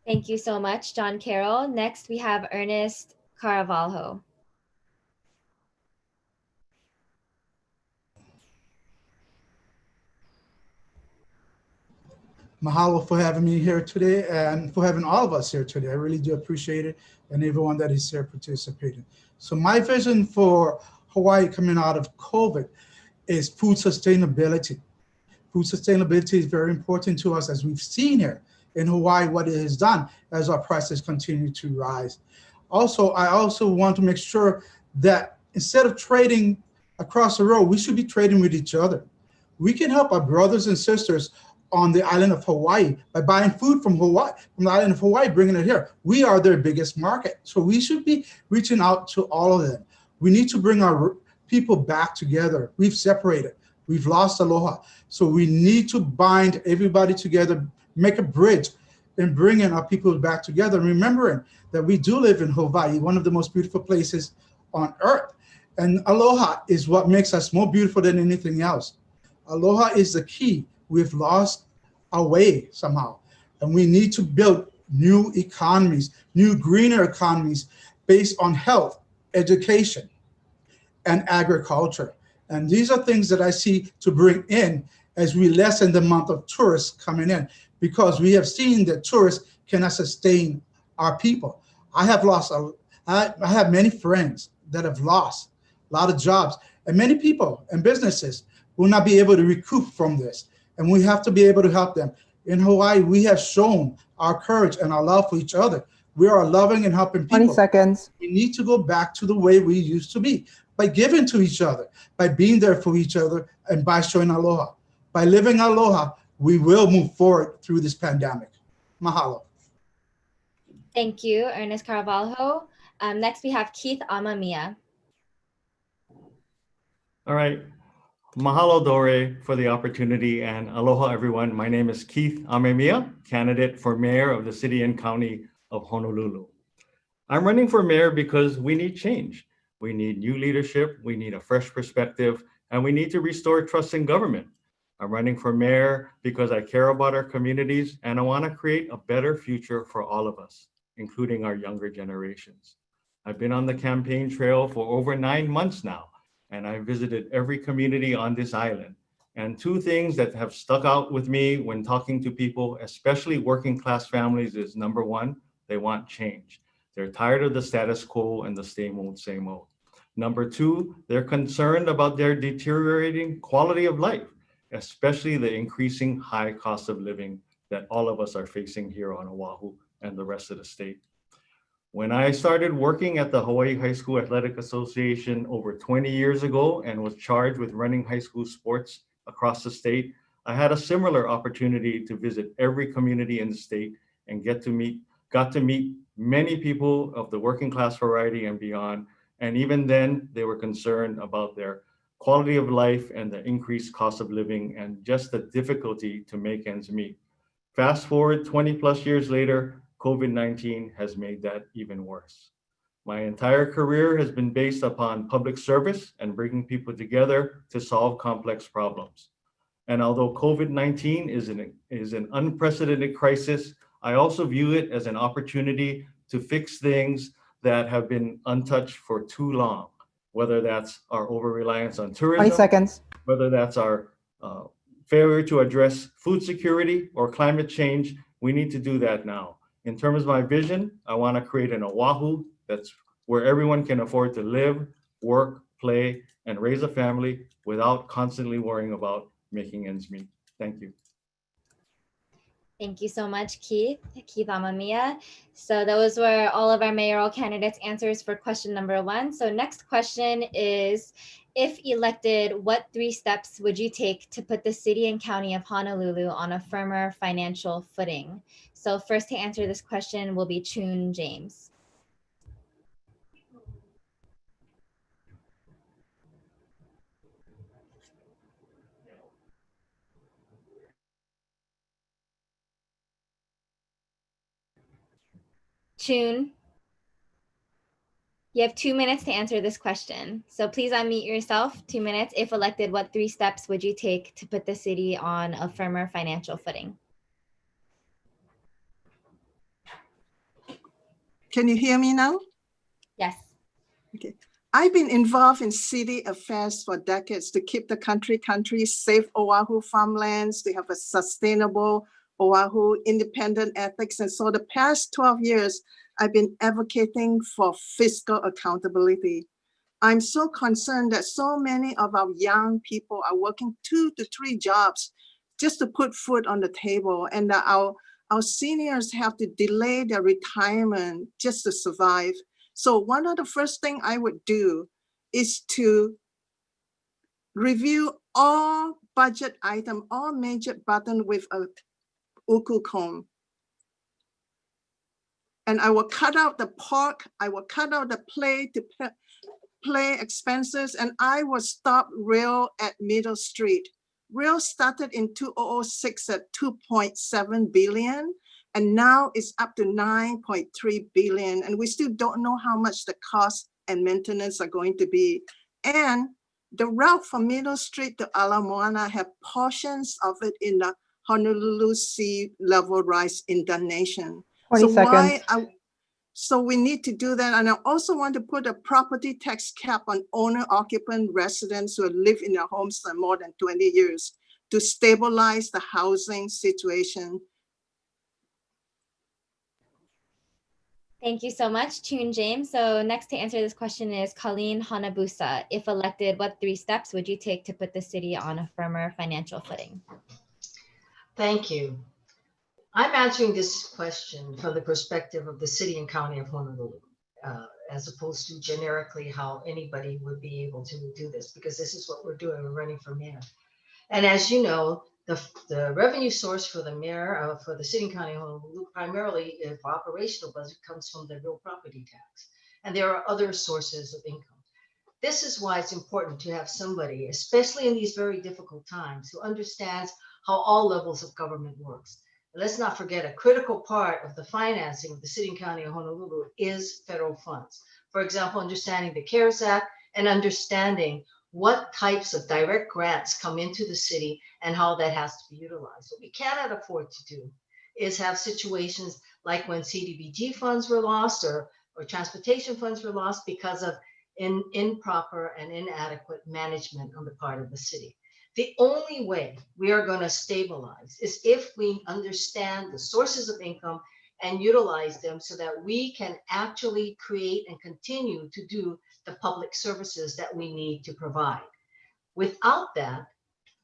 Thank you so much, John Carroll. Next, we have Ernest Caravalho. Mahalo for having me here today and for having all of us here today. I really do appreciate it, and everyone that is here participating. So my vision for Hawaii coming out of COVID is food sustainability. Food sustainability is very important to us, as we've seen here in Hawaii what it has done as our prices continue to rise. Also, I also want to make sure that instead of trading across the road, we should be trading with each other. We can help our brothers and sisters on the island of Hawaii by buying food from Hawaii, from the island of Hawaii, bringing it here. We are their biggest market. So we should be reaching out to all of them. We need to bring our people back together. We've separated. We've lost aloha. So we need to bind everybody together, make a bridge, and bringing our people back together, remembering that we do live in Hawaii, one of the most beautiful places on earth. And aloha is what makes us more beautiful than anything else. Aloha is the key. We've lost our way somehow. And we need to build new economies, new greener economies based on health, education, and agriculture. And these are things that I see to bring in as we lessen the amount of tourists coming in, because we have seen that tourists cannot sustain our people. I have many friends that have lost a lot of jobs, and many people and businesses will not be able to recoup from this. And we have to be able to help them. In Hawaii, we have shown our courage and our love for each other. We are loving and helping people. 20 seconds. We need to go back to the way we used to be, by giving to each other, by being there for each other, and by showing aloha. By living aloha, we will move forward through this pandemic. Mahalo. Thank you, Ernest Caravalho. Next, we have Keith Amamiya. All right. Mahalo Dore for the opportunity, and aloha everyone. My name is Keith Amemiya, candidate for mayor of the city and county of Honolulu. I'm running for mayor because we need change. We need new leadership, we need a fresh perspective, and we need to restore trust in government. I'm running for mayor because I care about our communities and I want to create a better future for all of us, including our younger generations. I've been on the campaign trail for over 9 months now, and I visited every community on this island. And two things that have stuck out with me when talking to people, especially working class families, is number one, they want change. They're tired of the status quo and the same old, same old. Number two, they're concerned about their deteriorating quality of life, especially the increasing high cost of living that all of us are facing here on Oahu and the rest of the state. When I started working at the Hawaii High School Athletic Association over 20 years ago and was charged with running high school sports across the state, I had a similar opportunity to visit every community in the state and got to meet many people of the working class variety and beyond. And even then, they were concerned about their quality of life and the increased cost of living and just the difficulty to make ends meet. Fast forward 20 plus years later, COVID-19 has made that even worse. My entire career has been based upon public service and bringing people together to solve complex problems. And although COVID-19 is an unprecedented crisis, I also view it as an opportunity to fix things that have been untouched for too long, whether that's our over-reliance on tourism, 20 seconds. whether that's our failure to address food security or climate change. We need to do that now. In terms of my vision, I want to create an Oahu that's where everyone can afford to live, work, play, and raise a family without constantly worrying about making ends meet. Thank you. Thank you so much, Keith Amamiya. So those were all of our mayoral candidates' answers for question number 1. So next question is, if elected, what 3 steps would you take to put the city and county of Honolulu on a firmer financial footing? So first to answer this question will be Chun James. Chun, you have 2 minutes to answer this question. So please unmute yourself. 2 minutes. If elected, what 3 steps would you take to put the city on a firmer financial footing? Can you hear me now? Yes. Okay. I've been involved in city affairs for decades to keep the country save Oahu farmlands, to have a sustainable Oahu, independent ethics. And so the past 12 years, I've been advocating for fiscal accountability. I'm so concerned that so many of our young people are working 2 to 3 jobs just to put food on the table, and that our seniors have to delay their retirement just to survive. So one of the first thing I would do is to review all budget item, all major button with a uku comb. And I will cut out the pork, I will cut out the play expenses, and I will stop rail at Middle Street. Rail started in 2006 at 2.7 billion, and now it's up to 9.3 billion. And we still don't know how much the cost and maintenance are going to be. And the route from Middle Street to Ala Moana have portions of it in the Honolulu sea level rise indentation. 20 seconds. So we need to do that. And I also want to put a property tax cap on owner-occupant residents who have lived in their homes for more than 20 years to stabilize the housing situation. Thank you so much, Chun James. So next to answer this question is Colleen Hanabusa. If elected, what 3 steps would you take to put the city on a firmer financial footing? Thank you. I'm answering this question from the perspective of the city and county of Honolulu, as opposed to generically how anybody would be able to do this, because this is what we're doing. We're running for mayor. And as you know, the revenue source for the mayor, for the city and county of Honolulu, primarily for operational budget, comes from the real property tax. And there are other sources of income. This is why it's important to have somebody, especially in these very difficult times, who understands how all levels of government works. Let's not forget, a critical part of the financing of the city and county of Honolulu is federal funds. For example, understanding the CARES Act and understanding what types of direct grants come into the city and how that has to be utilized. What we cannot afford to do is have situations like when CDBG funds were lost or transportation funds were lost because of improper and inadequate management on the part of the city. The only way we are going to stabilize is if we understand the sources of income and utilize them so that we can actually create and continue to do the public services that we need to provide. Without that,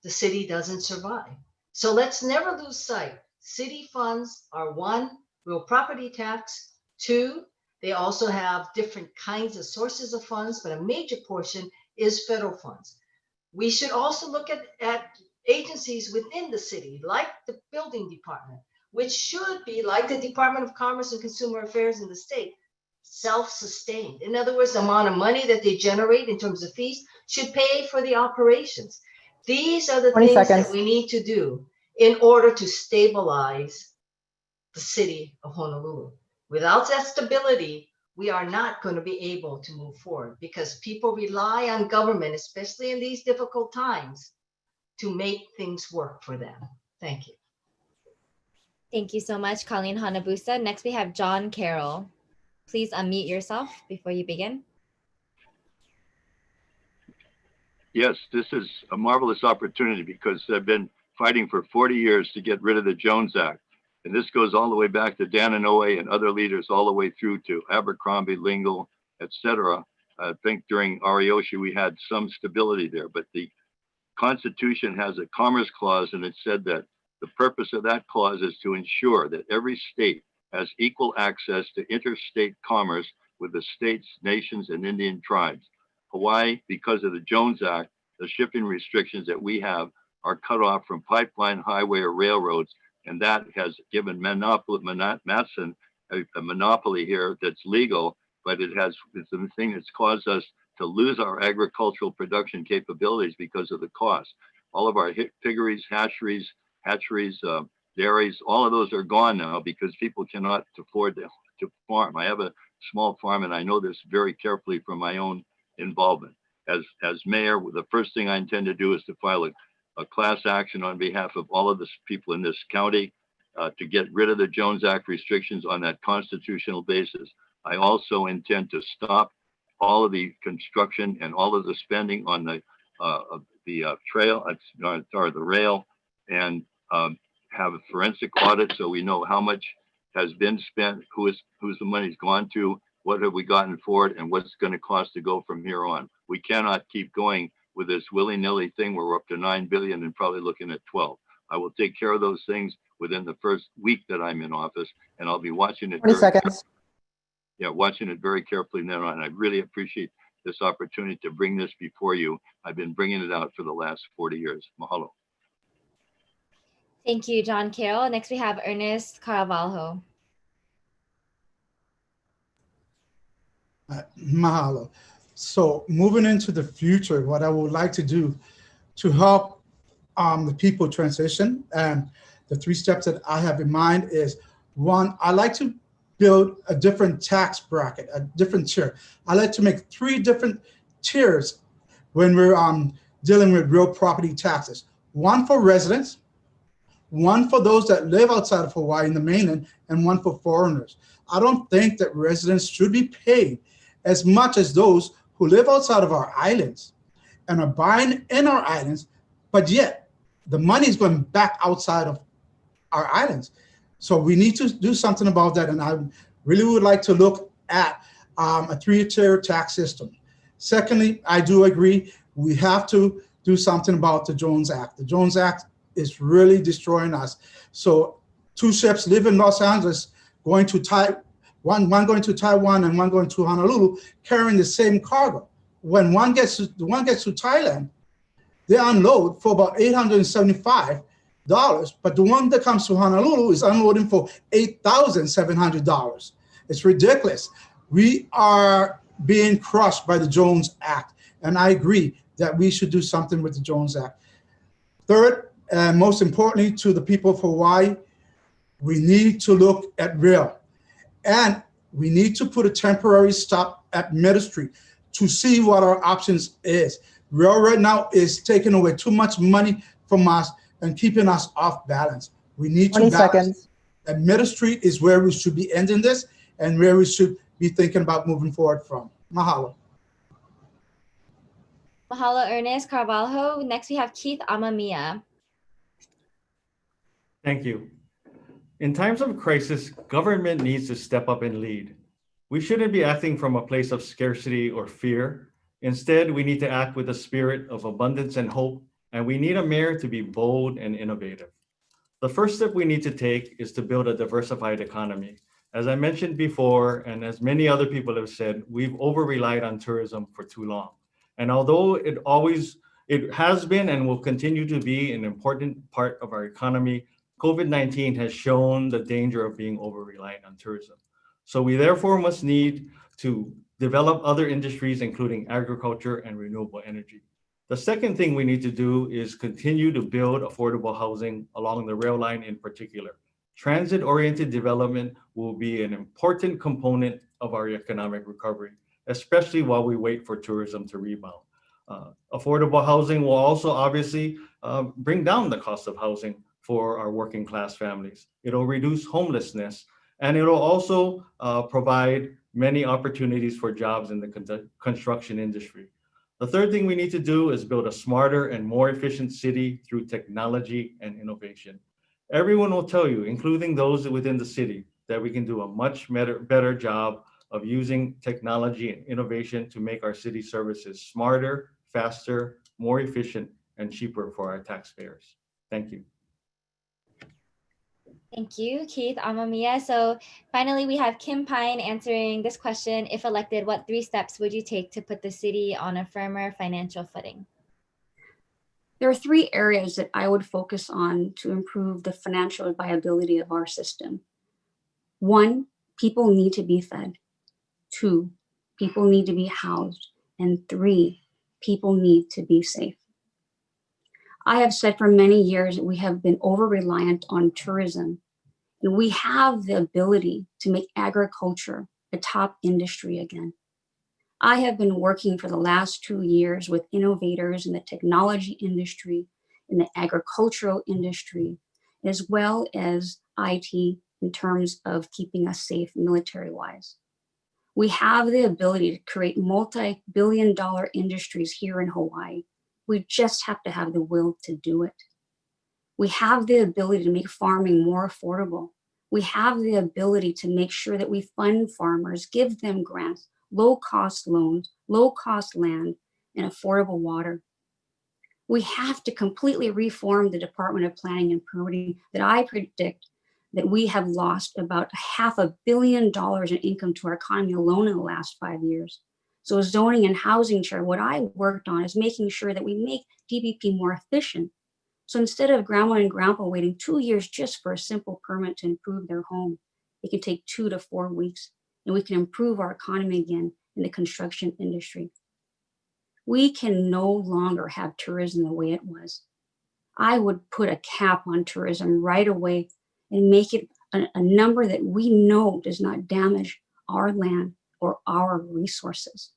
the city doesn't survive. So let's never lose sight. City funds are 1, real property tax. 2, they also have different kinds of sources of funds, but a major portion is federal funds. We should also look at agencies within the city, like the building department, which should be like the Department of Commerce and Consumer Affairs in the state, self-sustained. In other words, the amount of money that they generate in terms of fees should pay for the operations. These are the things that we need to do in order to stabilize the city of Honolulu. Without that stability, we are not going to be able to move forward, because people rely on government, especially in these difficult times, to make things work for them. Thank you. Thank you so much, Colleen Hanabusa. Next, we have John Carroll. Please unmute yourself before you begin. Yes, this is a marvelous opportunity because I've been fighting for 40 years to get rid of the Jones Act. And this goes all the way back to Dan Inouye and other leaders, all the way through to Abercrombie, Lingle, etc. I think during Ariyoshi, we had some stability there, but the Constitution has a commerce clause, and it said that the purpose of that clause is to ensure that every state has equal access to interstate commerce with the states, nations, and Indian tribes. Hawaii, because of the Jones Act, the shipping restrictions that we have are cut off from pipeline, highway, or railroads, and that has given Matson a monopoly here that's legal, but it's the thing that's caused us to lose our agricultural production capabilities because of the cost. All of our piggeries, hatcheries, dairies, all of those are gone now because people cannot afford to farm. I have a small farm, and I know this very carefully from my own involvement. As mayor, the first thing I intend to do is to file a class action on behalf of all of the people in this county to get rid of the Jones Act restrictions on that constitutional basis. I also intend to stop all of the construction and all of the spending on the trail or the rail, and have a forensic audit so we know how much has been spent, who's the money's gone to, what have we gotten for it, and what's going to cost to go from here on. We cannot keep going with this willy-nilly thing where we're up to 9 billion and probably looking at 12. I will take care of those things within the first week that I'm in office, and I'll be watching it. 20 seconds. Watching it very carefully now, and I really appreciate this opportunity to bring this before you. I've been bringing it out for the last 40 years. Mahalo. Thank you, John Carroll. Next, we have Ernest Caravalho. Mahalo. So moving into the future, what I would like to do to help the people transition, and the 3 steps that I have in mind is, 1, I like to build a different tax bracket, a different tier. I like to make 3 different tiers when we're dealing with real property taxes. 1 for residents, 1 for those that live outside of Hawaii in the mainland, and 1 for foreigners. I don't think that residents should be paid as much as those who live outside of our islands and are buying in our islands, but yet the money is going back outside of our islands. So we need to do something about that. And I really would like to look at a 3-tier tax system. Secondly, I do agree we have to do something about the Jones Act. The Jones Act is really destroying us. So 2 ships live in Los Angeles going to one going to Taiwan and 1 going to Honolulu, carrying the same cargo. When one gets to Thailand, they unload for about $875, but the one that comes to Honolulu is unloading for $8,700. It's ridiculous. We are being crushed by the Jones Act, and I agree that we should do something with the Jones Act. Third, and most importantly to the people of Hawaii, we need to look at rail, and we need to put a temporary stop at Middle Street to see what our options is. Rail right now is taking away too much money from us and keeping us off balance. We need to 20 balance. seconds. And Middle Street is where we should be ending this and where we should be thinking about moving forward from. Mahalo. Mahalo, Ernest Carvalho. Next, we have Keith Amamiya. Thank you. In times of crisis, government needs to step up and lead. We shouldn't be acting from a place of scarcity or fear. Instead, we need to act with a spirit of abundance and hope, and we need a mayor to be bold and innovative. The first step we need to take is to build a diversified economy. As I mentioned before, and as many other people have said, we've over-relied on tourism for too long. And although it has been and will continue to be an important part of our economy, COVID-19 has shown the danger of being over-reliant on tourism. So we therefore must need to develop other industries, including agriculture and renewable energy. The second thing we need to do is continue to build affordable housing along the rail line in particular. Transit-oriented development will be an important component of our economic recovery, especially while we wait for tourism to rebound. Affordable housing will also obviously bring down the cost of housing for our working class families. It'll reduce homelessness, and it'll also provide many opportunities for jobs in the construction industry. The third thing we need to do is build a smarter and more efficient city through technology and innovation. Everyone will tell you, including those within the city, that we can do a much better job of using technology and innovation to make our city services smarter, faster, more efficient, and cheaper for our taxpayers. Thank you. Thank you, Keith Amamiya. So finally, we have Kim Pine answering this question. If elected, what 3 steps would you take to put the city on a firmer financial footing? There are 3 areas that I would focus on to improve the financial viability of our system. 1, people need to be fed. 2, people need to be housed. And 3, people need to be safe. I have said for many years that we have been over-reliant on tourism, and we have the ability to make agriculture a top industry again. I have been working for the last 2 years with innovators in the technology industry, in the agricultural industry, as well as IT in terms of keeping us safe military-wise. We have the ability to create multi-billion-dollar industries here in Hawaii. We just have to have the will to do it. We have the ability to make farming more affordable. We have the ability to make sure that we fund farmers, give them grants, low-cost loans, low-cost land, and affordable water. We have to completely reform the Department of Planning and Permitting that I predict that we have lost about $500 million in income to our economy alone in the last 5 years. So as zoning and housing chair, what I worked on is making sure that we make DPP more efficient. So instead of grandma and grandpa waiting 2 years just for a simple permit to improve their home, it can take 2 to 4 weeks, and we can improve our economy again in the construction industry. We can no longer have tourism the way it was. I would put a cap on tourism right away and make it a number that we know does not damage our land or our resources.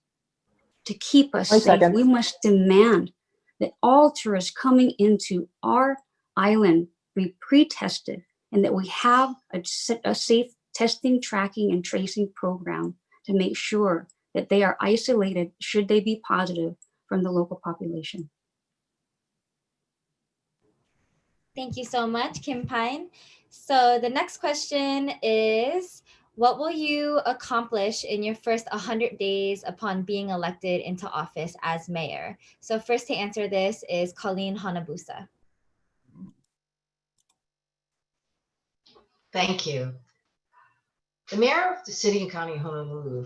To keep us 20 safe, seconds. we must demand that all tourists coming into our island be pre-tested and that we have a safe testing, tracking, and tracing program to make sure that they are isolated should they be positive from the local population. Thank you so much, Kim Pine. So the next question is, what will you accomplish in your first 100 days upon being elected into office as mayor? So first to answer this is Colleen Hanabusa. Thank you. The mayor of the city and county of Honolulu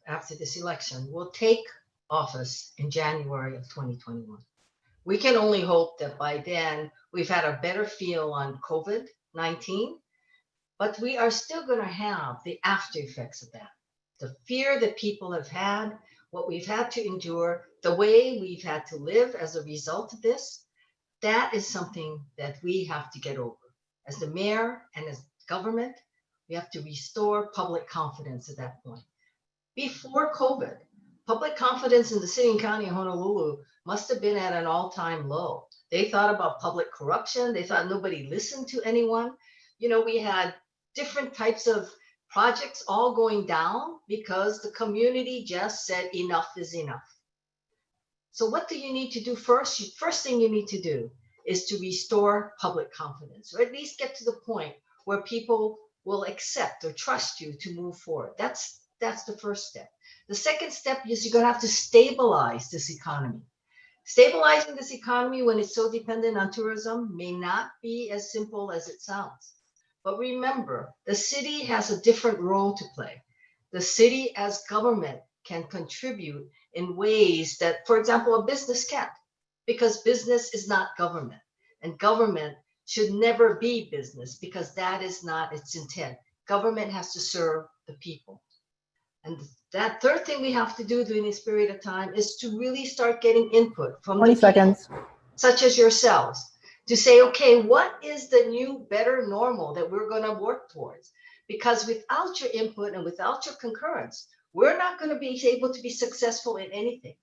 after this election will take office in January of 2021. We can only hope that by then we've had a better feel on COVID-19, but we are still going to have the after effects of that. The fear that people have had, what we've had to endure, the way we've had to live as a result of this, that is something that we have to get over. As the mayor and as government, we have to restore public confidence at that point. Before COVID, public confidence in the city and county of Honolulu must have been at an all-time low. They thought about public corruption. They thought nobody listened to anyone. You know, we had different types of projects all going down because the community just said enough is enough. So what do you need to do first? First thing you need to do is to restore public confidence, or at least get to the point where people will accept or trust you to move forward. That's the first step. The second step is you're going to have to stabilize this economy. Stabilizing this economy when it's so dependent on tourism may not be as simple as it sounds. But remember, the city has a different role to play. The city as government can contribute in ways that, for example, a business can't, because business is not government, and government should never be business because that is not its intent. Government has to serve the people. And that third thing we have to do during this period of time is to really start getting input from 20 the people, seconds. such as yourselves, to say, okay, what is the new, better normal that we're going to work towards? Because without your input and without your concurrence, we're not going to be able to be successful in anything.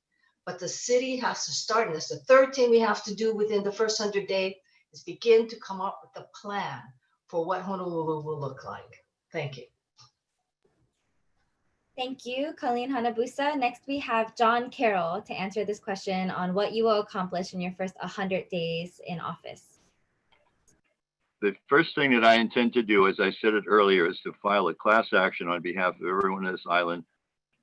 But the city has to start, and that's the third thing we have to do within the first 100 days, is begin to come up with a plan for what Honolulu will look like. Thank you. Thank you, Colleen Hanabusa. Next, we have John Carroll to answer this question on what you will accomplish in your first 100 days in office. The first thing that I intend to do, as I said it earlier, is to file a class action on behalf of everyone on this island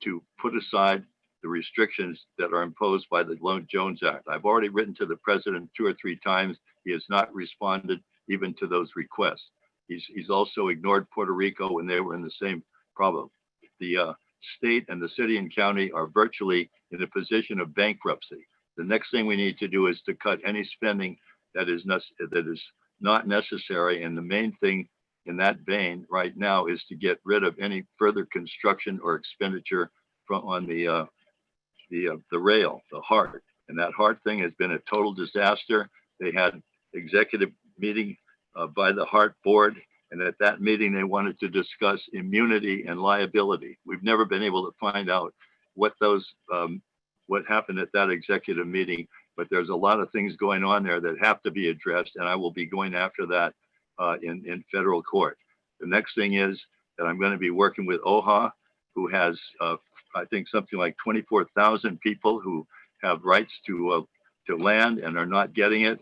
to put aside the restrictions that are imposed by the Jones Act. I've already written to the president 2 or 3 times. He has not responded even to those requests. He's also ignored Puerto Rico when they were in the same problem. The state and the city and county are virtually in a position of bankruptcy. The next thing we need to do is to cut any spending that is not necessary. And the main thing in that vein right now is to get rid of any further construction or expenditure on the rail, the HART. And that HART thing has been a total disaster. They had executive meeting by the HART board. And at that meeting, they wanted to discuss immunity and liability. We've never been able to find out what happened at that executive meeting, but there's a lot of things going on there that have to be addressed, and I will be going after that in federal court. The next thing is that I'm going to be working with OHA, who has, I think, something like 24,000 people who have rights to land and are not getting it.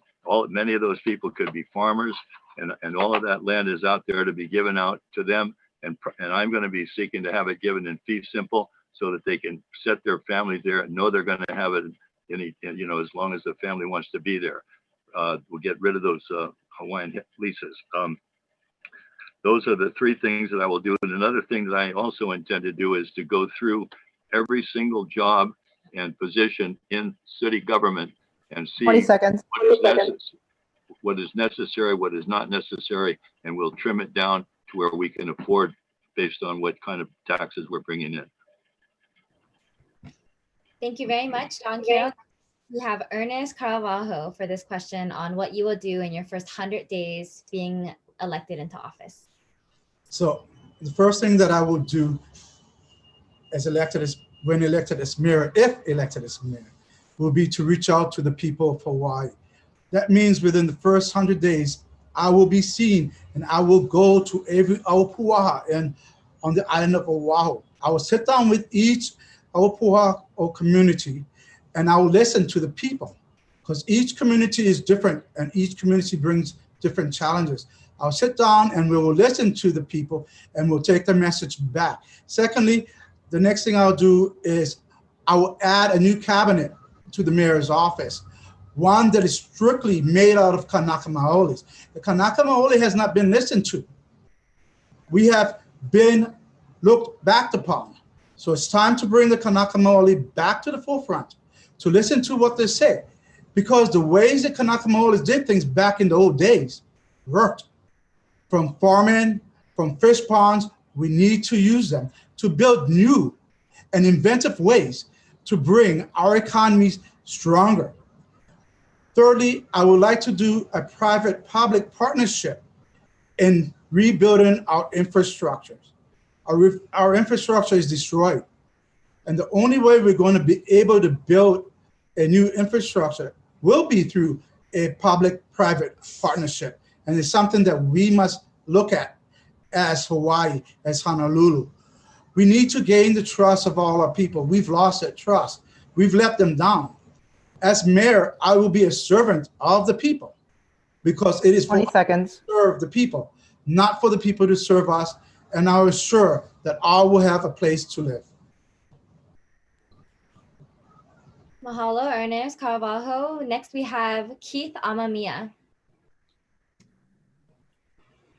Many of those people could be farmers, and all of that land is out there to be given out to them. And I'm going to be seeking to have it given in fee simple so that they can set their families there and know they're going to have it as long as the family wants to be there. We'll get rid of those Hawaiian leases. Those are the three things that I will do. And another thing that I also intend to do is to go through every single job and position in city government and see 20 seconds. what is necessary, what is not necessary, and we'll trim it down to where we can afford based on what kind of taxes we're bringing in. Thank you very much, Don Carroll. We have Ernest Carvalho for this question on what you will do in your first 100 days being elected into office. So the first thing that I will do when elected as mayor, if elected as mayor, will be to reach out to the people of Hawaii. That means within the first 100 days, I will be seen and I will go to every aupuaha and on the island of Oahu. I will sit down with each aupuaha or community and I will listen to the people because each community is different and each community brings different challenges. I'll sit down and we will listen to the people and we'll take the message back. Secondly, the next thing I'll do is I will add a new cabinet to the mayor's office, one that is strictly made out of Kanaka Maolis. The Kanaka Maoli has not been listened to. We have been looked back upon. So it's time to bring the Kanaka Maoli back to the forefront, to listen to what they say, because the ways that Kanaka Maolis did things back in the old days worked. From farming, from fish ponds, we need to use them to build new and inventive ways to bring our economies stronger. Thirdly, I would like to do a private-public partnership in rebuilding our infrastructures. Our infrastructure is destroyed. And the only way we're going to be able to build a new infrastructure will be through a public-private partnership. And it's something that we must look at as Hawaii, as Honolulu. We need to gain the trust of all our people. We've lost that trust. We've let them down. As mayor, I will be a servant of the people because it is for 20 seconds. us to serve the people, not for the people to serve us. And I was sure that all will have a place to live. Mahalo, Ernest Carvalho. Next, we have Keith Amamiya.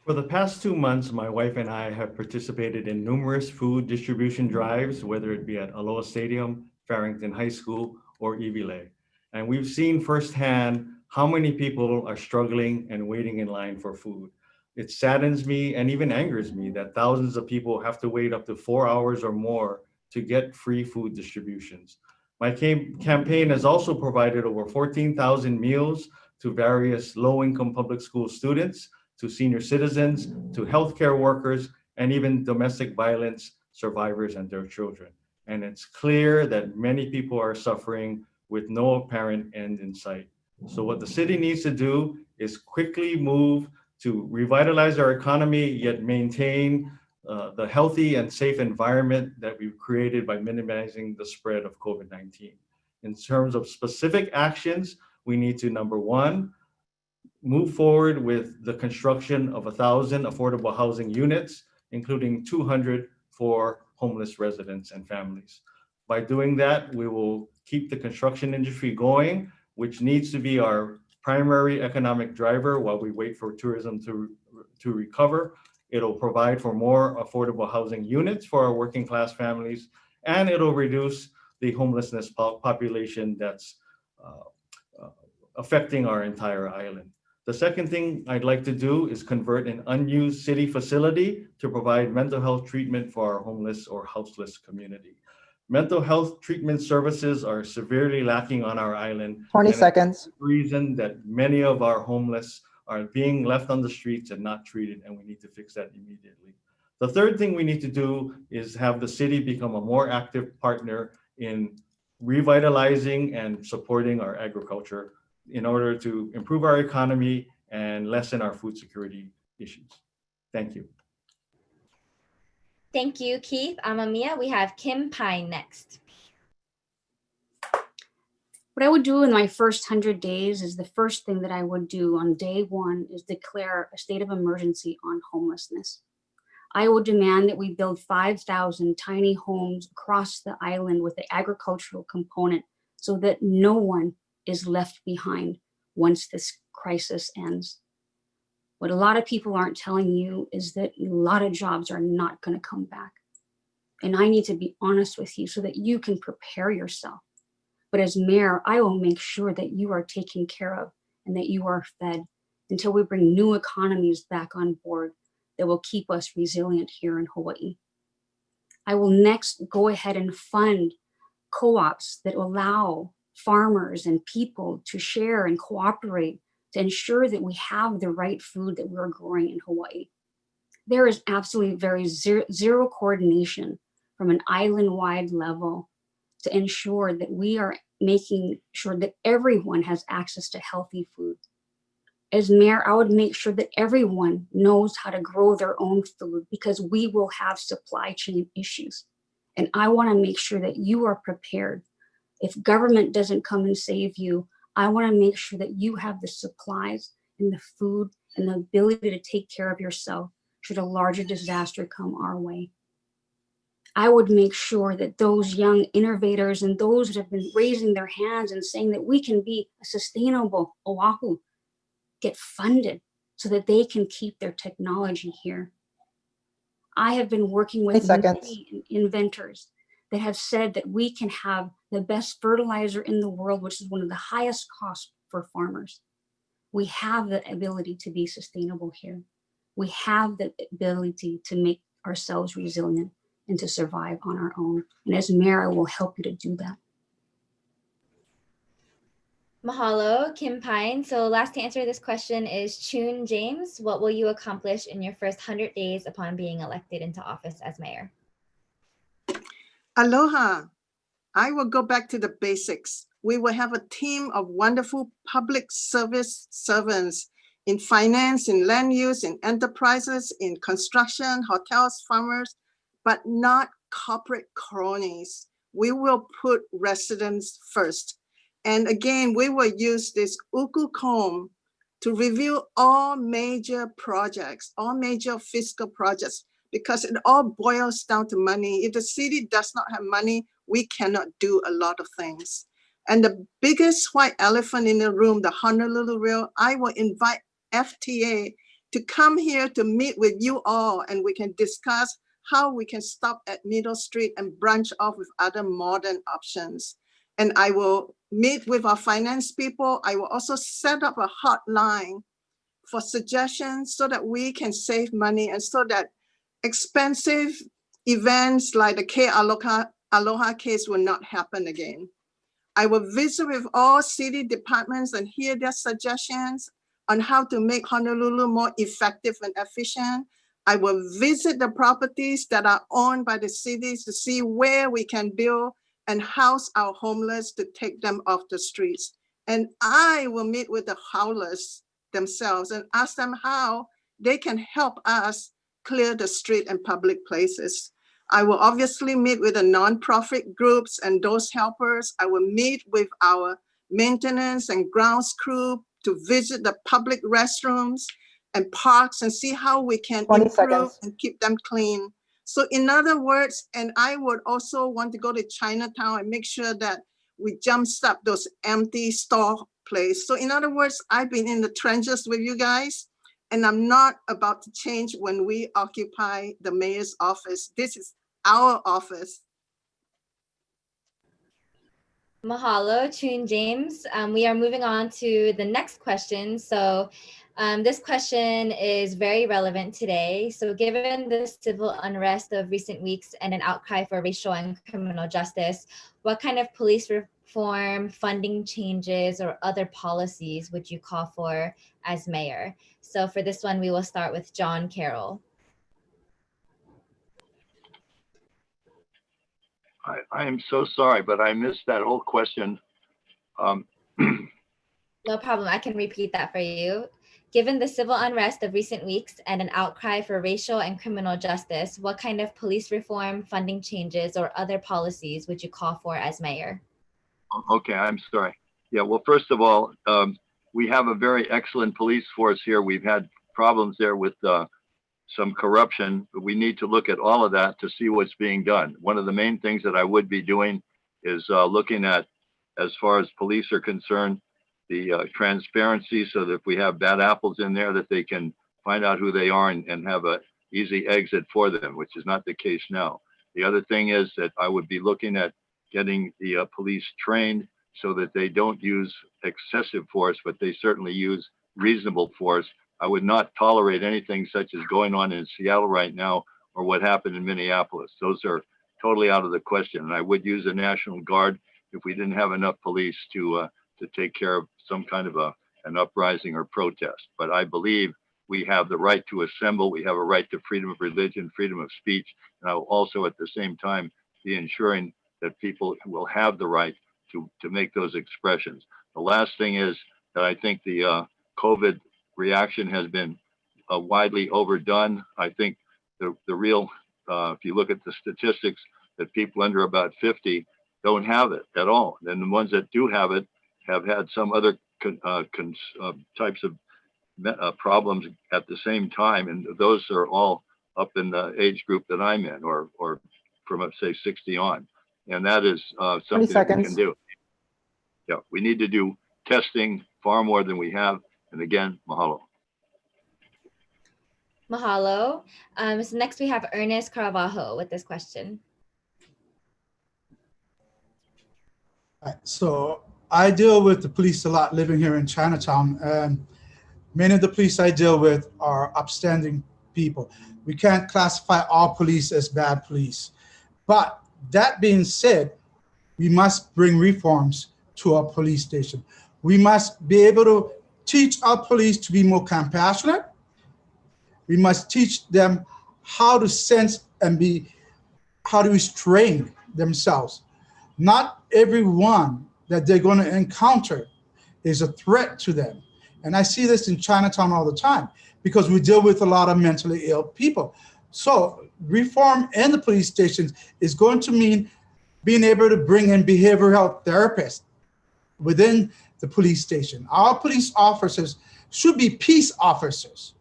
For the past 2 months, my wife and I have participated in numerous food distribution drives, whether it be at Aloha Stadium, Farrington High School, or Iwilei. And we've seen firsthand how many people are struggling and waiting in line for food. It saddens me and even angers me that thousands of people have to wait up to 4 hours or more to get free food distributions. My campaign has also provided over 14,000 meals to various low-income public school students, to senior citizens, to healthcare workers, and even domestic violence survivors and their children. And it's clear that many people are suffering with no apparent end in sight. So what the city needs to do is quickly move to revitalize our economy, yet maintain the healthy and safe environment that we've created by minimizing the spread of COVID-19. In terms of specific actions, we need to, number one, move forward with the construction of 1,000 affordable housing units, including 200 for homeless residents and families. By doing that, we will keep the construction industry going, which needs to be our primary economic driver while we wait for tourism to recover. It'll provide for more affordable housing units for our working class families, and it'll reduce the homelessness population that's affecting our entire island. The second thing I'd like to do is convert an unused city facility to provide mental health treatment for our homeless or houseless community. Mental health treatment services are severely lacking on our island. 20 seconds. The reason that many of our homeless are being left on the streets and not treated, and we need to fix that immediately. The third thing we need to do is have the city become a more active partner in revitalizing and supporting our agriculture in order to improve our economy and lessen our food security issues. Thank you. Thank you, Keith. Amamiya. We have Kim Pine next. What I would do in my first 100 days is the first thing that I would do on day one is declare a state of emergency on homelessness. I would demand that we build 5,000 tiny homes across the island with the agricultural component so that no one is left behind once this crisis ends. What a lot of people aren't telling you is that a lot of jobs are not going to come back. And I need to be honest with you so that you can prepare yourself. But as mayor, I will make sure that you are taken care of and that you are fed until we bring new economies back on board that will keep us resilient here in Hawaii. I will next go ahead and fund co-ops that allow farmers and people to share and cooperate to ensure that we have the right food that we're growing in Hawaii. There is absolutely zero coordination from an island-wide level to ensure that we are making sure that everyone has access to healthy food. As mayor, I would make sure that everyone knows how to grow their own food because we will have supply chain issues. And I want to make sure that you are prepared. If government doesn't come and save you, I want to make sure that you have the supplies and the food and the ability to take care of yourself should a larger disaster come our way. I would make sure that those young innovators and those that have been raising their hands and saying that we can be a sustainable Oahu get funded so that they can keep their technology here. I have been working with many inventors that have said that we can have the best fertilizer in the world, which is one of the highest costs for farmers. We have the ability to be sustainable here. We have the ability to make ourselves resilient and to survive on our own. And as mayor, I will help you to do that. Mahalo, Kim Pine. So last to answer this question is Chun James. What will you accomplish in your first 100 days upon being elected into office as mayor? Aloha. I will go back to the basics. We will have a team of wonderful public service servants in finance, in land use, in enterprises, in construction, hotels, farmers, but not corporate cronies. We will put residents first. And again, we will use this uku comb to review all major projects, all major fiscal projects, because it all boils down to money. If the city does not have money, we cannot do a lot of things. And the biggest white elephant in the room, the Honolulu Rail, I will invite FTA to come here to meet with you all, and we can discuss how we can stop at Middle Street and branch off with other modern options. And I will meet with our finance people. I will also set up a hotline for suggestions so that we can save money and so that expensive events like the K Aloha case will not happen again. I will visit with all city departments and hear their suggestions on how to make Honolulu more effective and efficient. I will visit the properties that are owned by the cities to see where we can build and house our homeless to take them off the streets. And I will meet with the howlers themselves and ask them how they can help us clear the street and public places. I will obviously meet with the nonprofit groups and those helpers. I will meet with our maintenance and grounds crew to visit the public restrooms and parks and see how we can improve and keep them clean. So in other words, and I would also want to go to Chinatown and make sure that we jumpstart those empty store places. So in other words, I've been in the trenches with you guys, and I'm not about to change when we occupy the mayor's office. This is our office. Mahalo, Chun James. We are moving on to the next question. So this question is very relevant today. So given the civil unrest of recent weeks and an outcry for racial and criminal justice, what kind of police reform, funding changes, or other policies would you call for as mayor? So for this one, we will start with John Carroll. I am so sorry, but I missed that whole question. No problem. I can repeat that for you. Given the civil unrest of recent weeks and an outcry for racial and criminal justice, what kind of police reform, funding changes, or other policies would you call for as mayor? Okay, I'm sorry. Yeah, well, first of all, we have a very excellent police force here. We've had problems there with some corruption, but we need to look at all of that to see what's being done. One of the main things that I would be doing is looking at, as far as police are concerned, the transparency, so that if we have bad apples in there, that they can find out who they are and have a easy exit for them, which is not the case now. The other thing is that I would be looking at getting the police trained so that they don't use excessive force, but they certainly use reasonable force. I would not tolerate anything such as going on in Seattle right now or what happened in Minneapolis. Those are totally out of the question. And I would use a National Guard if we didn't have enough police to take care of some kind of an uprising or protest. But I believe we have the right to assemble. We have a right to freedom of religion, freedom of speech. And I will also at the same time be ensuring that people will have the right to make those expressions. The last thing is that I think the COVID reaction has been widely overdone. I think the real, if you look at the statistics, that people under about 50 don't have it at all. And the ones that do have it have had some other types of problems at the same time. And those are all up in the age group that I'm in, or from, say, 60 on. And that is something that we can do. Yeah, we need to do testing far more than we have. And again, mahalo. Mahalo. So next we have Ernest Caravajo with this question. So I deal with the police a lot living here in Chinatown, and many of the police I deal with are upstanding people. We can't classify all police as bad police. But that being said, we must bring reforms to our police station. We must be able to teach our police to be more compassionate. We must teach them how to sense and how to restrain themselves. Not everyone that they're going to encounter is a threat to them. And I see this in Chinatown all the time because we deal with a lot of mentally ill people. So reform in the police stations is going to mean being able to bring in behavioral health therapists within the police station. Our police officers should be peace officers.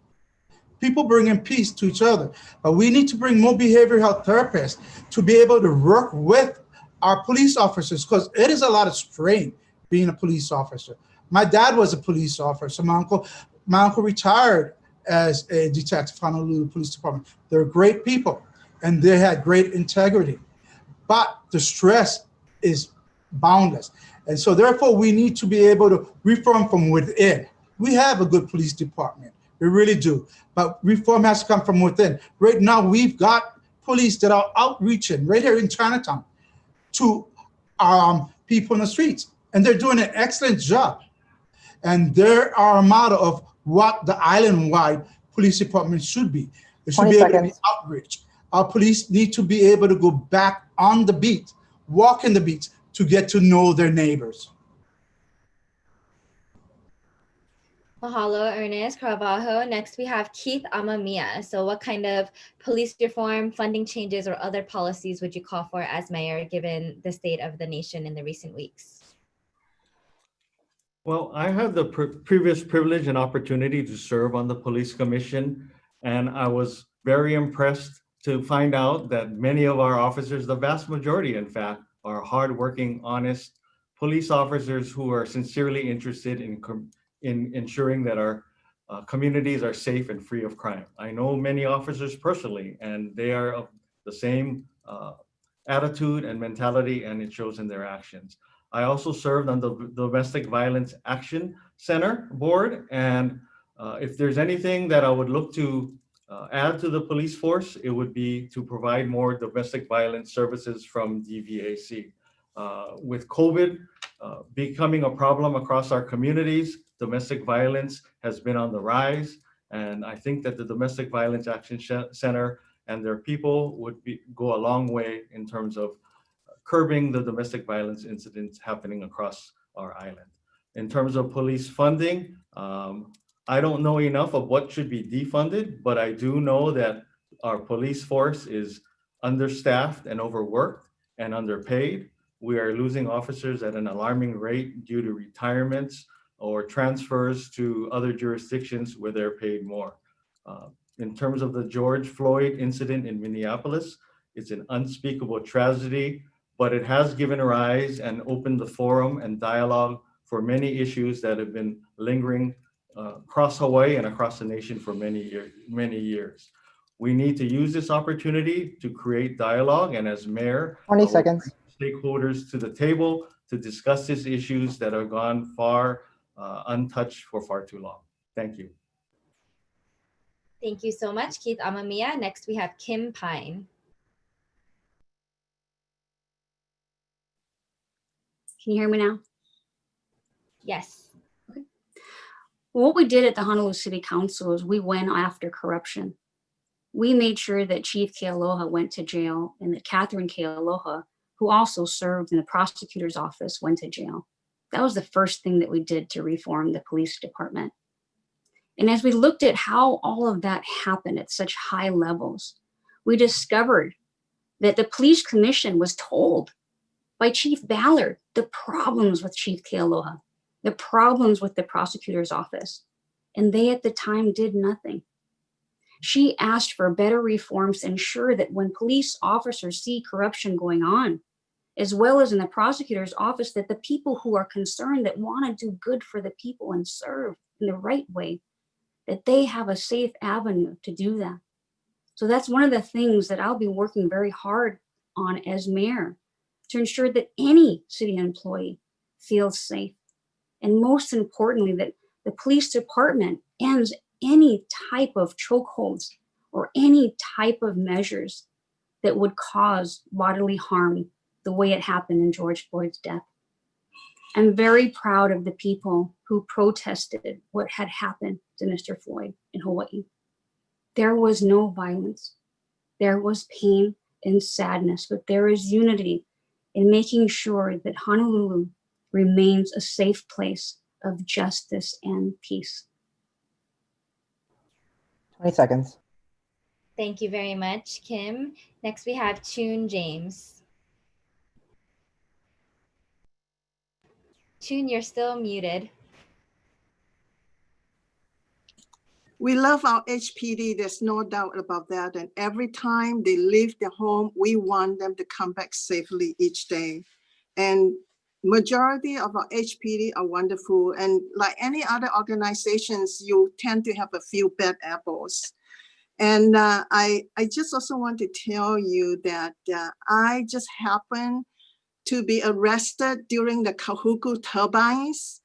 People bring in peace to each other, but we need to bring more behavioral health therapists to be able to work with our police officers, because it is a lot of strain being a police officer. My dad was a police officer. My uncle retired as a detective from Honolulu Police Department. They're great people, and they had great integrity. But the stress is boundless. And so therefore, we need to be able to reform from within. We have a good police department. We really do. But reform has to come from within. Right now, we've got police that are outreaching right here in Chinatown to people in the streets. And they're doing an excellent job. And they're our model of what the island-wide police department should be. It should be able to be outreach. Our police need to be able to go back on the beat, walk in the beats to get to know their neighbors. Mahalo, Ernest Caravajo. Next, we have Keith Amamiya. So what kind of police reform, funding changes, or other policies would you call for as mayor, given the state of the nation in the recent weeks? Well, I had the previous privilege and opportunity to serve on the police commission, and I was very impressed to find out that many of our officers, the vast majority, in fact, are hardworking, honest police officers who are sincerely interested in ensuring that our communities are safe and free of crime. I know many officers personally, and they are of the same attitude and mentality, and it shows in their actions. I also served on the Domestic Violence Action Center board, and if there's anything that I would look to add to the police force, it would be to provide more domestic violence services from DVAC. With COVID becoming a problem across our communities, domestic violence has been on the rise, and I think that the Domestic Violence Action Center and their people would go a long way in terms of curbing the domestic violence incidents happening across our island. In terms of police funding, I don't know enough of what should be defunded, but I do know that our police force is understaffed and overworked and underpaid. We are losing officers at an alarming rate due to retirements or transfers to other jurisdictions where they're paid more. In terms of the George Floyd incident in Minneapolis, it's an unspeakable tragedy, but it has given rise and opened the forum and dialogue for many issues that have been lingering across Hawaii and across the nation for many years. We need to use this opportunity to create dialogue, and as mayor, 20 seconds. Stakeholders to the table to discuss these issues that have gone far untouched for far too long. Thank you. Thank you so much, Keith Amamiya. Next, we have Kim Pine. Can you hear me now? Yes. Okay. Well, what we did at the Honolulu City Council is we went after corruption. We made sure that Chief Kealoha went to jail and that Catherine Kealoha, who also served in the prosecutor's office, went to jail. That was the first thing that we did to reform the police department. And as we looked at how all of that happened at such high levels, we discovered that the police commission was told by Chief Ballard the problems with Chief Kealoha, the problems with the prosecutor's office, and they at the time did nothing. She asked for better reforms to ensure that when police officers see corruption going on, as well as in the prosecutor's office, that the people who are concerned, that want to do good for the people and serve in the right way, that they have a safe avenue to do that. So that's one of the things that I'll be working very hard on as mayor, to ensure that any city employee feels safe. And most importantly, that the police department ends any type of chokeholds or any type of measures that would cause bodily harm the way it happened in George Floyd's death. I'm very proud of the people who protested what had happened to Mr. Floyd in Hawaii. There was no violence. There was pain and sadness, but there is unity in making sure that Honolulu remains a safe place of justice and peace. 20 seconds. Thank you very much, Kim. Next, we have Chun James. Chun, you're still muted. We love our HPD, there's no doubt about that. And every time they leave their home, we want them to come back safely each day. And majority of our HPD are wonderful. And like any other organizations, you tend to have a few bad apples. And I just also want to tell you that I just happened to be arrested during the Kahuku turbines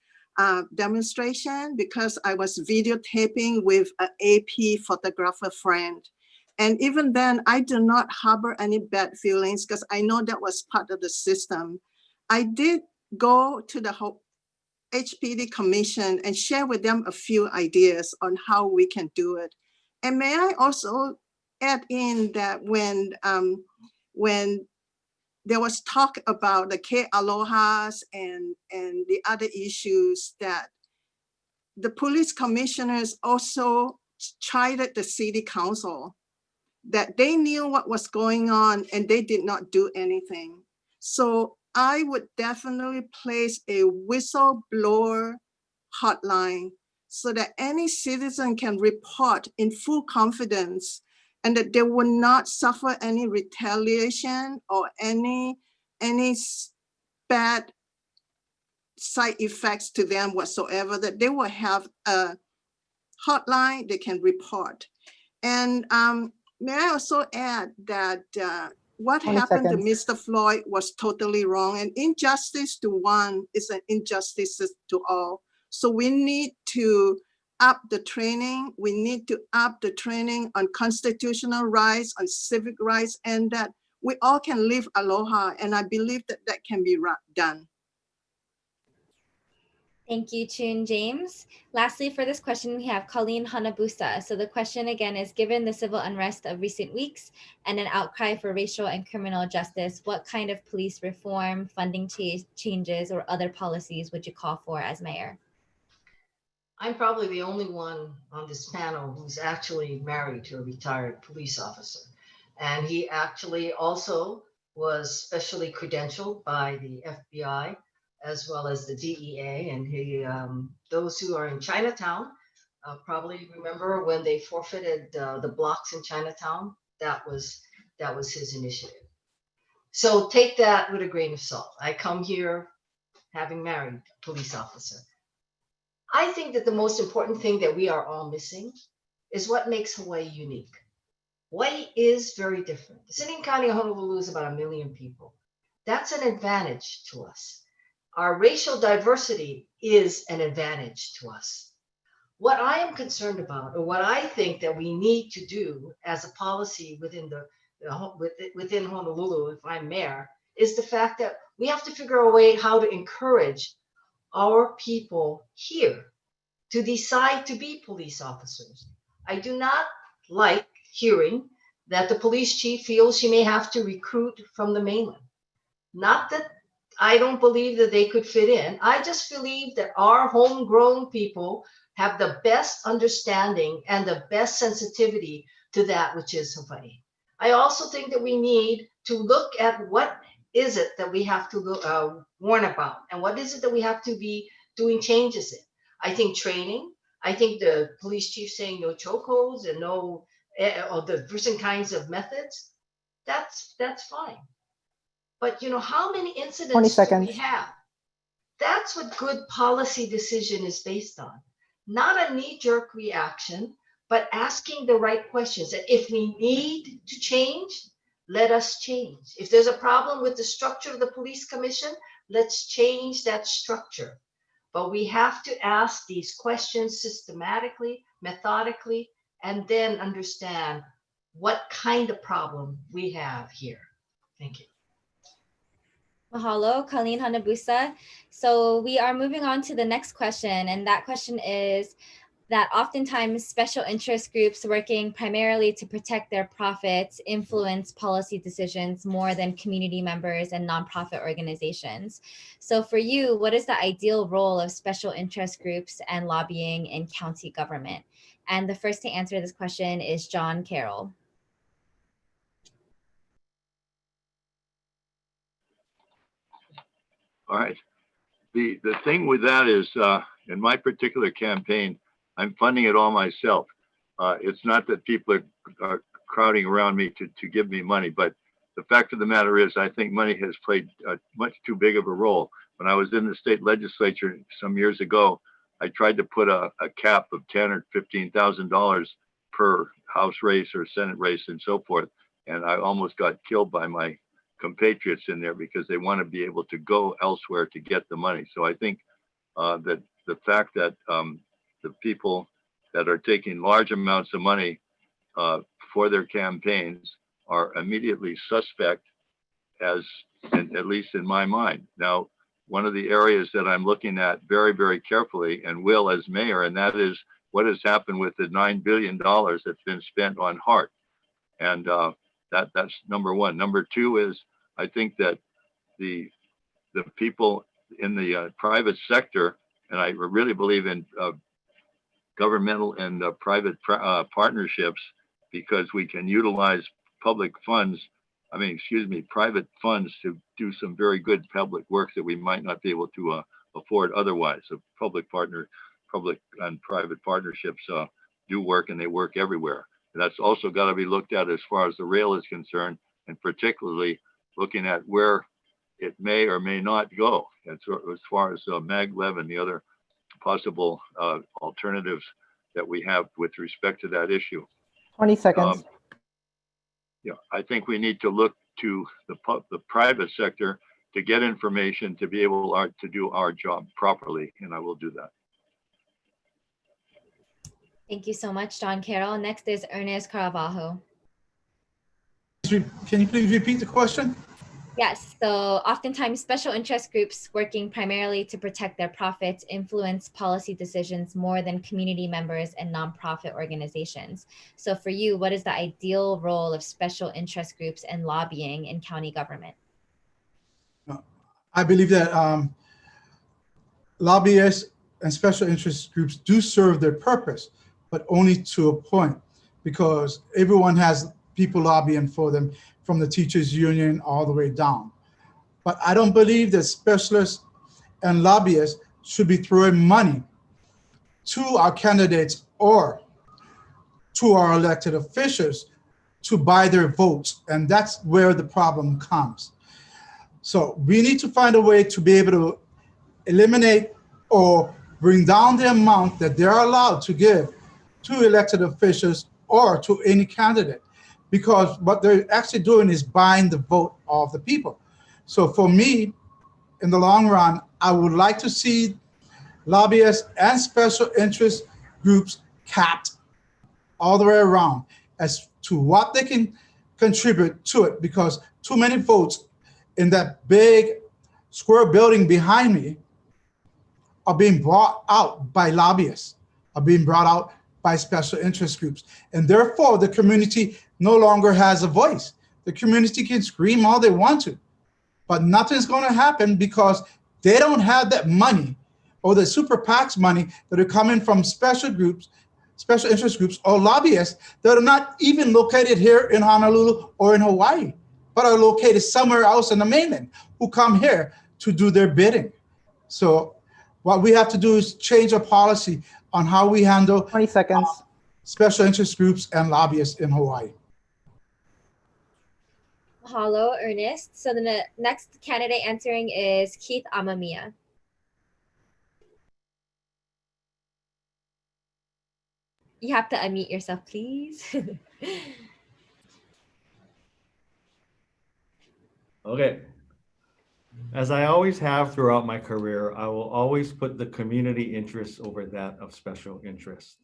demonstration because I was videotaping with an AP photographer friend. And even then, I do not harbor any bad feelings because I know that was part of the system. I did go to the HPD commission and share with them a few ideas on how we can do it. And may I also add in that when there was talk about the Ke Alohas and the other issues, that the police commissioners also chided the city council that they knew what was going on and they did not do anything. So I would definitely place a whistleblower hotline so that any citizen can report in full confidence and that they will not suffer any retaliation or any bad side effects to them whatsoever, that they will have a hotline they can report. And may I also add that what happened to Mr. Floyd was totally wrong, and injustice to one is an injustice to all. So we need to up the training. We need to up the training on constitutional rights, on civic rights, and that we all can live aloha. And I believe that that can be done. Thank you, Chun James. Lastly, for this question, we have Colleen Hanabusa. So the question again is, given the civil unrest of recent weeks and an outcry for racial and criminal justice, what kind of police reform, funding changes, or other policies would you call for as mayor? I'm probably the only one on this panel who's actually married to a retired police officer. And he actually also was specially credentialed by the FBI as well as the DEA. And he, those who are in Chinatown probably remember when they forfeited the blocks in Chinatown. That was his initiative. So take that with a grain of salt. I come here having married a police officer. I think that the most important thing that we are all missing is what makes Hawaii unique. Hawaii is very different. The city and county of Honolulu is about 1 million people. That's an advantage to us. Our racial diversity is an advantage to us. What I am concerned about, or what I think that we need to do as a policy within Honolulu, if I'm mayor, is the fact that we have to figure a way how to encourage our people here to decide to be police officers. I do not like hearing that the police chief feels she may have to recruit from the mainland. Not that I don't believe that they could fit in. I just believe that our homegrown people have the best understanding and the best sensitivity to that which is Hawaii. I also think that we need to look at what is it that we have to warn about, and what is it that we have to be doing changes in. I think training, I think the police chief saying no chokeholds and no, or the different kinds of methods, that's fine. But you know, how many 20 incidents do we seconds. have? That's what good policy decision is based on. Not a knee-jerk reaction, but asking the right questions. And if we need to change, let us change. If there's a problem with the structure of the police commission, let's change that structure. But we have to ask these questions systematically, methodically, and then understand what kind of problem we have here. Thank you. Mahalo, Colleen Hanabusa. So we are moving on to the next question, and that question is that oftentimes special interest groups working primarily to protect their profits influence policy decisions more than community members and nonprofit organizations. So for you, what is the ideal role of special interest groups and lobbying in county government? And the first to answer this question is John Carroll. All right. The thing with that is, in my particular campaign, I'm funding it all myself. It's not that people are crowding around me to give me money, but the fact of the matter is, I think money has played much too big of a role. When I was in the state legislature some years ago, I tried to put a cap of $10,000 or $15,000 per House race or Senate race and so forth, and I almost got killed by my compatriots in there because they want to be able to go elsewhere to get the money. So I think that the fact that the people that are taking large amounts of money for their campaigns are immediately suspect, as at least in my mind. Now, one of the areas that I'm looking at very, very carefully, and will as mayor, and that is what has happened with the $9 billion that's been spent on HART. And that's number one. Number two is, I think that the people in the private sector, and I really believe in governmental and private partnerships, because we can utilize public funds, private funds to do some very good public work that we might not be able to afford otherwise. So public and private partnerships do work, and they work everywhere. And that's also got to be looked at as far as the rail is concerned, and particularly looking at where it may or may not go. And so as far as maglev and the other possible alternatives that we have with respect to that issue. 20 seconds. Yeah, I think we need to look to the private sector to get information to be able to do our job properly, and I will do that. Thank you so much, John Carroll. Next is Ernest Caravaggio. Can you please repeat the question? Yes, so oftentimes special interest groups working primarily to protect their profits influence policy decisions more than community members and nonprofit organizations. So for you, what is the ideal role of special interest groups and lobbying in county government? I believe that lobbyists and special interest groups do serve their purpose, but only to a point, because everyone has people lobbying for them from the teachers union all the way down. But I don't believe that specialists and lobbyists should be throwing money to our candidates or to our elected officials to buy their votes. And that's where the problem comes. So we need to find a way to be able to eliminate or bring down the amount that they're allowed to give to elected officials or to any candidate, because what they're actually doing is buying the vote of the people. So for me, in the long run, I would like to see lobbyists and special interest groups capped all the way around as to what they can contribute to it, because too many votes in that big square building behind me are being brought out by lobbyists, are being brought out by special interest groups. And therefore, the community no longer has a voice. The community can scream all they want to, but nothing's going to happen because they don't have that money or the super PACs money that are coming from special groups, special interest groups, or lobbyists that are not even located here in Honolulu or in Hawaii, but are located somewhere else in the mainland, who come here to do their bidding. So what we have to do is change our policy on how we handle 20 seconds. Special interest groups and lobbyists in Hawaii. Mahalo, Ernest. So the next candidate answering is Keith Amamiya. You have to unmute yourself, please. Okay. As I always have throughout my career, I will always put the community interests over that of special interest.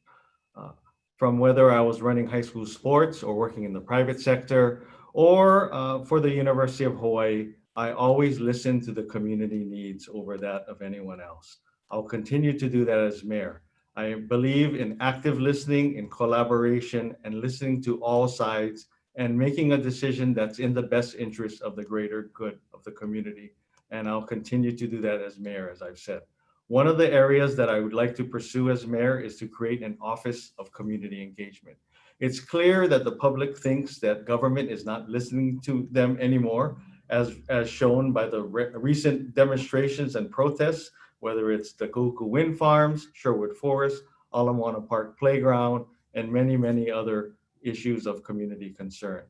From whether I was running high school sports or working in the private sector or for the University of Hawaii, I always listen to the community needs over that of anyone else. I'll continue to do that as mayor. I believe in active listening, in collaboration, and listening to all sides and making a decision that's in the best interest of the greater good of the community. And I'll continue to do that as mayor, as I've said. One of the areas that I would like to pursue as mayor is to create an office of community engagement. It's clear that the public thinks that government is not listening to them anymore, as shown by the recent demonstrations and protests, whether it's the Kuku Wind Farms, Sherwood Forest, Ala Moana Park Playground, and many, many other issues of community concern.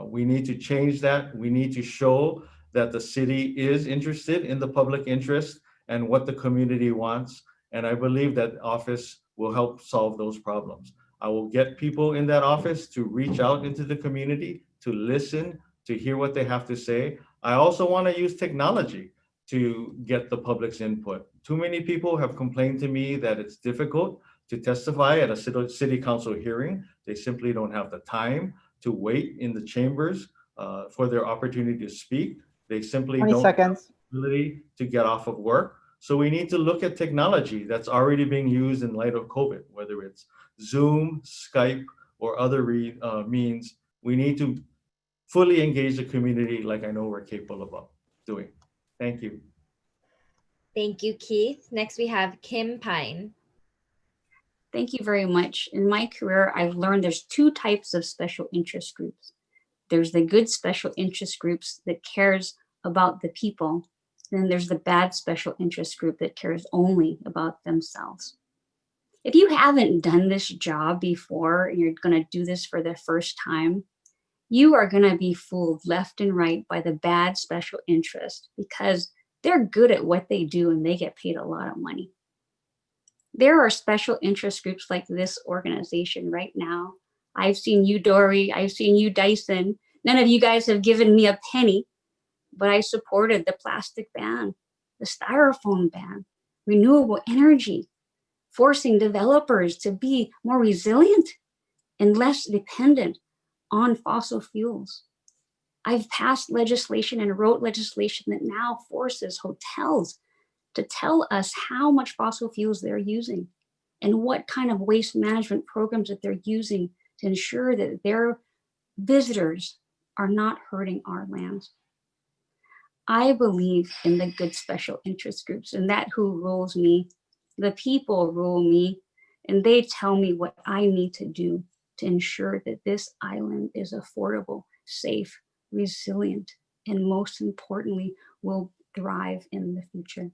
We need to change that. We need to show that the city is interested in the public interest and what the community wants. And I believe that office will help solve those problems. I will get people in that office to reach out into the community, to listen, to hear what they have to say. I also want to use technology to get the public's input. Too many people have complained to me that it's difficult to testify at a city council hearing. They simply don't have the time to wait in the chambers for their opportunity to speak. They simply 20 don't seconds. have the ability to get off of work. So we need to look at technology that's already being used in light of COVID, whether it's Zoom, Skype, or other means. We need to fully engage the community like I know we're capable of doing. Thank you. Thank you, Keith. Next, we have Kim Pine. Thank you very much. In my career, I've learned there's two types of special interest groups. There's the good special interest groups that cares about the people. Then there's the bad special interest group that cares only about themselves. If you haven't done this job before and you're going to do this for the first time, you are going to be fooled left and right by the bad special interest because they're good at what they do and they get paid a lot of money. There are special interest groups like this organization right now. I've seen you, Dory. I've seen you, Dyson. None of you guys have given me a penny, but I supported the plastic ban, the styrofoam ban, renewable energy, forcing developers to be more resilient and less dependent on fossil fuels. I've passed legislation and wrote legislation that now forces hotels to tell us how much fossil fuels they're using and what kind of waste management programs that they're using to ensure that their visitors are not hurting our lands. I believe in the good special interest groups, and that who rules me. The people rule me, and they tell me what I need to do to ensure that this island is affordable, safe, resilient, and most importantly, will thrive in the future.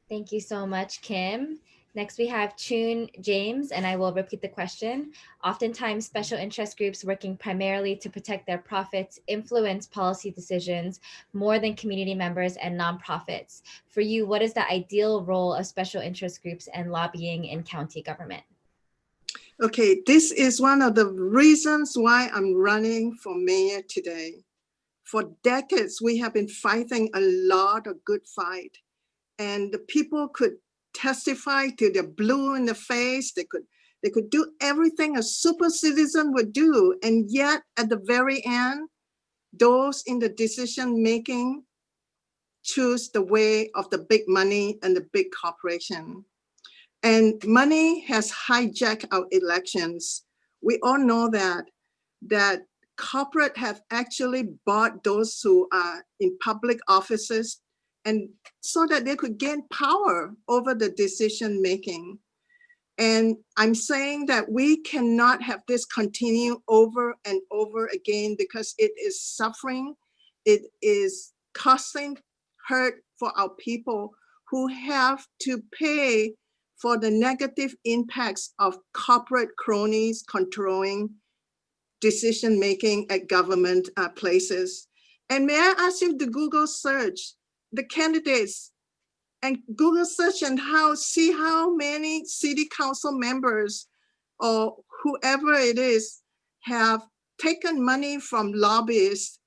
Thank you so much, Kim. Next, we have Chun James, and I will repeat the question. Oftentimes, special interest groups working primarily to protect their profits influence policy decisions more than community members and nonprofits. For you, what is the ideal role of special interest groups and lobbying in county government? Okay, this is one of the reasons why I'm running for mayor today. For decades, we have been fighting a lot of good fight, and the people could testify till they're blue in the face. They could do everything a super citizen would do, and yet at the very end, those in the decision making choose the way of the big money and the big corporation. And money has hijacked our elections. We all know that corporate have actually bought those who are in public offices, and so that they could gain power over the decision making. And I'm saying that we cannot have this continue over and over again, because it is suffering. It is causing hurt for our people who have to pay for the negative impacts of corporate cronies controlling decision-making at government places. And may I ask you to Google search the candidates and Google search and see how many city council members or whoever it is have taken money from lobbyists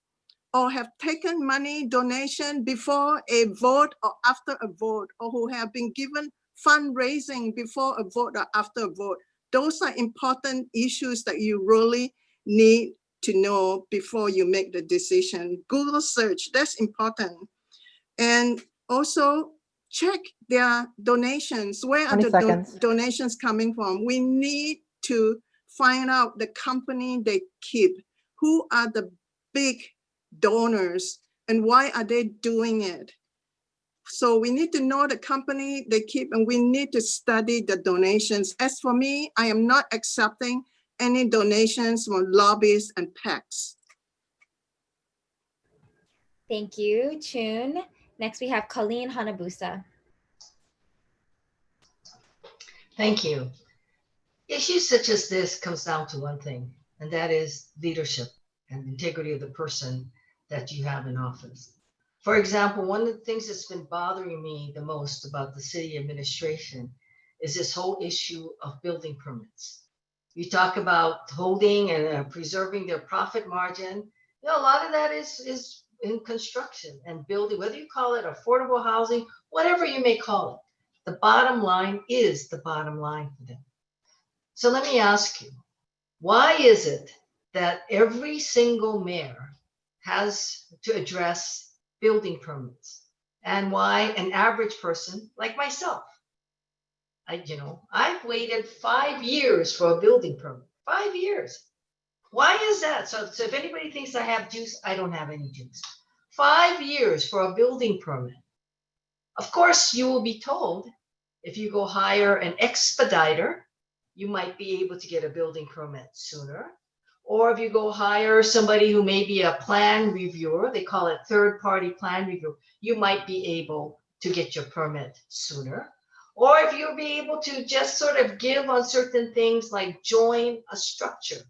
or have taken money donation before a vote or after a vote, or who have been given fundraising before a vote or after a vote. Those are important issues that you really need to know before you make the decision. Google search, that's important. And also check their donations. Where are the donations coming from? We need to find out the company they keep. Who are the big donors and why are they doing it? So we need to know the company they keep, and we need to study the donations. As for me, I am not accepting any donations from lobbyists and PACs. Thank you, Chun. Next, we have Colleen Hanabusa. Thank you. Issues such as this comes down to one thing, and that is leadership and integrity of the person that you have in office. For example, one of the things that's been bothering me the most about the city administration is this whole issue of building permits. You talk about holding and preserving their profit margin. You know, a lot of that is in construction and building, whether you call it affordable housing, whatever you may call it. The bottom line is the bottom line for them. So let me ask you, why is it that every single mayor has to address building permits, and why an average person like myself, I've waited 5 years for a building permit, 5 years. Why is that? So if anybody thinks I have juice, I don't have any juice. 5 years for a building permit. Of course, you will be told if you go hire an expediter, you might be able to get a building permit sooner. Or if you go hire somebody who may be a plan reviewer, they call it third-party plan review, you might be able to get your permit sooner. Or if you'll be able to just sort of give on certain things like join a structure,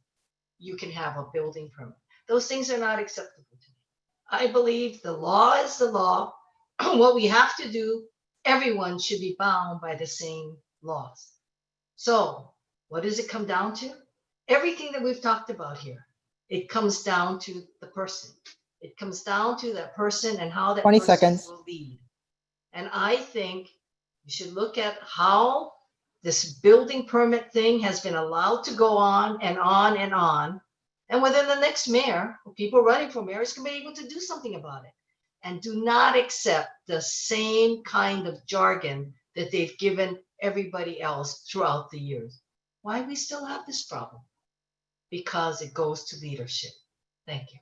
you can have a building permit. Those things are not acceptable to me. I believe the law is the law. What we have to do, everyone should be bound by the same laws. So what does it come down to? Everything that we've talked about here, it comes down to the person. It comes down to that person and how that 20 person seconds. will lead. And I think you should look at how this building permit thing has been allowed to go on and on and on. And within the next mayor, people running for mayor is going to be able to do something about it. And do not accept the same kind of jargon that they've given everybody else throughout the years. Why we still have this problem? Because it goes to leadership. Thank you.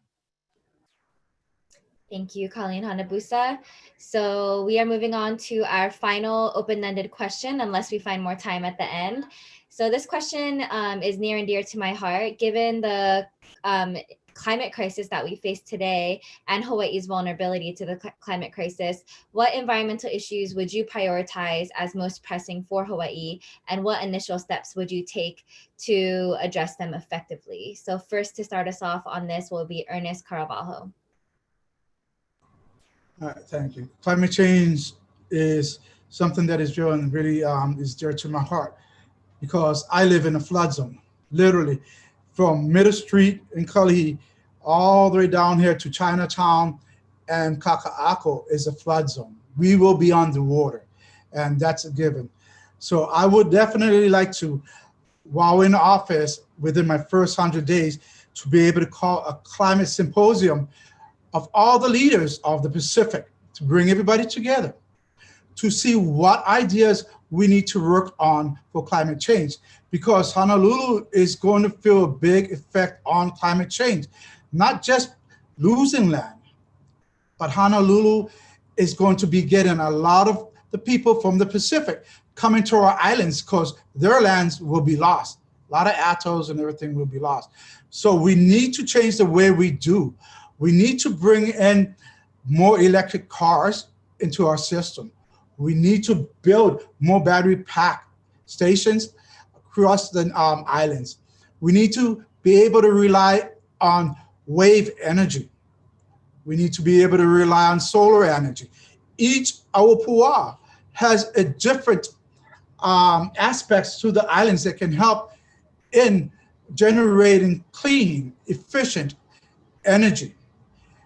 Thank you, Colleen Hanabusa. So we are moving on to our final open-ended question, unless we find more time at the end. So this question is near and dear to my heart, given the climate crisis that we face today and Hawaii's vulnerability to the climate crisis. What environmental issues would you prioritize as most pressing for Hawaii, and what initial steps would you take to address them effectively? So first, to start us off on this will be Ernest Caraballo. All right, thank you. Climate change is something that is really is dear to my heart, because I live in a flood zone, literally from Middle Street in Kalihi all the way down here to Chinatown and Kaka'ako is a flood zone. We will be underwater, and that's a given. So I would definitely like to, while in office, within my first 100 days, to be able to call a climate symposium of all the leaders of the Pacific, to bring everybody together, to see what ideas we need to work on for climate change, because Honolulu is going to feel a big effect on climate change. Not just losing land, but Honolulu is going to be getting a lot of the people from the Pacific coming to our islands, because their lands will be lost. A lot of atolls and everything will be lost. So we need to change the way we do. We need to bring in more electric cars into our system. We need to build more battery pack stations across the islands. We need to be able to rely on wave energy. We need to be able to rely on solar energy. Each Aopua has a different aspects to the islands that can help in generating clean, efficient energy.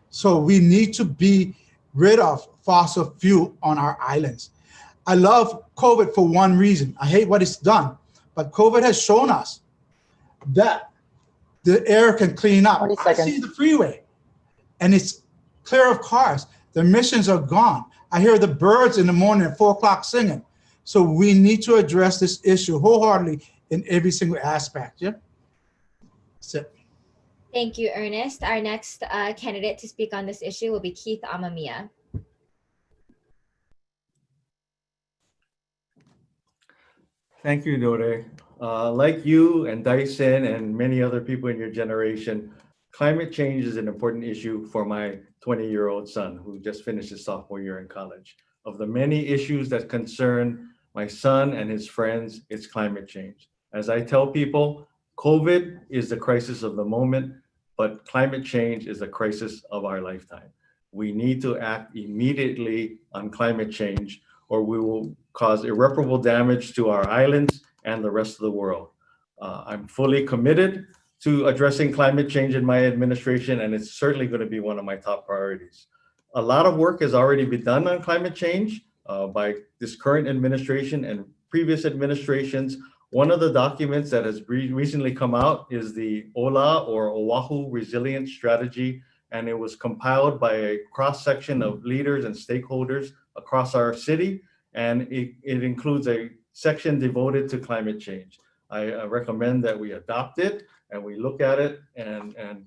So we need to be rid of fossil fuel on our islands. I love COVID for one reason. I hate what it's done, but COVID has shown us that the air can clean up. I see the freeway and it's clear of cars. The emissions are gone. I hear the birds in the morning at 4 o'clock singing. So we need to address this issue wholeheartedly in every single aspect. Yeah. That's it. Thank you, Ernest. Our next candidate to speak on this issue will be Keith Amamiya. Thank you, Dore. Like you and Dyson and many other people in your generation, climate change is an important issue for my 20-year-old son who just finished his sophomore year in college. Of the many issues that concern my son and his friends, it's climate change. As I tell people, COVID is the crisis of the moment, but climate change is the crisis of our lifetime. We need to act immediately on climate change, or we will cause irreparable damage to our islands and the rest of the world. I'm fully committed to addressing climate change in my administration, and it's certainly going to be one of my top priorities. A lot of work has already been done on climate change by this current administration and previous administrations. One of the documents that has recently come out is the OLA, or Oahu Resilience Strategy, and it was compiled by a cross-section of leaders and stakeholders across our city, and it includes a section devoted to climate change. I recommend that we adopt it and we look at it and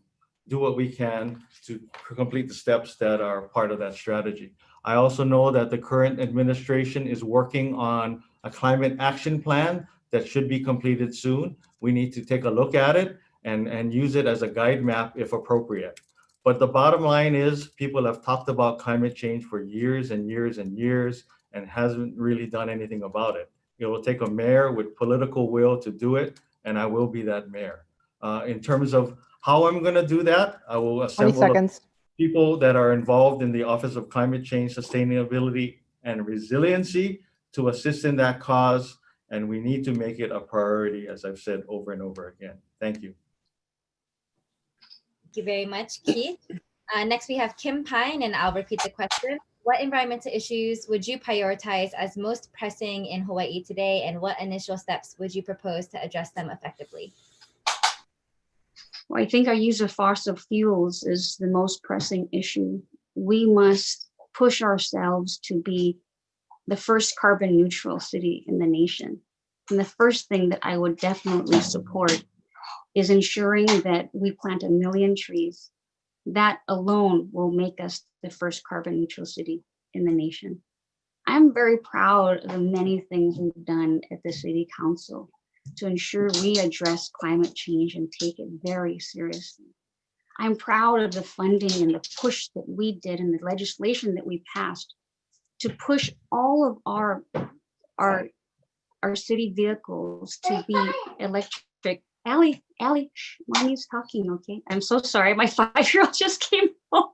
do what we can to complete the steps that are part of that strategy. I also know that the current administration is working on a climate action plan that should be completed soon. We need to take a look at it and use it as a guide map if appropriate. But the bottom line is people have talked about climate change for years and years and years and hasn't really done anything about it. It will take a mayor with political will to do it, and I will be that mayor. In terms of how I'm going to do that, I will assemble people that are involved in the Office of Climate Change, Sustainability, and Resiliency to assist in that cause, and we need to make it a priority, as I've said over and over again. Thank you. Thank you very much, Keith. Next, we have Kim Pine, and I'll repeat the question. What environmental issues would you prioritize as most pressing in Hawaii today, and what initial steps would you propose to address them effectively? Well, I think our use of fossil fuels is the most pressing issue. We must push ourselves to be the first carbon neutral city in the nation. And the first thing that I would definitely support is ensuring that we plant 1 million trees That alone will make us the first carbon neutral city in the nation. I'm very proud of the many things we've done at the City Council to ensure we address climate change and take it very seriously. I'm proud of the funding and the push that we did and the legislation that we passed to push all of our city vehicles to be electric. Allie, shh, mommy's talking, okay? I'm so sorry, my 5-year-old just came home.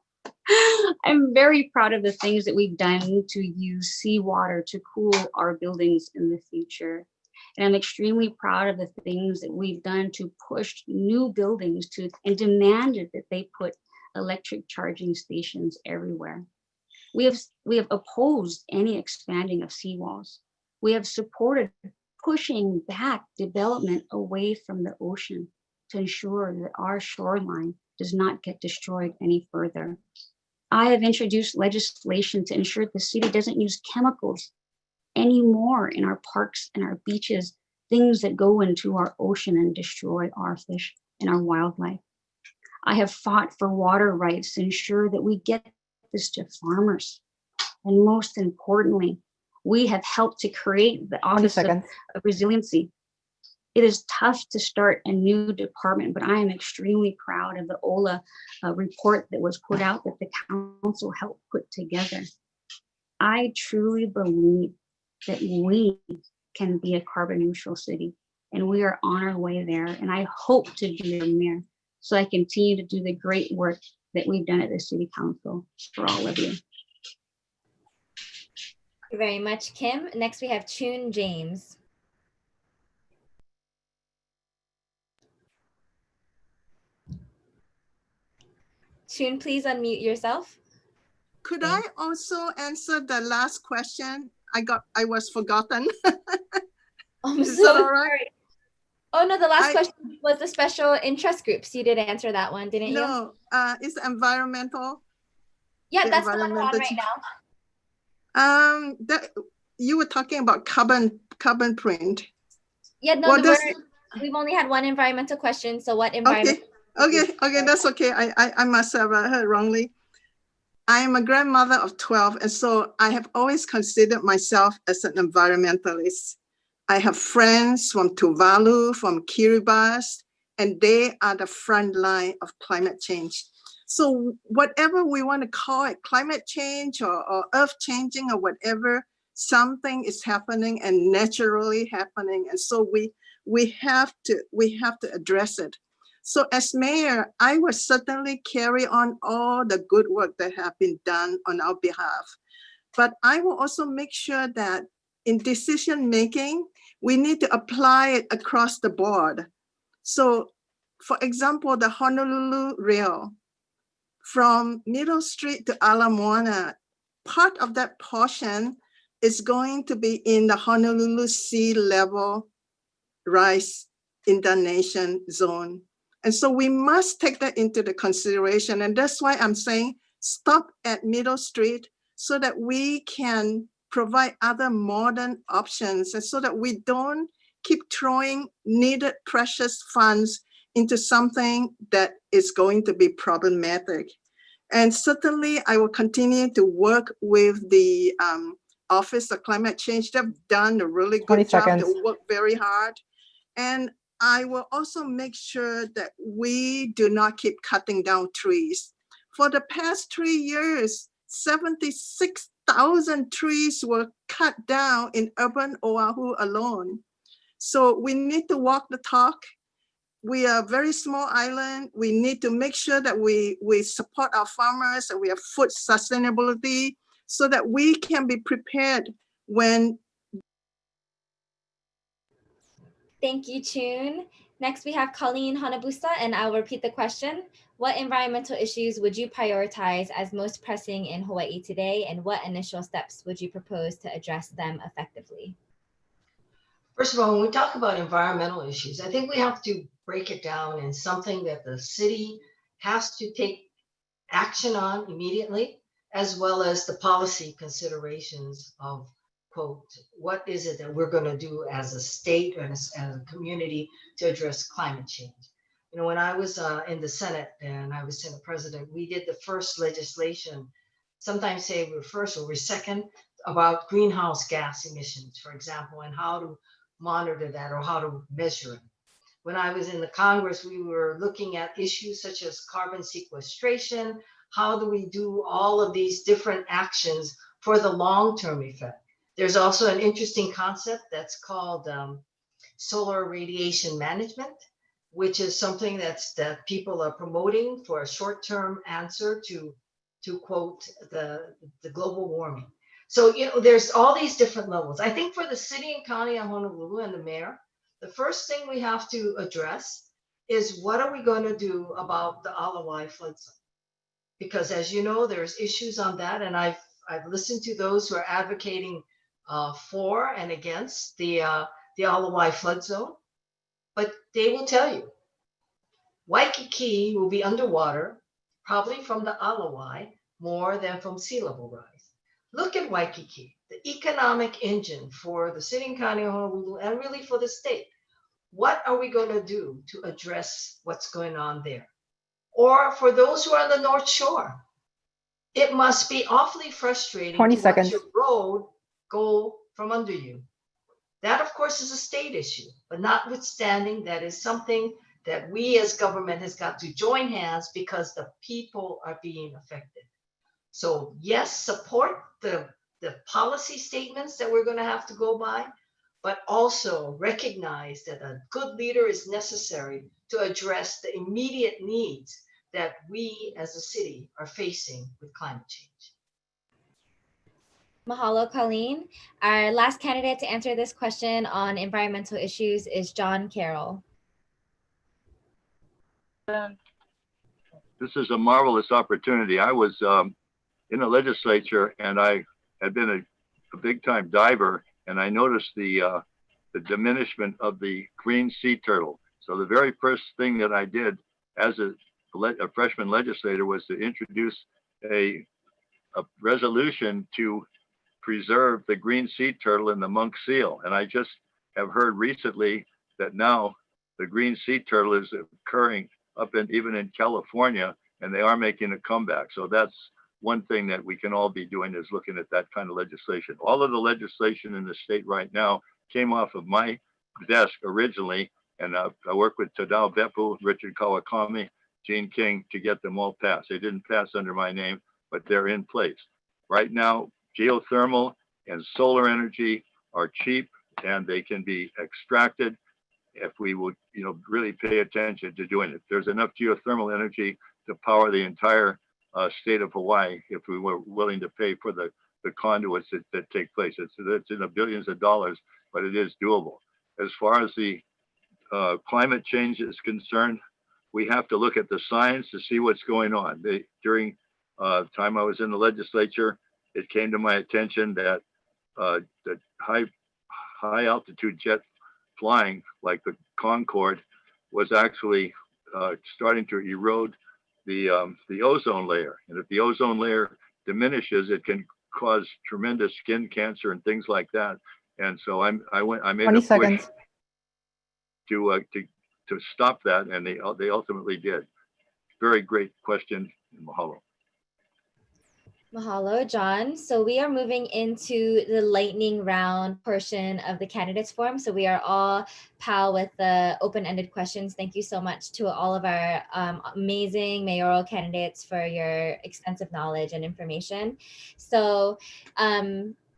I'm very proud of the things that we've done to use seawater to cool our buildings in the future. And I'm extremely proud of the things that we've done to push new buildings to and demanded that they put electric charging stations everywhere. We have opposed any expanding of seawalls. We have supported pushing back development away from the ocean to ensure that our shoreline does not get destroyed any further. I have introduced legislation to ensure the city doesn't use chemicals anymore in our parks and our beaches, things that go into our ocean and destroy our fish and our wildlife. I have fought for water rights to ensure that we get this to farmers. And most importantly, we have helped to create the Office of Resiliency. It is tough to start a new department, but I am extremely proud of the OLA report that was put out that the council helped put together. I truly believe that we can be a carbon neutral city, and we are on our way there. And I hope to be your mayor, so I continue to do the great work that we've done at the City Council for all of you. Thank you very much, Kim. Next, we have Chun James. Chun, please unmute yourself. Could I also answer the last question? I was forgotten. I'm Is so that all right? sorry. Oh no, the last question was the special interest groups. You did answer that one, didn't you? No, it's environmental. Yeah, that's the one we're on right now. You were talking about carbon print. Yeah, no, we've only had one environmental question. So what environment? Okay, that's okay. I must have heard wrongly. I am a grandmother of 12, and so I have always considered myself as an environmentalist. I have friends from Tuvalu, from Kiribati, and they are the front line of climate change. So whatever we want to call it, climate change or earth changing or whatever, something is happening and naturally happening. And so we have to address it. So as mayor, I will certainly carry on all the good work that have been done on our behalf. But I will also make sure that in decision making, we need to apply it across the board. So for example, the Honolulu Rail from Middle Street to Ala Moana, part of that portion is going to be in the Honolulu sea level rise inundation zone. And so we must take that into the consideration. And that's why I'm saying stop at Middle Street so that we can provide other modern options and so that we don't keep throwing needed precious funds into something that is going to be problematic. And certainly I will continue to work with the Office of Climate Change. They've done a really good job. They work very hard. And I will also make sure that we do not keep cutting down trees. For the past 3 years, 76,000 trees were cut down in urban Oahu alone. So we need to walk the talk. We are a very small island. We need to make sure that we support our farmers and we have food sustainability so that we can be prepared when. Thank you, Chun. Next, we have Colleen Hanabusa, and I'll repeat the question. What environmental issues would you prioritize as most pressing in Hawaii today, and what initial steps would you propose to address them effectively? First of all, when we talk about environmental issues, I think we have to break it down in something that the city has to take action on immediately, as well as the policy considerations of, quote, what is it that we're going to do as a state and as a community to address climate change? You know, when I was in the Senate and I was Senate President, we did the first legislation, sometimes say we're first or we're second, about greenhouse gas emissions, for example, and how to monitor that or how to measure it. When I was in the Congress, we were looking at issues such as carbon sequestration. How do we do all of these different actions for the long-term effect? There's also an interesting concept that's called solar radiation management, which is something that people are promoting for a short-term answer to quote the global warming. So, you know, there's all these different levels. I think for the city and county of Honolulu and the mayor, the first thing we have to address is what are we going to do about the Alawai flood zone? Because as you know, there's issues on that, and I've listened to those who are advocating for and against the Alawai flood zone, but they will tell you Waikiki will be underwater, probably from the Alawai more than from sea level rise. Look at Waikiki, the economic engine for the city and county of Honolulu and really for the state. What are we going to do to address what's going on there? Or for those who are on the North Shore, it must be awfully frustrating 20 to seconds. watch your road go from under you. That, of course, is a state issue, but notwithstanding, that is something that we as government has got to join hands because the people are being affected. So yes, support the policy statements that we're going to have to go by, but also recognize that a good leader is necessary to address the immediate needs that we as a city are facing with climate change. Mahalo, Colleen. Our last candidate to answer this question on environmental issues is John Carroll. This is a marvelous opportunity. I was in the legislature, and I had been a big time diver, and I noticed the diminishment of the green sea turtle. So the very first thing that I did as a freshman legislator was to introduce a resolution to preserve the green sea turtle and the monk seal. And I just have heard recently that now the green sea turtle is occurring up in even in California, and they are making a comeback. So that's one thing that we can all be doing, is looking at that kind of legislation. All of the legislation in the state right now came off of my desk originally, and I worked with Tadao Beppu, Richard Kawakami, Gene King to get them all passed. They didn't pass under my name, but they're in place. Right now, geothermal and solar energy are cheap, and they can be extracted if we would, really pay attention to doing it. There's enough geothermal energy to power the entire state of Hawaii if we were willing to pay for the conduits that take place. It's in the billions of dollars, but it is doable. As far as the climate change is concerned, we have to look at the science to see what's going on. During time I was in the legislature, it came to my attention that the high altitude jet flying, like the Concorde, was actually starting to erode the ozone layer. And if the ozone layer diminishes, it can cause tremendous skin cancer and things like that. And so I made 20 a push seconds. to stop that, and they ultimately did. Very great question. Mahalo. Mahalo, John. So we are moving into the lightning round portion of the candidates forum. So we are all pal with the open-ended questions. Thank you so much to all of our amazing mayoral candidates for your extensive knowledge and information. So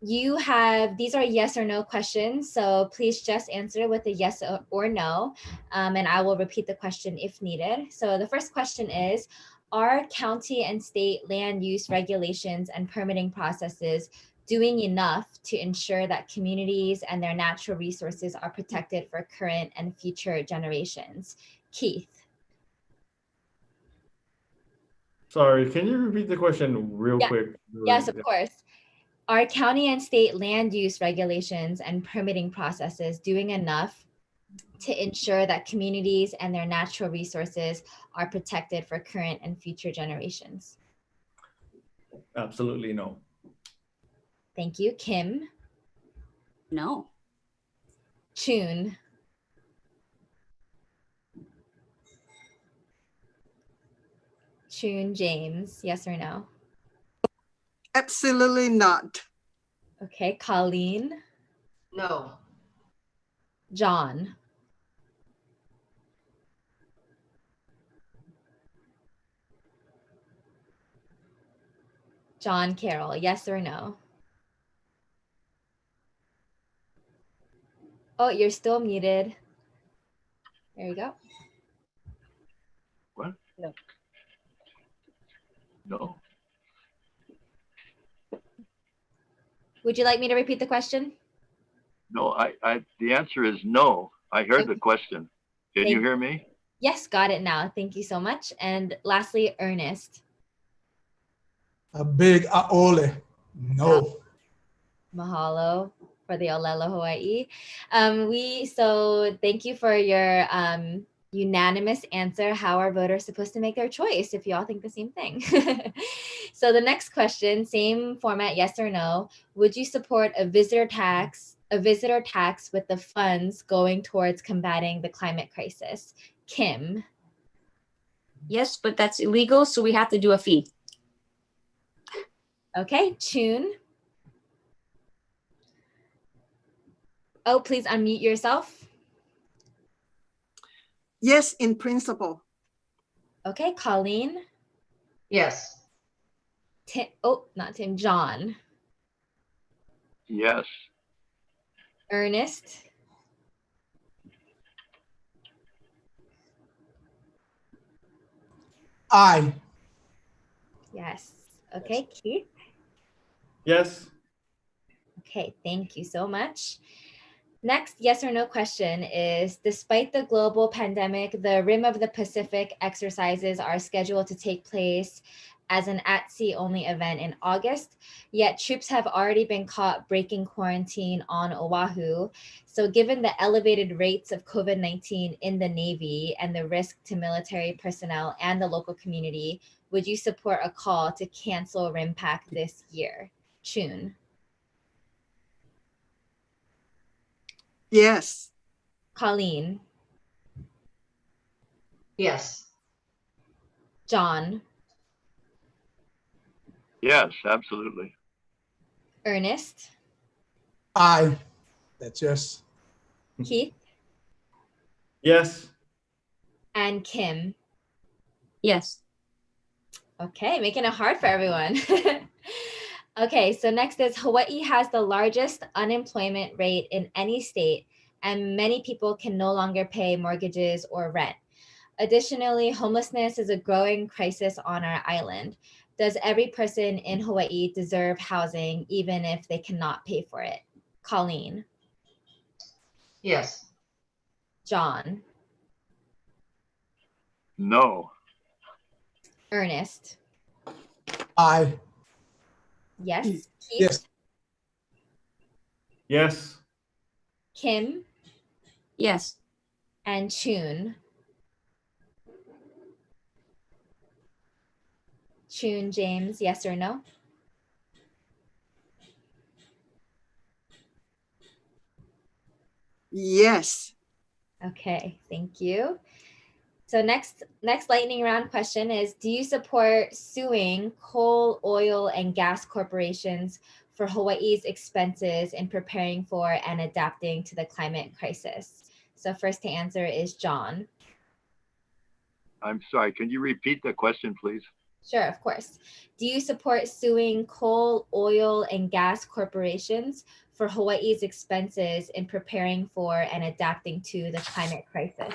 these are yes or no questions. So please just answer with a yes or no. And I will repeat the question if needed. So the first question is, are county and state land use regulations and permitting processes doing enough to ensure that communities and their natural resources are protected for current and future generations? Keith. Sorry, can you repeat the question real quick? Yes, of course. Are county and state land use regulations and permitting processes doing enough to ensure that communities and their natural resources are protected for current and future generations? Absolutely no. Thank you. Kim. No. Chun. Chun James, yes or no? Absolutely not. Okay, Colleen, No. John. John Carroll, yes or no? Oh, you're still muted. There you go. What? No. No. Would you like me to repeat the question? No, the answer is no. I heard the Okay. question. Can you hear me? Yes, got it now. Thank you so much. And lastly, Ernest. A big aole. No. Mahalo for the Olelo Hawaii. So thank you for your unanimous answer. How are voters supposed to make their choice if you all think the same thing? So the next question, same format, yes or no. Would you support a visitor tax with the funds going towards combating the climate crisis? Kim. Yes, but that's illegal, so we have to do a fee. Okay, Chun. Oh, please unmute yourself. Yes, in principle. Okay, Colleen. Yes. Not Tim, John. Yes. Ernest. I. Yes. Okay, Keith. Yes. Okay, thank you so much. Next yes or no question is, despite the global pandemic, the Rim of the Pacific exercises are scheduled to take place as an at-sea only event in August, yet troops have already been caught breaking quarantine on Oahu. So given the elevated rates of COVID-19 in the Navy and the risk to military personnel and the local community, would you support a call to cancel RIMPAC this year? Chun. Yes. Colleen. Yes. John. Yes, absolutely. Ernest. I. That's yes. Keith. Yes. And Kim. Yes. Okay, making it hard for everyone. Okay, so next is Hawaii has the largest unemployment rate in any state, and many people can no longer pay mortgages or rent. Additionally, homelessness is a growing crisis on our island. Does every person in Hawaii deserve housing even if they cannot pay for it? Colleen. Yes. John. No. Ernest. I. Yes. Keith. Yes. Yes. Kim. Yes. And Chun. Chun James, yes or no? Yes. Okay, thank you. So next lightning round question is, do you support suing coal, oil, and gas corporations for Hawaii's expenses in preparing for and adapting to the climate crisis? So first to answer is John. I'm sorry. Can you repeat the question, please? Sure, of course. Do you support suing coal, oil, and gas corporations for Hawaii's expenses in preparing for and adapting to the climate crisis?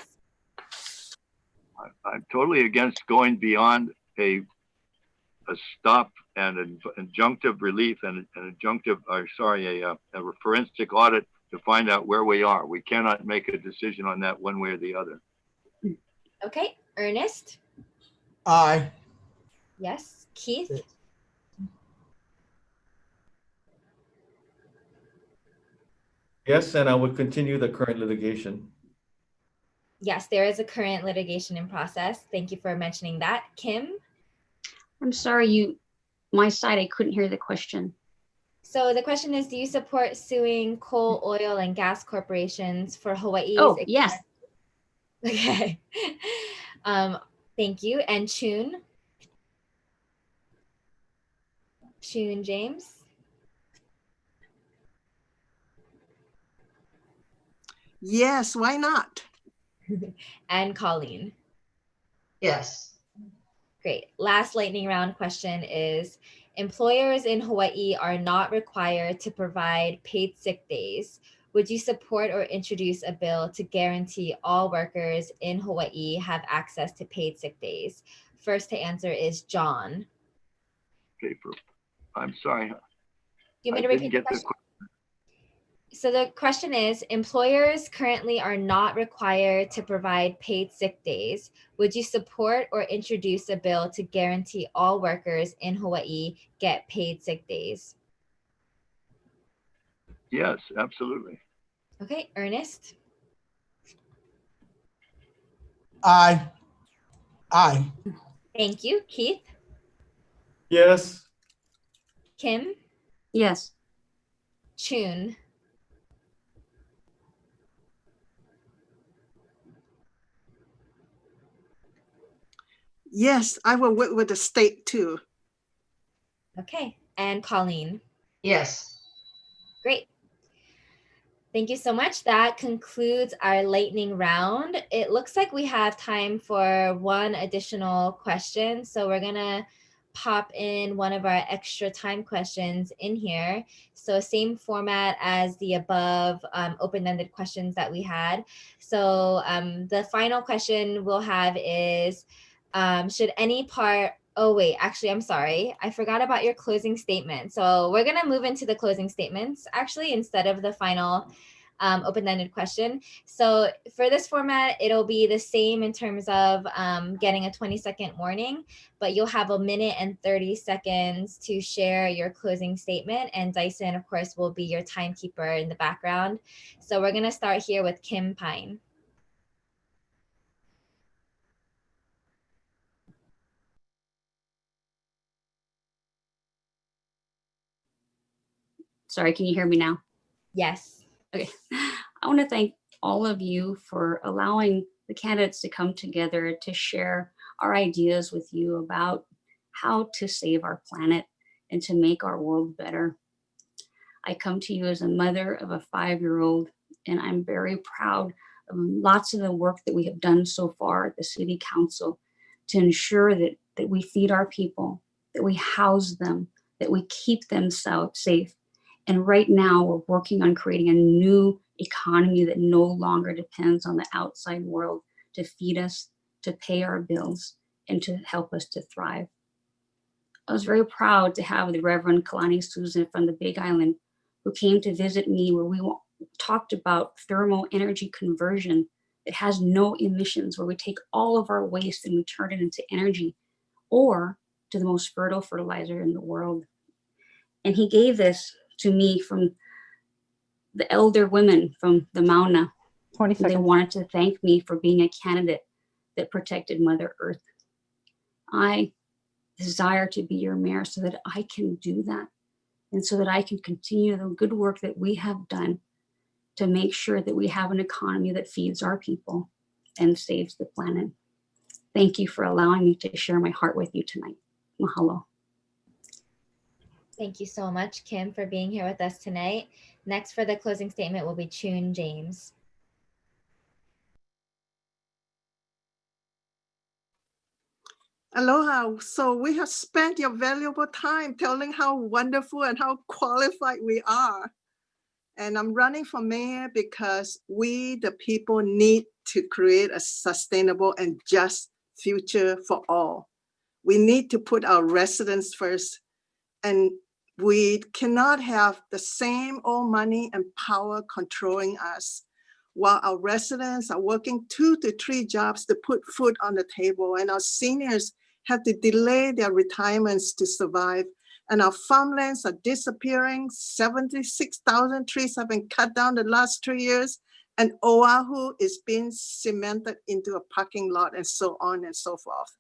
I'm totally against going beyond a stop and an injunctive relief and an injunctive, a forensic audit to find out where we are. We cannot make a decision on that one way or the other. Okay, Ernest? I. Yes. Keith? Yes, and I would continue the current litigation. Yes, there is a current litigation in process. Thank you for mentioning that. Kim? I'm sorry, my side, I couldn't hear the question. So the question is, do you support suing coal, oil, and gas corporations for Hawaii's? Oh, yes. Okay. Thank you. And Chun? Chun James, Yes, why not? and Colleen. Yes. Great. Last lightning round question is, employers in Hawaii are not required to provide paid sick days. Would you support or introduce a bill to guarantee all workers in Hawaii have access to paid sick days? First to answer is John. Okay, I'm sorry. Do you want me I to didn't repeat the get the question? So the question is, employers currently are not required to provide paid sick days. Would you support or introduce a bill to guarantee all workers in Hawaii get paid sick days? Yes, absolutely. Okay, Ernest, Aye. Aye. thank you. Keith, Yes. Kim, Yes. Chun, Yes, I will work with the state too. okay, and Colleen. Yes. Great. Thank you so much. That concludes our lightning round. It looks like we have time for one additional question. So we're going to pop in one of our extra time questions in here. So same format as the above open-ended questions that we had. So the final question we'll have is, should any part oh, wait, actually, I'm sorry. I forgot about your closing statement. So we're going to move into the closing statements, actually, instead of the final open-ended question. So for this format, it'll be the same in terms of getting a 20-second warning, but you'll have 1 minute and 30 seconds to share your closing statement. And Dyson, of course, will be your timekeeper in the background. So we're going to start here with Kim Pine. Sorry, can you hear me now? Yes. Okay. I want to thank all of you for allowing the candidates to come together to share our ideas with you about how to save our planet and to make our world better. I come to you as a mother of a 5-year-old, and I'm very proud of lots of the work that we have done so far at the City Council to ensure that we feed our people, that we house them, that we keep them safe. And right now we're working on creating a new economy that no longer depends on the outside world to feed us, to pay our bills, and to help us to thrive. I was very proud to have the Reverend Kalani Susan from the Big Island, who came to visit me, where we talked about thermal energy conversion that has no emissions, where we take all of our waste and we turn it into energy, or to the most fertile fertilizer in the world. And he gave this to me from the elder women from the Mauna. 20 seconds. They wanted to thank me for being a candidate that protected Mother Earth. I desire to be your mayor so that I can do that, and so that I can continue the good work that we have done to make sure that we have an economy that feeds our people and saves the planet. Thank you for allowing me to share my heart with you tonight. Mahalo. Thank you so much, Kim, for being here with us tonight. Next for the closing statement will be Chun James. Aloha. So we have spent your valuable time telling how wonderful and how qualified we are. And I'm running for mayor because we, the people, need to create a sustainable and just future for all. We need to put our residents first, and we cannot have the same old money and power controlling us while our residents are working 2 to 3 jobs to put food on the table, and our seniors have to delay their retirements to survive, and our farmlands are disappearing. 76,000 trees have been cut down the last 3 years, and Oahu is being cemented into a parking lot, and so on and so forth.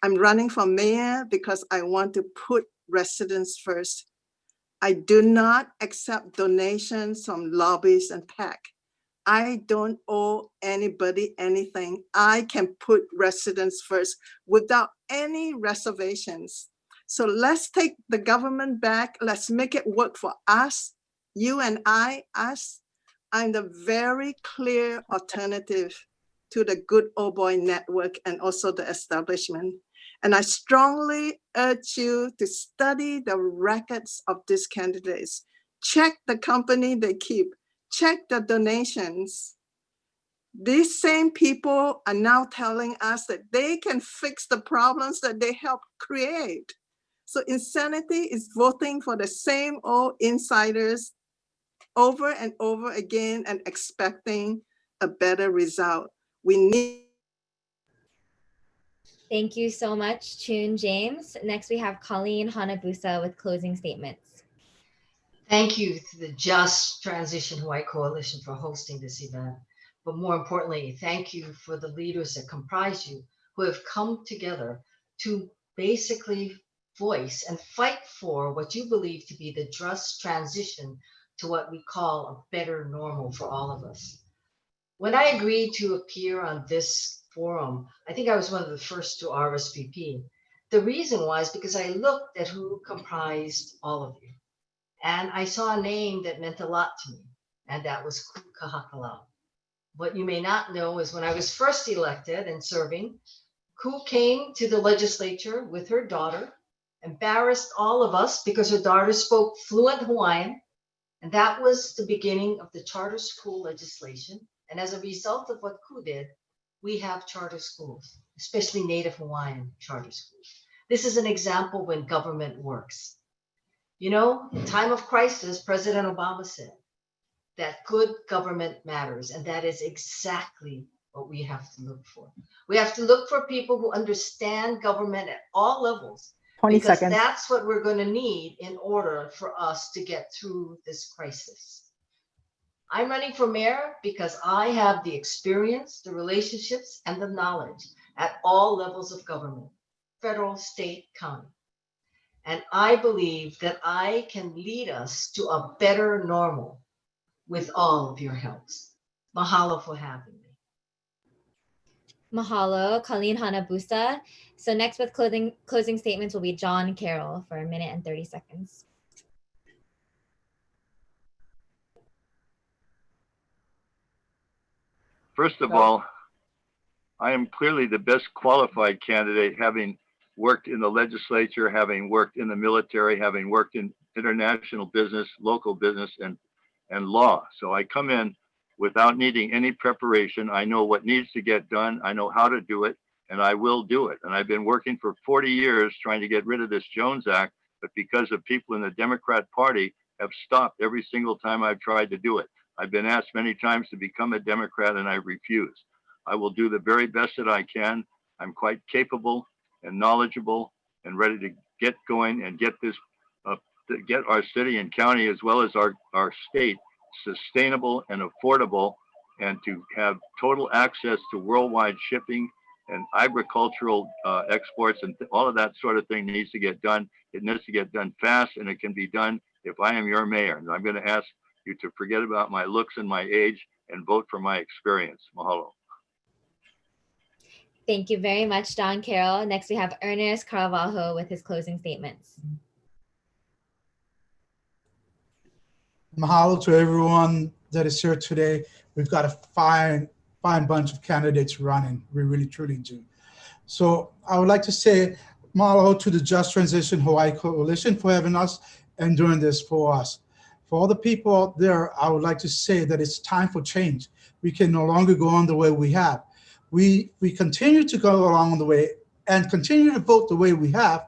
I'm running for mayor because I want to put residents first. I do not accept donations from lobbies and PAC. I don't owe anybody anything. I can put residents first without any reservations. So let's take the government back. Let's make it work for us, you and I, us. I'm the very clear alternative to the good old boy network and also the establishment. And I strongly urge you to study the records of these candidates. Check the company they keep, check the donations. These same people are now telling us that they can fix the problems that they helped create. So insanity is voting for the same old insiders over and over again and expecting a better result. We need. Thank you so much, Chun James. Next, we have Colleen Hanabusa with closing statements. Thank you to the Just Transition Hawaii Coalition for hosting this event. But more importantly, thank you for the leaders that comprise you who have come together to basically voice and fight for what you believe to be the just transition to what we call a better normal for all of us. When I agreed to appear on this forum, I think I was one of the first to RSVP. The reason was because I looked at who comprised all of you. And I saw a name that meant a lot to me, and that was Kahakalau. What you may not know is when I was first elected and serving, Ku came to the legislature with her daughter, embarrassed all of us because her daughter spoke fluent Hawaiian, and that was the beginning of the charter school legislation. And as a result of what Ku did, we have charter schools, especially Native Hawaiian charter schools. This is an example when government works. You know, in time of crisis, President Obama said that good government matters, and that is exactly what we have to look for. We have to look for people who understand government at all levels, 20 because seconds. that's what we're going to need in order for us to get through this crisis. I'm running for mayor because I have the experience, the relationships, and the knowledge at all levels of government, federal, state, county. And I believe that I can lead us to a better normal with all of your helps. Mahalo for having me. Mahalo, Colleen Hanabusa. So next with closing statements will be John Carroll for 1 minute and 30 seconds. First of all, I am clearly the best qualified candidate, having worked in the legislature, having worked in the military, having worked in international business, local business, and law. So I come in without needing any preparation. I know what needs to get done. I know how to do it, and I will do it. And I've been working for 40 years trying to get rid of this Jones Act, but because of people in the Democrat Party have stopped every single time I've tried to do it. I've been asked many times to become a Democrat, and I refuse. I will do the very best that I can. I'm quite capable and knowledgeable and ready to get going and get this, to get our city and county as well as our state sustainable and affordable, and to have total access to worldwide shipping and agricultural exports, and all of that sort of thing needs to get done. It needs to get done fast, and it can be done if I am your mayor. And I'm going to ask you to forget about my looks and my age and vote for my experience. Mahalo. Thank you very much, John Carroll. Next, we have Ernest Carvalho with his closing statements. Mahalo to everyone that is here today. We've got a fine bunch of candidates running. We really, truly do. So I would like to say mahalo to the Just Transition Hawaii Coalition for having us and doing this for us. For all the people out there, I would like to say that it's time for change. We can no longer go on the way we have. We continue to go along the way and continue to vote the way we have,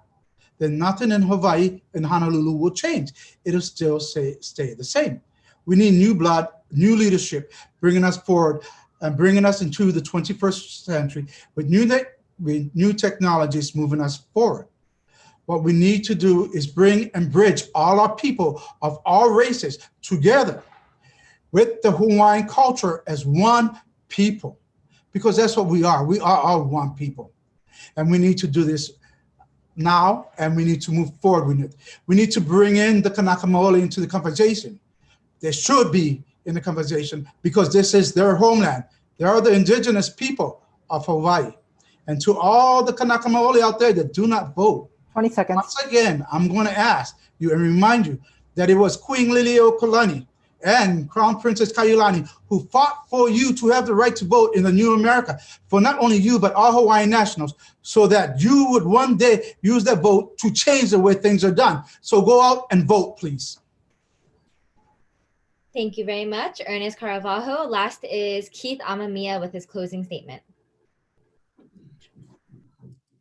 then nothing in Hawaii and Honolulu will change. It'll still stay the same. We need new blood, new leadership, bringing us forward and bringing us into the 21st century with new technologies moving us forward. What we need to do is bring and bridge all our people of all races together with the Hawaiian culture as one people, because that's what we are. We are all one people. And we need to do this now, and we need to move forward with it. We need to bring in the Kanaka Maoli into the conversation. They should be in the conversation because this is their homeland. They are the indigenous people of Hawaii. And to all the Kanaka Maoli out there that do not vote, 20 seconds. Once again, I'm going to ask you and remind you that it was Queen Liliuokalani and Crown Princess Kaiulani who fought for you to have the right to vote in the new America, for not only you, but all Hawaiian nationals, so that you would one day use that vote to change the way things are done. So go out and vote, please. Thank you very much, Ernest Caravaggio. Last is Keith Amamiya with his closing statement.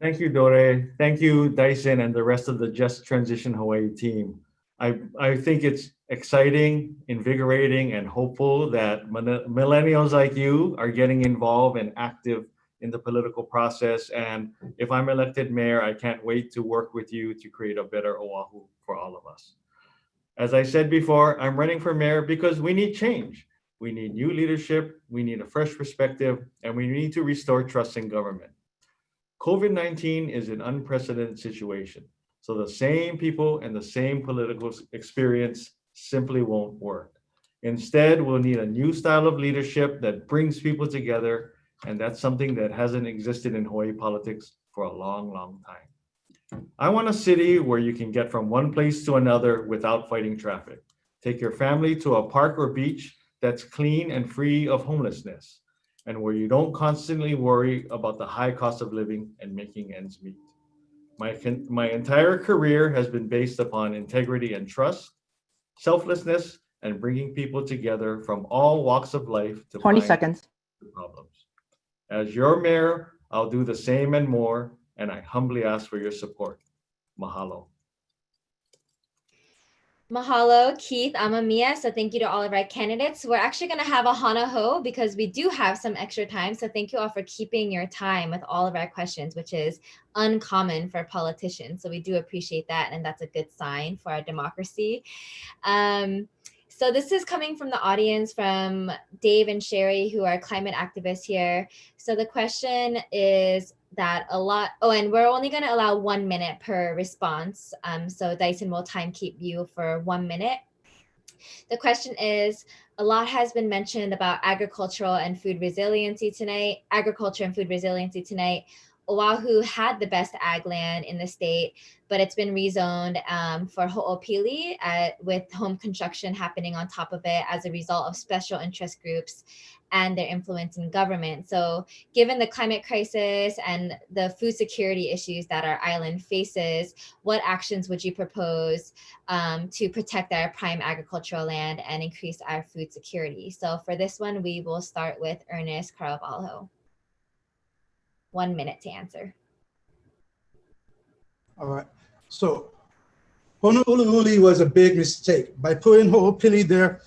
Thank you, Dore. Thank you, Dyson, and the rest of the Just Transition Hawaii team. I think it's exciting, invigorating, and hopeful that millennials like you are getting involved and active in the political process. And if I'm elected mayor, I can't wait to work with you to create a better Oahu for all of us. As I said before, I'm running for mayor because we need change. We need new leadership, we need a fresh perspective, and we need to restore trust in government. COVID-19 is an unprecedented situation. So the same people and the same political experience simply won't work. Instead, we'll need a new style of leadership that brings people together. And that's something that hasn't existed in Hawaii politics for a long, long time. I want a city where you can get from one place to another without fighting traffic. Take your family to a park or beach that's clean and free of homelessness, and where you don't constantly worry about the high cost of living and making ends meet. My entire career has been based upon integrity and trust, selflessness, and bringing people together from all walks of life to 20 find seconds. problems. As your mayor, I'll do the same and more, and I humbly ask for your support. Mahalo. Mahalo, Keith Amamiya. So thank you to all of our candidates. We're actually going to have a hana ho because we do have some extra time. So thank you all for keeping your time with all of our questions, which is uncommon for politicians. So we do appreciate that. And that's a good sign for our democracy. So this is coming from the audience, from Dave and Sherry, who are climate activists here. So the question is that and we're only going to allow 1 minute per response. So Dyson will time keep you for 1 minute. The question is, a lot has been mentioned about agriculture and food resiliency tonight. Oahu had the best ag land in the state, but it's been rezoned for ho'opili with home construction happening on top of it as a result of special interest groups and their influence in government. So given the climate crisis and the food security issues that our island faces, what actions would you propose to protect our prime agricultural land and increase our food security? So for this one, we will start with Ernest Caravaggio. 1 minute to answer. All right. So Honolulu was a big mistake. By putting Ho'opili there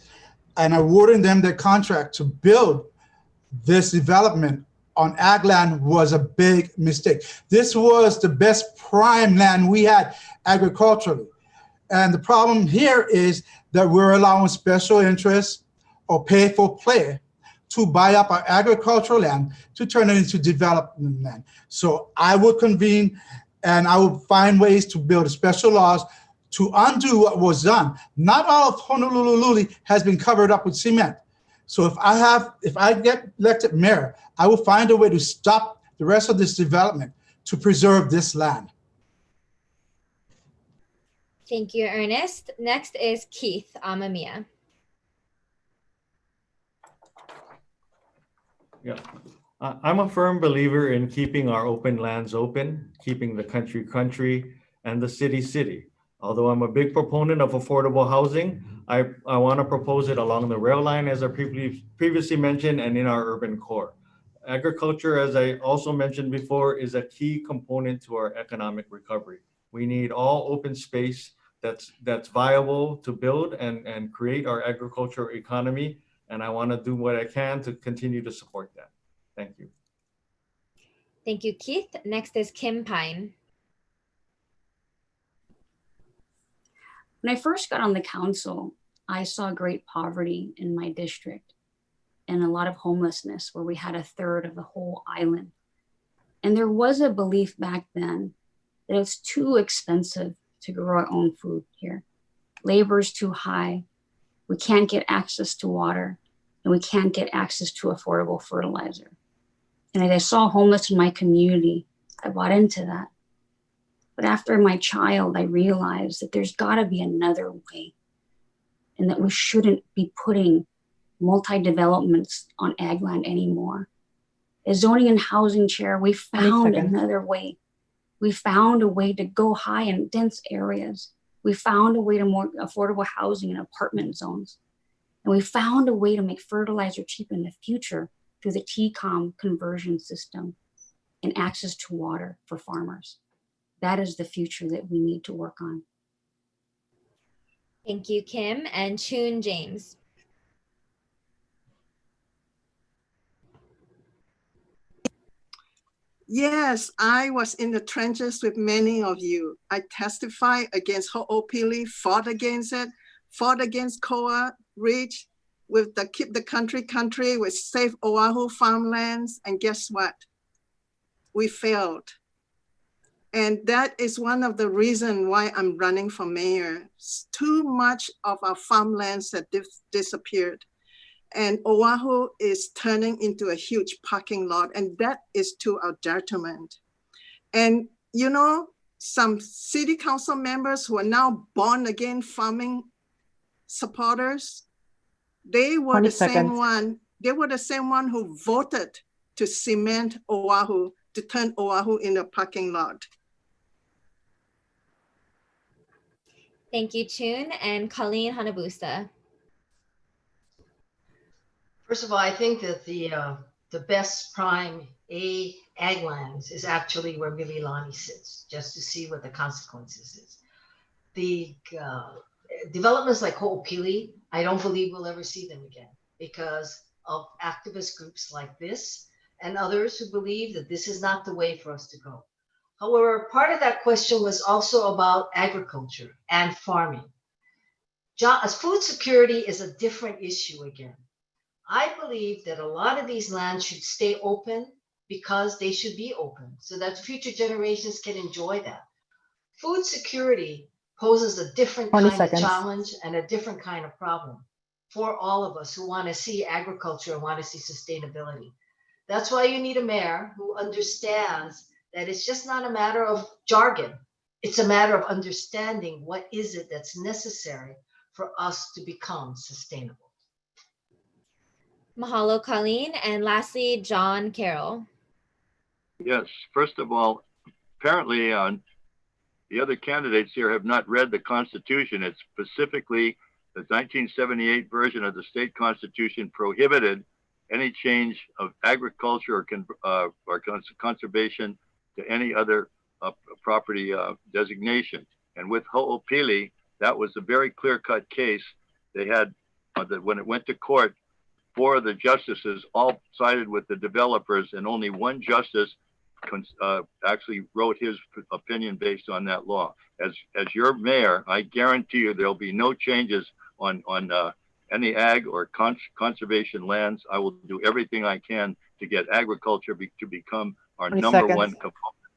and awarding them the contract to build this development on ag land was a big mistake. This was the best prime land we had agriculturally. And the problem here is that we're allowing special interests or pay for play to buy up our agricultural land to turn it into development land. So I would convene and I would find ways to build special laws to undo what was done. Not all of Honolulu has been covered up with cement. So if I get elected mayor, I will find a way to stop the rest of this development to preserve this land. Thank you, Ernest. Next is Keith Amamiya. Yeah, I'm a firm believer in keeping our open lands open, keeping the country country, and the city city. Although I'm a big proponent of affordable housing, I want to propose it along the rail line, as I previously mentioned, and in our urban core. Agriculture, as I also mentioned before, is a key component to our economic recovery. We need all open space that's viable to build and create our agricultural economy. And I want to do what I can to continue to support that. Thank you. Thank you, Keith. Next is Kim Pine. When I first got on the council, I saw great poverty in my district and a lot of homelessness, where we had 1/3 of the whole island. And there was a belief back then that it's too expensive to grow our own food here. Labor's too high. We can't get access to water, and we can't get access to affordable fertilizer. And as I saw homeless in my community, I bought into that. But after my child, I realized that there's got to be another way, and that we shouldn't be putting multi-developments on ag land anymore. As zoning and housing chair, we 20 found seconds. another way. We found a way to go high in dense areas. We found a way to more affordable housing in apartment zones. And we found a way to make fertilizer cheap in the future through the TCOM conversion system and access to water for farmers. That is the future that we need to work on. Thank you, Kim. And Choon James. Yes, I was in the trenches with many of you. I testified against Ho'opili, fought against it, fought against COA, Ridge, with the Keep the Country, with Save Oahu farmlands. And guess what? We failed. And that is one of the reasons why I'm running for mayor. Too much of our farmlands have disappeared. And Oahu is turning into a huge parking lot, and that is to our detriment. And you know, some city council members who are now born again farming supporters, they were 20 the same seconds. one. They were the same one who voted to cement Oahu, to turn Oahu into a parking lot. Thank you, Choon. And Colleen Hanabusa. First of all, I think that the best prime ag lands is actually where Mililani sits, just to see what the consequences is. The developments like Ho'opili, I don't believe we'll ever see them again because of activist groups like this and others who believe that this is not the way for us to go. However, part of that question was also about agriculture and farming. Food security is a different issue again. I believe that a lot of these lands should stay open because they should be open so that future generations can enjoy that. Food security poses a different 20 kind seconds. of challenge and a different kind of problem for all of us who want to see agriculture and want to see sustainability. That's why you need a mayor who understands that it's just not a matter of jargon. It's a matter of understanding what is it that's necessary for us to become sustainable. Mahalo, Colleen. And lastly, John Carroll. Yes, first of all, apparently the other candidates here have not read the Constitution. It's specifically the 1978 version of the state constitution prohibited any change of agriculture or conservation to any other property designation. And with Ho'opili, that was a very clear-cut case. They had, that when it went to court, 4 of the justices all sided with the developers, and only one justice actually wrote his opinion based on that law. As your mayor, I guarantee you there'll be no changes on any ag or conservation lands. I will do everything I can to get agriculture to become our 20 number seconds. 1 component of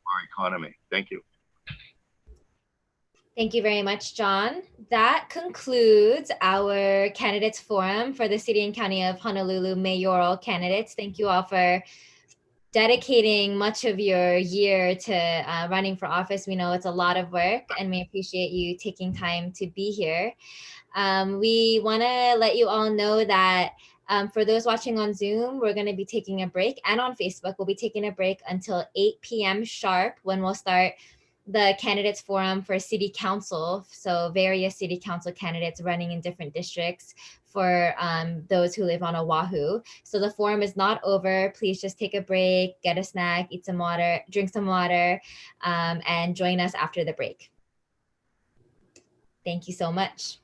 our economy. Thank you. Thank you very much, John. That concludes our candidates forum for the City and County of Honolulu mayoral candidates. Thank you all for dedicating much of your year to running for office. We know it's a lot of work, and we appreciate you taking time to be here. We want to let you all know that for those watching on Zoom, we're going to be taking a break, and on Facebook, we'll be taking a break until 8 p.m. sharp when we'll start the candidates forum for city council. So various city council candidates running in different districts for those who live on Oahu. So the forum is not over. Please just take a break, get a snack, eat some water, drink some water, and join us after the break. Thank you so much.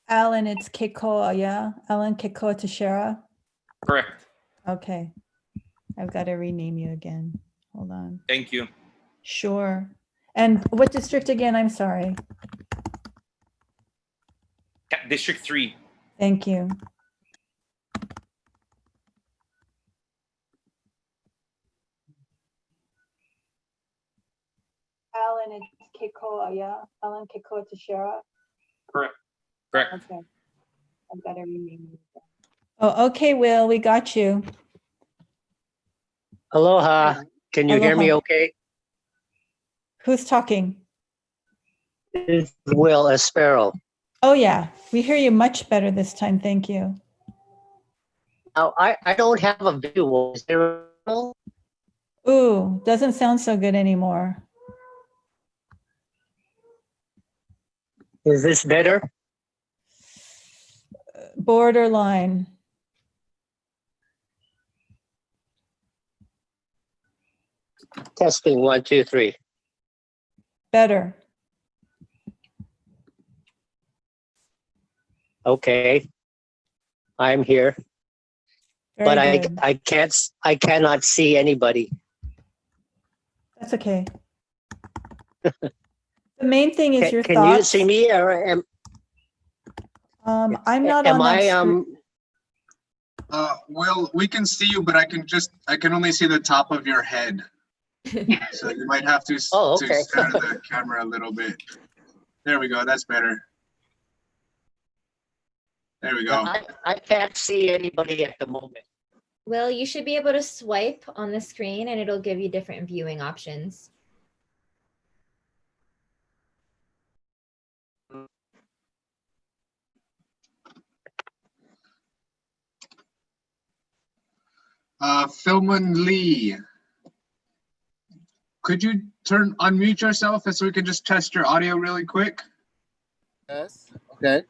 Alan, it's Kekoa, yeah? Alan Kekoa Teixeira? Correct. Okay. I've got to rename you again. Hold on. Thank you. Sure. And what district again? I'm sorry. District 3. Thank you. Alan, it's Kekoa, yeah? Alan Kekoa Teixeira? Correct. Correct. Okay. I've got to rename you again. Oh, okay, Will, we got you. Aloha. Can you hear me Aloha. okay? Who's talking? This is Will Espero. Oh, yeah. We hear you much better this time. Thank you. Now, I don't have a visual. Is there a... Ooh, doesn't sound so good anymore. Is this better? Borderline. Testing 1, 2, 3. Better. Okay. I'm here. Very But good. I cannot see anybody. That's okay. The main thing is your Can thoughts. you see me or I'm not on that screen. Will, we can see you, but I can only see the top of your head. So you might have to, to stare at the camera a little bit. There we go. That's better. There we go. I can't see anybody at the moment. Well, you should be able to swipe on the screen and it'll give you different viewing options. Philman Lee, could you unmute yourself so we can just test your audio really quick? Yes. Okay.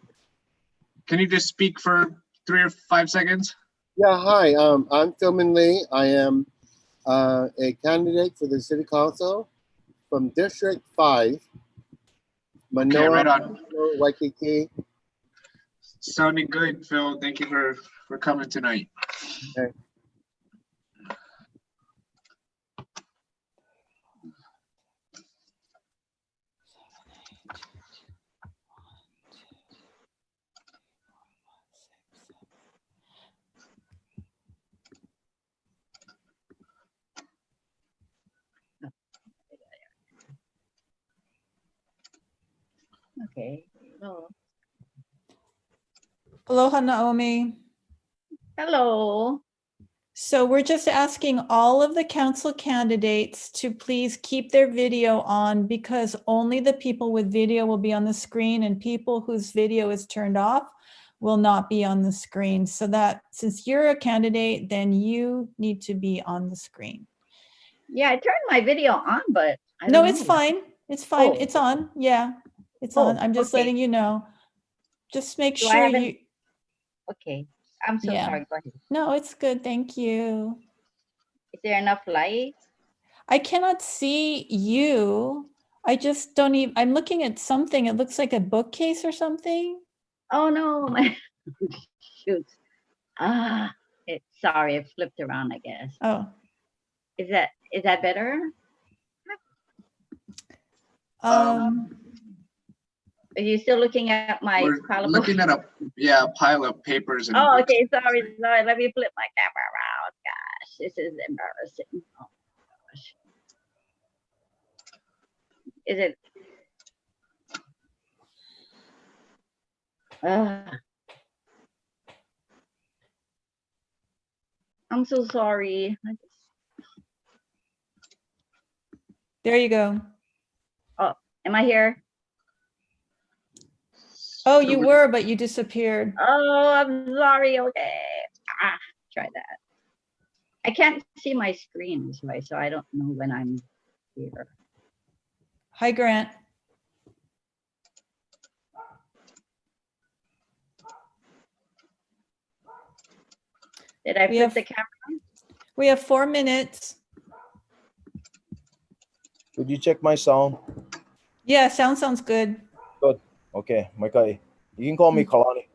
Can you just speak for 3 or 5 seconds? Yeah. Hi. I'm Philman Lee. I am a candidate for the City Council from District 5, Manoa, Okay, right on. Waikiki. Sounding good, Phil. Thank you for coming tonight. Okay. Okay. Hello. Aloha, Naomi. Hello. So we're just asking all of the council candidates to please keep their video on because only the people with video will be on the screen and people whose video is turned off will not be on the screen. So that since you're a candidate, then you need to be on the screen. Yeah, I turned my video on, but I No, don't it's know. fine. It's fine. Oh. It's on. Yeah, it's Oh, on. I'm just okay. letting you know. Just make So I sure haven't- you. Okay. I'm so Yeah. sorry. Go ahead. No, it's good. Thank you. Is there enough light? I cannot see you. I just don't even, I'm looking at something. It looks like a bookcase or something. Oh no. Shoot. Sorry, it flipped around, I guess. Oh. Is that better? Are you still looking at my We're pile of looking books? at a pile of papers and Oh, books. okay. Sorry. Let me flip my camera around. Gosh, this is embarrassing. Oh gosh. Is it? I'm so sorry. There you go. Oh, am I here? Oh, you were, but you disappeared. Oh, I'm sorry. Okay. Try that. I can't see my screen this way, so I don't know when I'm here. Hi, Grant. Did I We flip have- the camera on? We have 4 minutes. Could you check my sound? Yeah, sounds good. Good. Okay, Maikai. You can call me Kalani.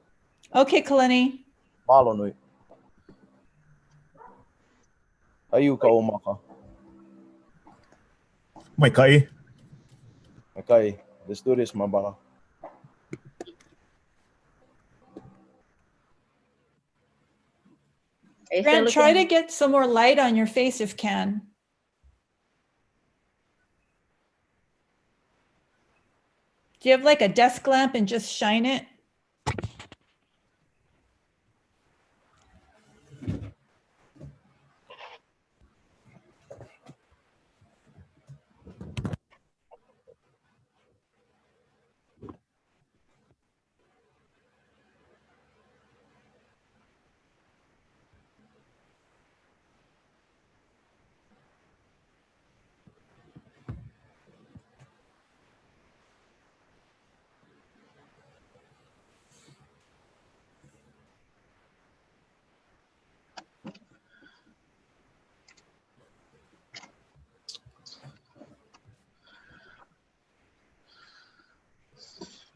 Okay, Kalani. Malo nui. Ayu ka umaka. Maikai. Maikai, let's do this, mabaka. Grant, try to get some more light on your face if can. Do you have like a desk lamp and just shine it?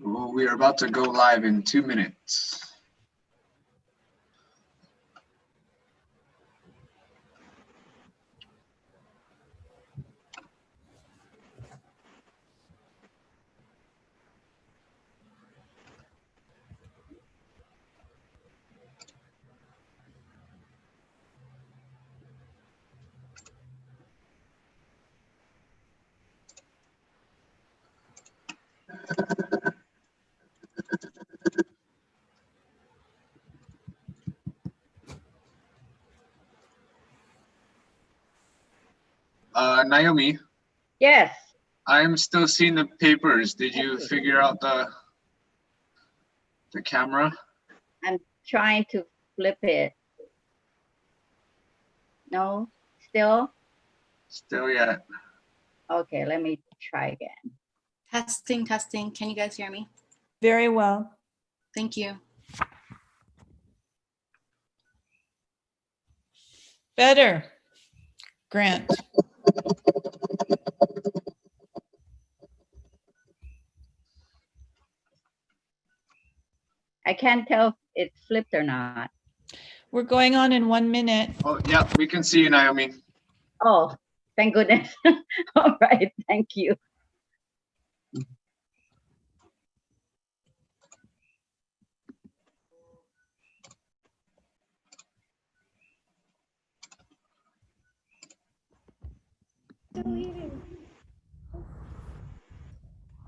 Well, we are about to go live in 2 minutes. Naomi. Yes. I'm still seeing the papers. Did you figure out the camera? I'm trying to flip it. No, still? Still yet. Okay, let me try again. Testing, testing. Can you guys hear me? Very well. Thank you. Better. Grant. I can't tell if it flipped or not. We're going on in 1 minute. Oh, yeah, we can see you, Naomi. Oh, thank goodness. All right, thank you.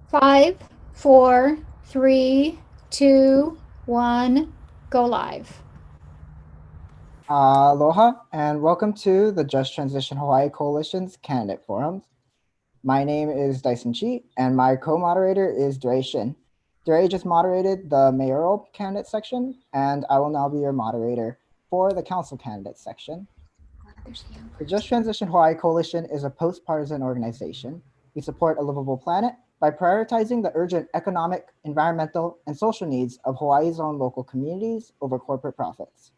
Five, four, three, two, one, go live. Aloha and welcome to the Just Transition Hawaii Coalition's Candidate Forums. My name is Dyson Chi and my co-moderator is Dre Shin. Dre just moderated the mayoral candidate section and I will now be your moderator for the council candidate section. The Just Transition Hawaii Coalition is a post-partisan organization. We support a livable planet by prioritizing the urgent economic, environmental, and social needs of Hawaii's own local communities over corporate profits.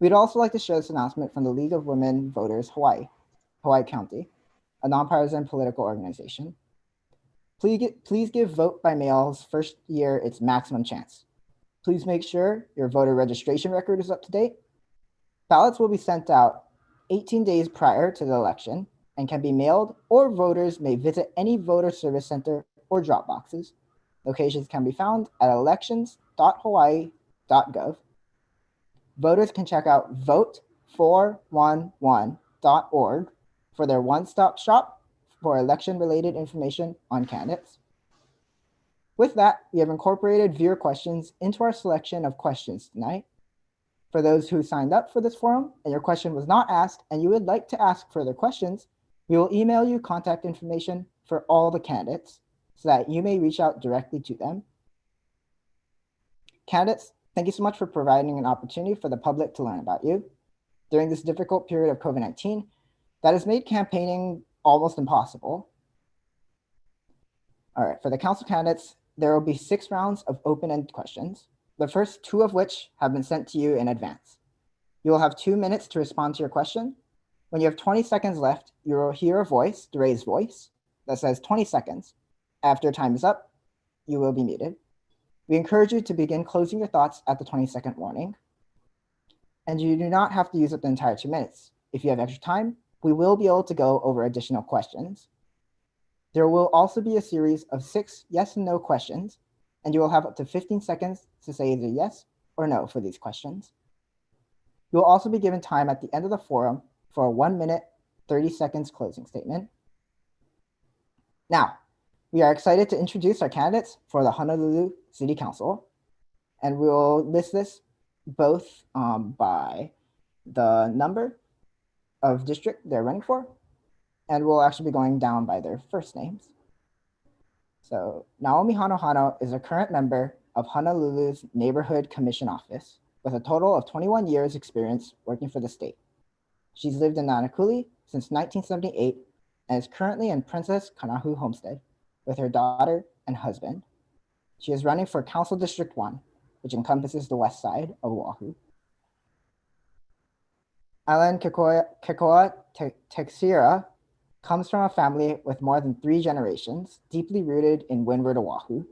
We'd also like to share this announcement from the League of Women Voters Hawaii County, a nonpartisan political organization. Please give vote by mail's first year its maximum chance. Please make sure your voter registration record is up to date. Ballots will be sent out 18 days prior to the election and can be mailed, or voters may visit any voter service center or drop boxes. Locations can be found at elections.hawaii.gov. Voters can check out vote411.org for their one-stop shop for election-related information on candidates. With that, we have incorporated viewer questions into our selection of questions tonight. For those who signed up for this forum and your question was not asked and you would like to ask further questions, we will email you contact information for all the candidates so that you may reach out directly to them. Candidates, thank you so much for providing an opportunity for the public to learn about you. during this difficult period of COVID-19 that has made campaigning almost impossible. All right, for the council candidates, there will be 6 rounds of open-ended questions, the first 2 of which have been sent to you in advance. You will have 2 minutes to respond to your question. When you have 20 seconds left, you will hear a voice, the raised voice, that says 20 seconds. After time is up, you will be muted. We encourage you to begin closing your thoughts at the 20-second warning. And you do not have to use up the entire 2 minutes. If you have extra time, we will be able to go over additional questions. There will also be a series of 6 yes and no questions, and you will have up to 15 seconds to say either yes or no for these questions. You will also be given time at the end of the forum for a 1 minute, 30 seconds closing statement. Now, we are excited to introduce our candidates for the Honolulu City Council, and we'll list this both by the number of district they're running for, and we'll actually be going down by their first names. So Naomi Hanohano is a current member of Honolulu's Neighborhood Commission Office with a total of 21 years experience working for the state. She's lived in Nanakuli since 1978 and is currently in Princess Kanahu Homestead with her daughter and husband. She is running for Council District 1, which encompasses the west side of Oahu. Alan Kekoa Texira comes from a family with more than 3 generations, deeply rooted in Windward Oahu.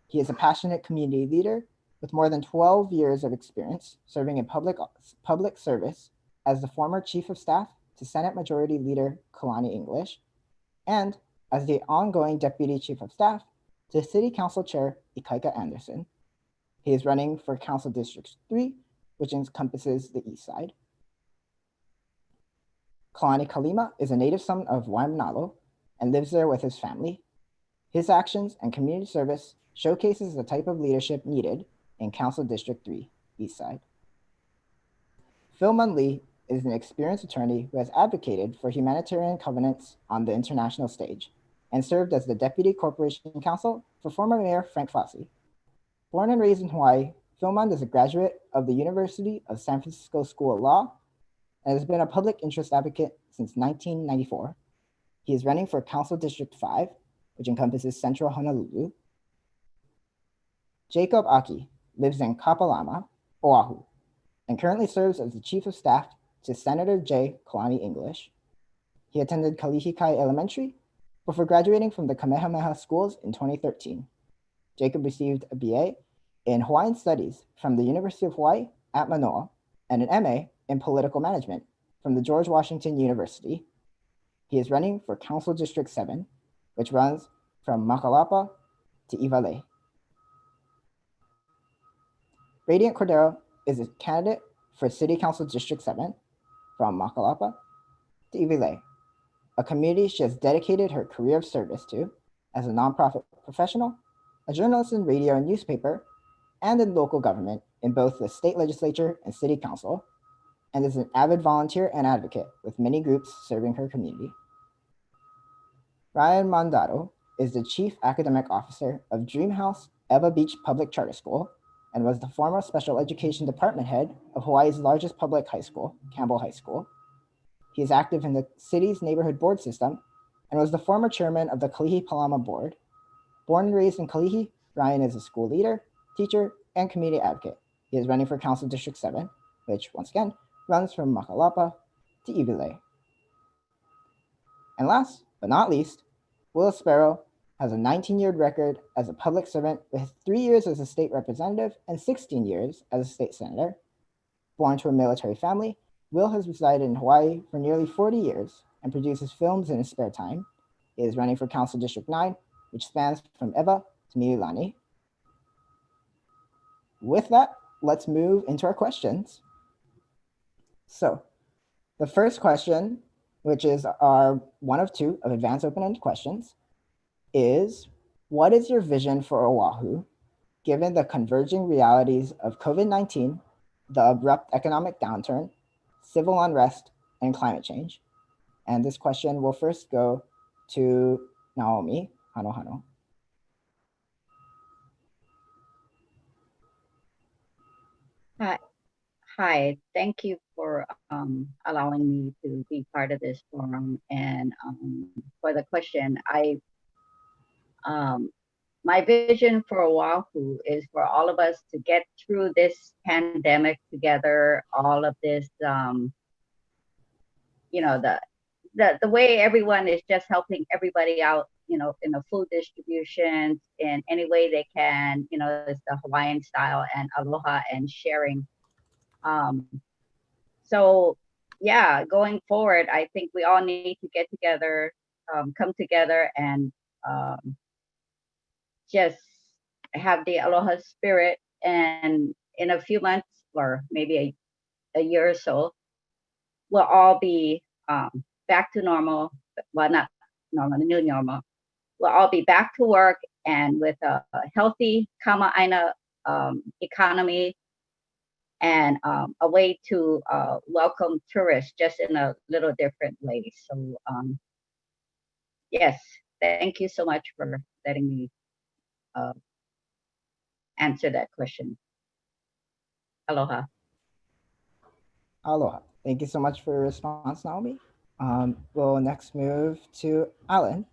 He is a passionate community leader with more than 12 years of experience serving in public service as the former Chief of Staff to Senate Majority Leader Kalani English, and as the ongoing Deputy Chief of Staff to City Council Chair Ikaika Anderson. He is running for Council District 3, which encompasses the east side. Kalani Kalima is a native son of Waimanalo and lives there with his family. His actions and community service showcases the type of leadership needed in Council District 3, East Side. Phil Mun Lee is an experienced attorney who has advocated for humanitarian covenants on the international stage and served as the Deputy Corporation Counsel for former Mayor Frank Fossey. Born and raised in Hawaii, Phil Mun is a graduate of the University of San Francisco School of Law and has been a public interest advocate since 1994. He is running for Council District 5, which encompasses Central Honolulu. Jacob Aki lives in Kapalama, Oahu, and currently serves as the Chief of Staff to Senator J. Kalani English. He attended Kalihikai Elementary before graduating from the Kamehameha Schools in 2013. Jacob received a BA in Hawaiian Studies from the University of Hawaii at Manoa and an MA in Political Management from the George Washington University. He is running for Council District 7, which runs from Makalapa to Iwalei. Radiant Cordero is a candidate for City Council District 7 from Makalapa to Iwalei, a community she has dedicated her career of service to as a nonprofit professional, a journalist in radio and newspaper, and in local government in both the state legislature and city council, and is an avid volunteer and advocate with many groups serving her community. Ryan Mandato is the Chief Academic Officer of Dreamhouse Eva Beach Public Charter School and was the former Special Education Department Head of Hawaii's largest public high school, Campbell High School. He is active in the city's neighborhood board system and was the former chairman of the Kalihi Palama Board. Born and raised in Kalihi, Ryan is a school leader, teacher, and community advocate. He is running for Council District 7, which once again runs from Makalapa to Iwalei. And last but not least, Will Sparrow has a 19-year record as a public servant with 3 years as a state representative and 16 years as a state senator. Born to a military family, Will has resided in Hawaii for nearly 40 years and produces films in his spare time. He is running for Council District 9, which spans from Ewa to Mililani. With that, let's move into our questions. So the first question, which is our one of 2 of advanced open-ended questions, is what is your vision for Oahu, given the converging realities of COVID-19, the abrupt economic downturn, civil unrest, and climate change? And this question will first go to Naomi Hanohano. Hi, thank you for allowing me to be part of this forum. And for the question, my vision for Oahu is for all of us to get through this pandemic together. All of this, you know, the way everyone is just helping everybody out, you know, in the food distribution in any way they can. You know, it's the Hawaiian style and aloha and sharing. So yeah, going forward, I think we all need to get together, come together, and just have the aloha spirit. And in a few months, or maybe a year or so, we'll all be back to normal. Well, not normal, the new normal. We'll all be back to work and with a healthy kama'aina economy, and a way to welcome tourists just in a little different way. So yes, thank you so much for letting me answer that question. Aloha. Aloha. Thank you so much for your response, Naomi. We'll next move to Alan.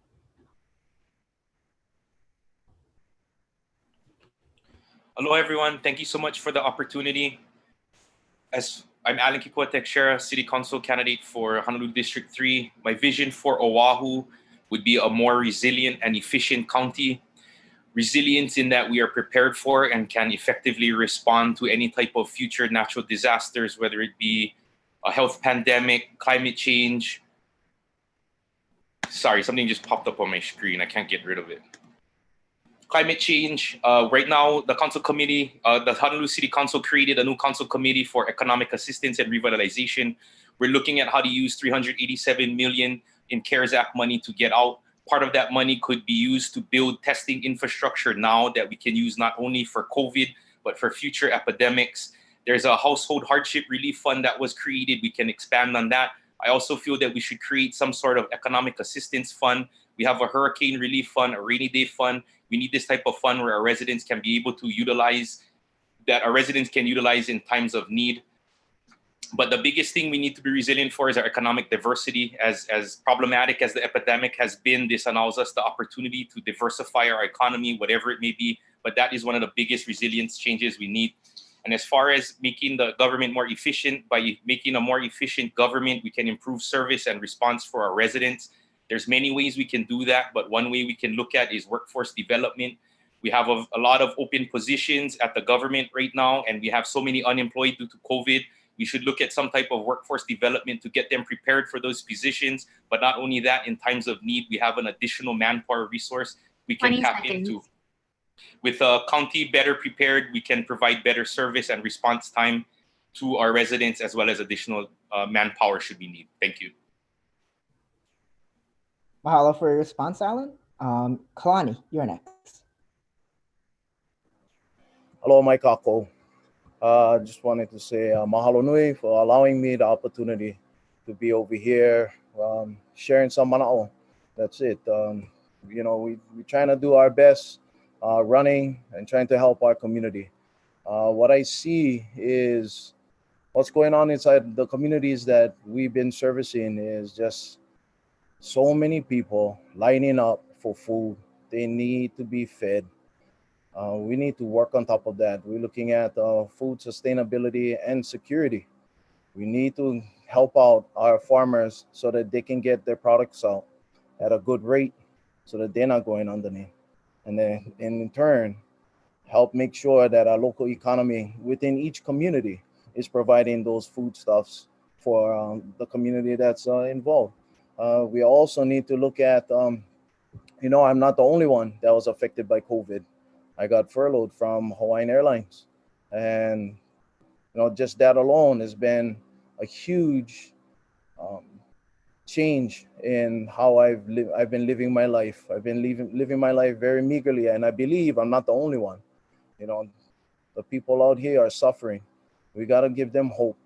Hello, everyone. Thank you so much for the opportunity. As I'm Alan Kikuatek Shera, City Council candidate for Honolulu District 3. My vision for Oahu would be a more resilient and efficient county. Resilience in that we are prepared for and can effectively respond to any type of future natural disasters, whether it be a health pandemic, climate change. Sorry, something just popped up on my screen. I can't get rid of it. Climate change. Right now, the council committee, the Honolulu City Council created a new council committee for economic assistance and revitalization. We're looking at how to use $387 million in CARES Act money to get out. Part of that money could be used to build testing infrastructure now that we can use not only for COVID, but for future epidemics. There's a household hardship relief fund that was created. We can expand on that. I also feel that we should create some sort of economic assistance fund. We have a hurricane relief fund, a rainy day fund. We need this type of fund where our residents can be able to utilize, that our residents can utilize in times of need. But the biggest thing we need to be resilient for is our economic diversity. As problematic as the epidemic has been, this allows us the opportunity to diversify our economy, whatever it may be. But that is one of the biggest resilience changes we need. And as far as making the government more efficient, by making a more efficient government, we can improve service and response for our residents. There's many ways we can do that, but one way we can look at is workforce development. We have a lot of open positions at the government right now, and we have so many unemployed due to COVID. We should look at some type of workforce development to get them prepared for those positions. But not only that, in times of need, we have an additional manpower resource we can tap into. With a county better prepared, we can provide better service and response time to our residents, as well as additional manpower should we need. Thank you. Mahalo for your response, Alan. Kalani, you're next. Hello, Mike Ako. Just wanted to say mahalo nui for allowing me the opportunity to be over here sharing some mana'o. That's it. You know, we're trying to do our best running and trying to help our community. What I see is what's going on inside the communities that we've been servicing is just so many people lining up for food. They need to be fed. We need to work on top of that. We're looking at food sustainability and security. We need to help out our farmers so that they can get their products out at a good rate so that they're not going underneath. And then in turn, help make sure that our local economy within each community is providing those foodstuffs for the community that's involved. We also need to look at, you know, I'm not the only one that was affected by COVID. I got furloughed from Hawaiian Airlines. And, you know, just that alone has been a huge change in how I've been living my life. I've been living my life very meagerly, and I believe I'm not the only one. You know, the people out here are suffering. We got to give them hope,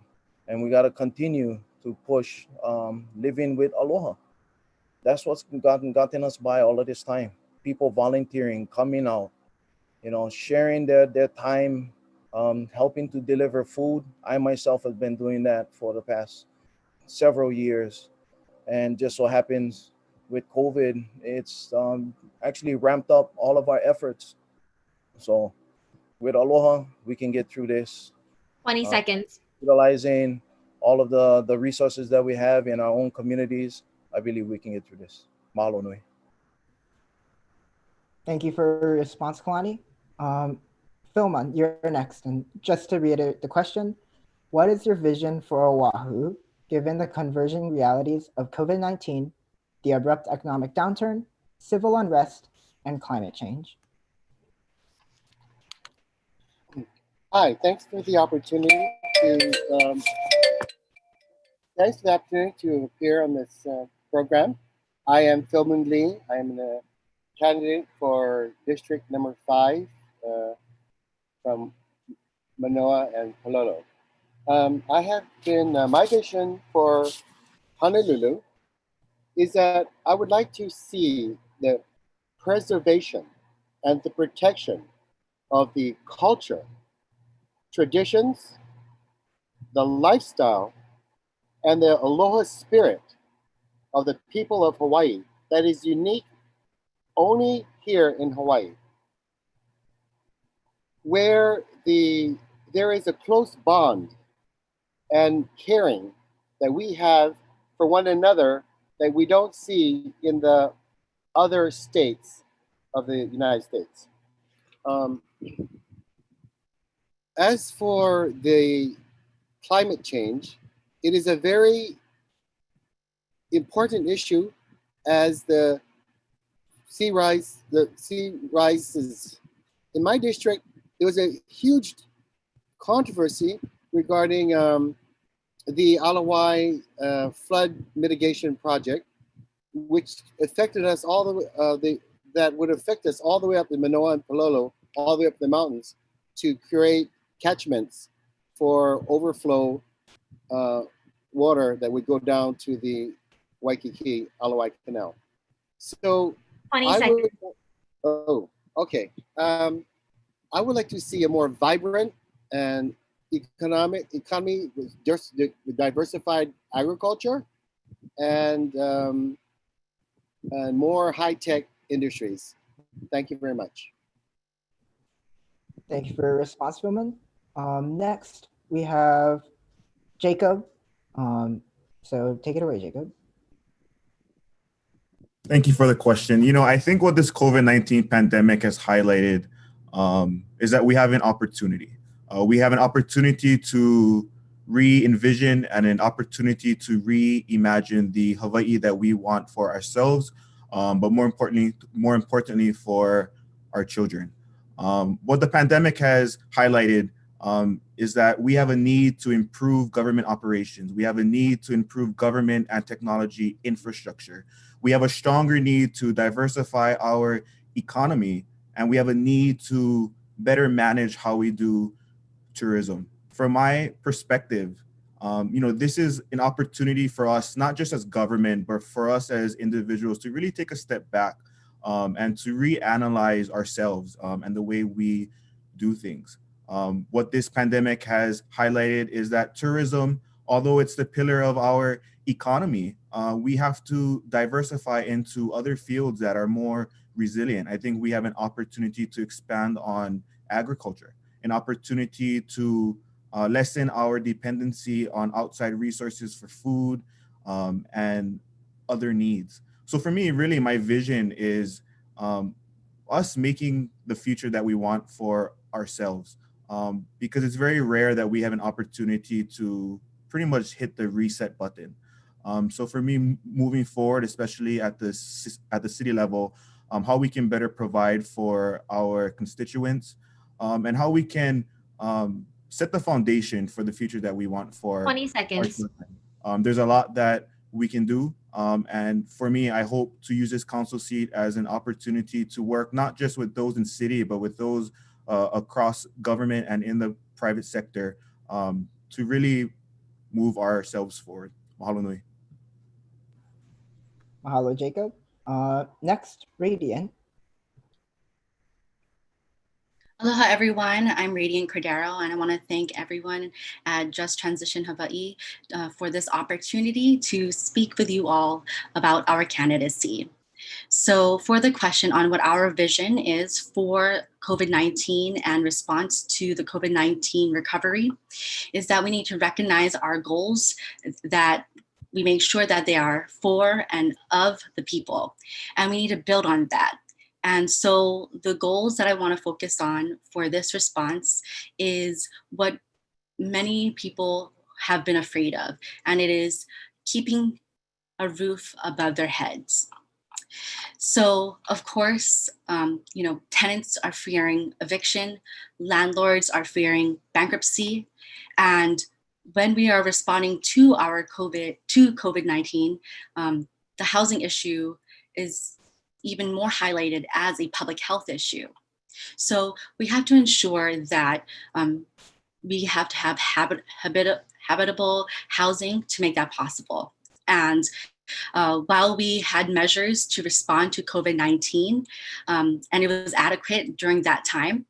and we got to continue to push living with aloha. That's what's gotten us by all of this time. People volunteering, coming out, you know, sharing their time helping to deliver food. I myself have been doing that for the past several years, and just so happens with COVID, it's actually ramped up all of our efforts. So with Aloha, we can get through this. 20 seconds. Utilizing all of the resources that we have in our own communities, I believe we can get through this. Mahalo nui. Thank you for your response, Kalani. Philman, you're next. And just to reiterate the question, what is your vision for Oahu, given the converging realities of COVID-19, the abrupt economic downturn, civil unrest, and climate change? Hi, thanks for the opportunity to appear on this program. I am Philman Lee. I am a candidate for District Number 5 from Manoa and Palolo. I have been, my vision for Honolulu is that I would like to see the preservation and the protection of the culture, traditions, the lifestyle, and the aloha spirit of the people of Hawaii that is unique only here in Hawaii, where there is a close bond and caring that we have for one another that we don't see in the other states of the United States. As for the climate change, it is a very important issue as the sea rises. In my district, there was a huge controversy regarding the Alawai flood mitigation project, which affected us all that would affect us all the way up in Manoa and Palolo, all the way up the mountains, to create catchments for overflow water that would go down to the Waikiki Alawai Canal. So 20 seconds. Okay. I would like to see a more vibrant and economy with just diversified agriculture and more high-tech industries. Thank you very much. Thank you for your response, Philman. Next, we have Jacob. So take it away, Jacob. Thank you for the question. You know, I think what this COVID-19 pandemic has highlighted is that we have an opportunity. We have an opportunity to re-envision and an opportunity to reimagine the Hawaii that we want for ourselves, but more importantly for our children. What the pandemic has highlighted is that we have a need to improve government operations. We have a need to improve government and technology infrastructure. We have a stronger need to diversify our economy, and we have a need to better manage how we do tourism. From my perspective, you know, this is an opportunity for us, not just as government, but for us as individuals to really take a step back and to reanalyze ourselves and the way we do things. What this pandemic has highlighted is that tourism, although it's the pillar of our economy, we have to diversify into other fields that are more resilient. I think we have an opportunity to expand on agriculture, an opportunity to lessen our dependency on outside resources for food and other needs. So for me, really, my vision is us making the future that we want for ourselves, because it's very rare that we have an opportunity to pretty much hit the reset button. So for me, moving forward, especially at the city level, how we can better provide for our constituents and how we can set the foundation for the future that we want for 20 seconds. There's a lot that we can do. And for me, I hope to use this council seat as an opportunity to work not just with those in city, but with those across government and in the private sector to really move ourselves forward. Mahalo nui. Mahalo, Jacob. Next, Radiant. Aloha everyone, I'm Radiant Cordero and I want to thank everyone at Just Transition Hawaii for this opportunity to speak with you all about our candidacy. So for the question on what our vision is for COVID-19 and response to the COVID-19 recovery is that we need to recognize our goals, that we make sure that they are for and of the people, and we need to build on that. And so the goals that I want to focus on for this response is what many people have been afraid of, and it is keeping a roof above their heads. So of course, tenants are fearing eviction, landlords are fearing bankruptcy, and when we are responding to COVID-19, the housing issue is even more highlighted as a public health issue. So we have to ensure that we have to have habitable housing to make that possible. And while we had measures to respond to COVID-19 and it was adequate during that time,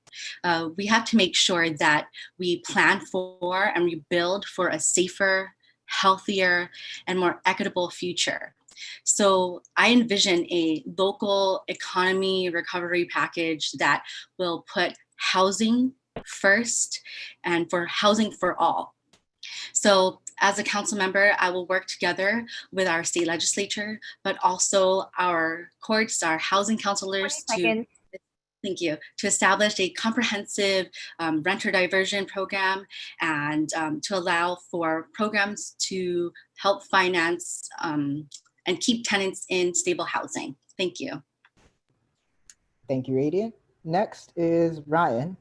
we have to make sure that we plan for and we build for a safer, healthier, and more equitable future. So I envision a local economy recovery package that will put housing first and for housing for all. So as a council member, I will work together with our state legislature, but also our courts, our housing counselors to establish a comprehensive renter diversion program and to allow for programs to help finance and keep tenants in stable housing. Thank you. Thank you, Radiant. Next is Ryan.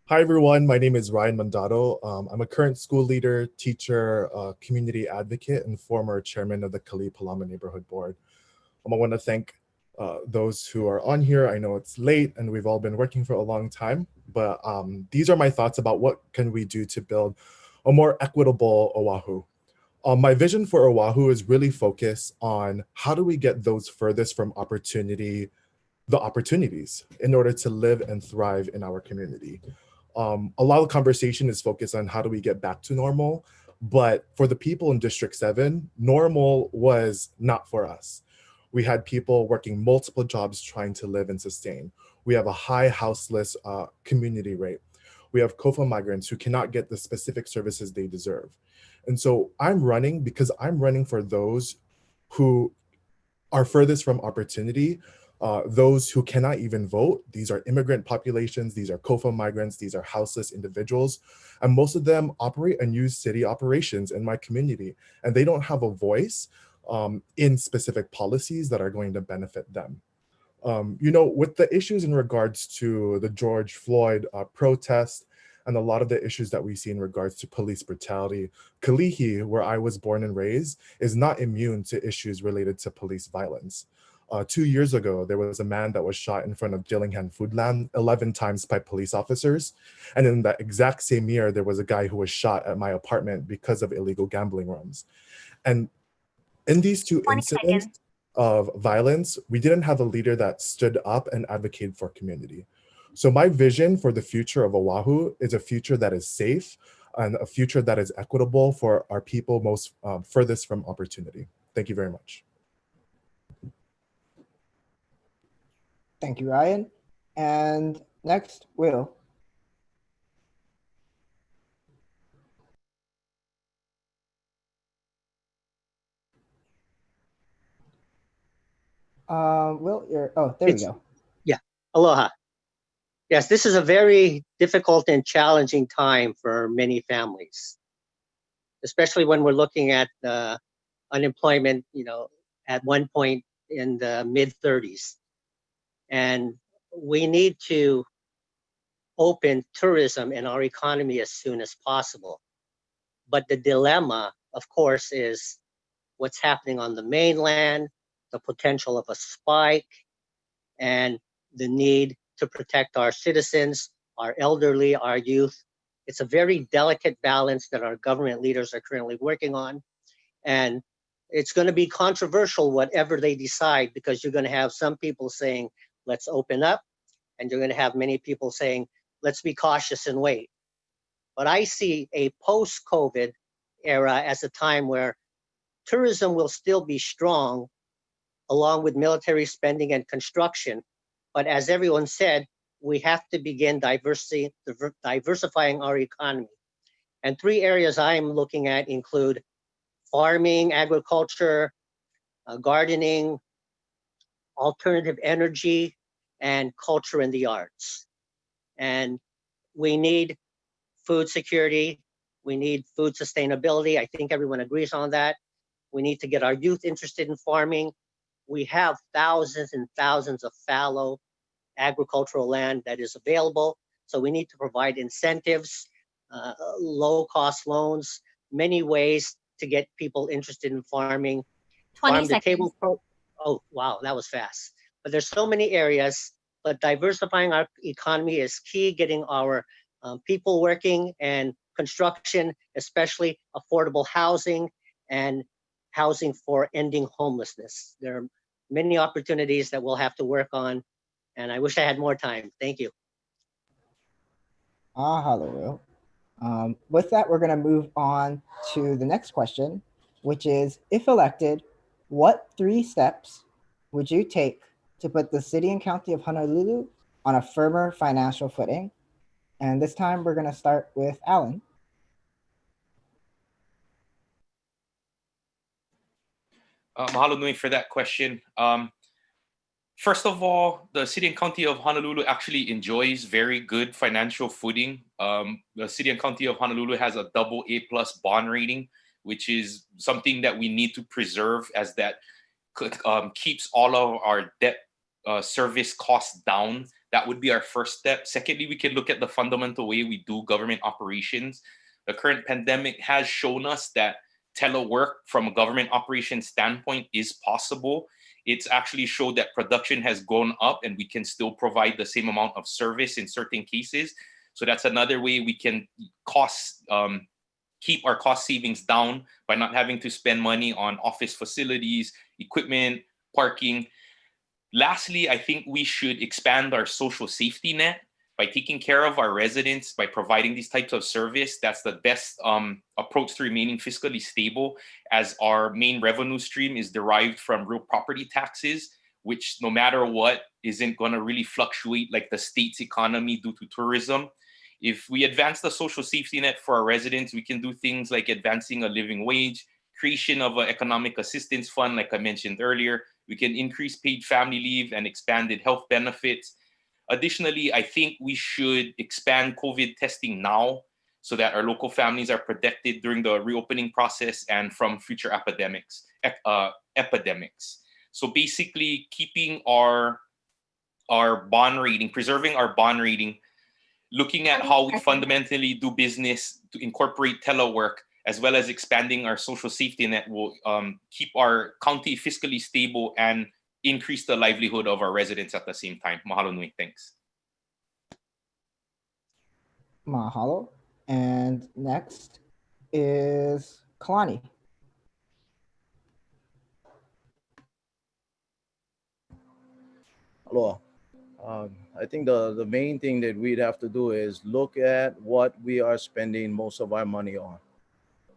Hi, everyone. My name is Ryan Mandato. I'm a current school leader, teacher, community advocate, and former chairman of the Kali'ipalama Neighborhood Board. I want to thank those who are on here. I know it's late and we've all been working for a long time, but these are my thoughts about what can we do to build a more equitable Oahu. My vision for Oahu is really focused on how do we get those furthest from opportunity, the opportunities in order to live and thrive in our community. A lot of conversation is focused on how do we get back to normal, but for the people in District 7, normal was not for us. We had people working multiple jobs trying to live and sustain. We have a high houseless community rate. We have COFA migrants who cannot get the specific services they deserve. And so I'm running because I'm running for those who are furthest from opportunity, those who cannot even vote. These are immigrant populations, these are COFA migrants, these are houseless individuals, and most of them operate and use city operations in my community, and they don't have a voice in specific policies that are going to benefit them. With the issues in regards to the George Floyd protest and a lot of the issues that we see in regards to police brutality, Kalihi, where I was born and raised, is not immune to issues related to police violence. 2 years ago, there was a man that was shot in front of Dillingham Foodland 11 times by police officers. And in that exact same year, there was a guy who was shot at my apartment because of illegal gambling rooms. And in these two incidents of violence, we didn't have a leader that stood up and advocated for community. So my vision for the future of Oahu is a future that is safe and a future that is equitable for our people most furthest from opportunity. Thank you very much. Thank you, Ryan. And next, Will. Will, there we go. Yeah, aloha. Yes, this is a very difficult and challenging time for many families, especially when we're looking at unemployment, at one point in the mid-30s. And we need to open tourism in our economy as soon as possible. But the dilemma, of course, is what's happening on the mainland, the potential of a spike, and the need to protect our citizens, our elderly, our youth. It's a very delicate balance that our government leaders are currently working on. And it's going to be controversial, whatever they decide, because you're going to have some people saying, let's open up, and you're going to have many people saying, let's be cautious and wait. But I see a post-COVID era as a time where tourism will still be strong, along with military spending and construction. But as everyone said, we have to begin diversifying our economy. And 3 areas I'm looking at include farming, agriculture, gardening, alternative energy, and culture and the arts. And we need food security. We need food sustainability. I think everyone agrees on that. We need to get our youth interested in farming. We have thousands and thousands of fallow agricultural land that is available. So we need to provide incentives, low-cost loans, many ways to get people interested in farming. 20 Farm to seconds. table. Oh, wow, that was fast. But there's so many areas, but diversifying our economy is key, getting our people working, and construction, especially affordable housing and housing for ending homelessness. There are many opportunities that we'll have to work on, and I wish I had more time. Thank you. Mahalo. With that, we're going to move on to the next question, which is, if elected, what 3 steps would you take to put the city and county of Honolulu on a firmer financial footing? And this time we're going to start with Alan. Mahalo nui for that question. First of all, the city and county of Honolulu actually enjoys very good financial footing. The city and county of Honolulu has a AA+ bond rating, which is something that we need to preserve, as that keeps all of our debt service costs down. That would be our first step. Secondly, we can look at the fundamental way we do government operations. The current pandemic has shown us that telework from a government operation standpoint is possible. It's actually showed that production has gone up and we can still provide the same amount of service in certain cases. So that's another way we can keep our cost savings down by not having to spend money on office facilities, equipment, parking. Lastly, I think we should expand our social safety net by taking care of our residents, by providing these types of service. That's the best approach to remaining fiscally stable, as our main revenue stream is derived from real property taxes, which no matter what isn't going to really fluctuate like the state's economy due to tourism. If we advance the social safety net for our residents, we can do things like advancing a living wage, creation of an economic assistance fund, like I mentioned earlier. We can increase paid family leave and expanded health benefits. Additionally, I think we should expand COVID testing now so that our local families are protected during the reopening process and from future epidemics. So basically, keeping our bond rating, preserving our bond rating, looking at how we fundamentally do business to incorporate telework, as well as expanding our social safety net, will keep our county fiscally stable and increase the livelihood of our residents at the same time. Mahalo nui. Thanks. Mahalo. And next is Kalani. Aloha. I think the main thing that we'd have to do is look at what we are spending most of our money on.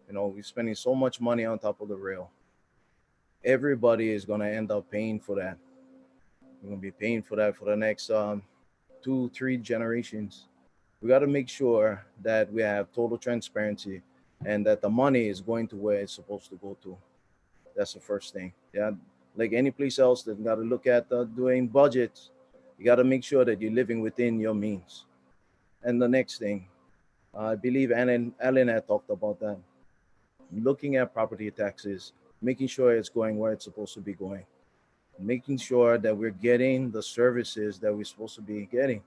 You know, we're spending so much money on top of the rail. Everybody is going to end up paying for that. We're going to be paying for that for the next 2-3 generations. We got to make sure that we have total transparency and that the money is going to where it's supposed to go to. That's the first thing. Yeah, like any place else, they've got to look at doing budgets. You got to make sure that you're living within your means. And the next thing, I believe Alan had talked about that. Looking at property taxes, making sure it's going where it's supposed to be going, making sure that we're getting the services that we're supposed to be getting.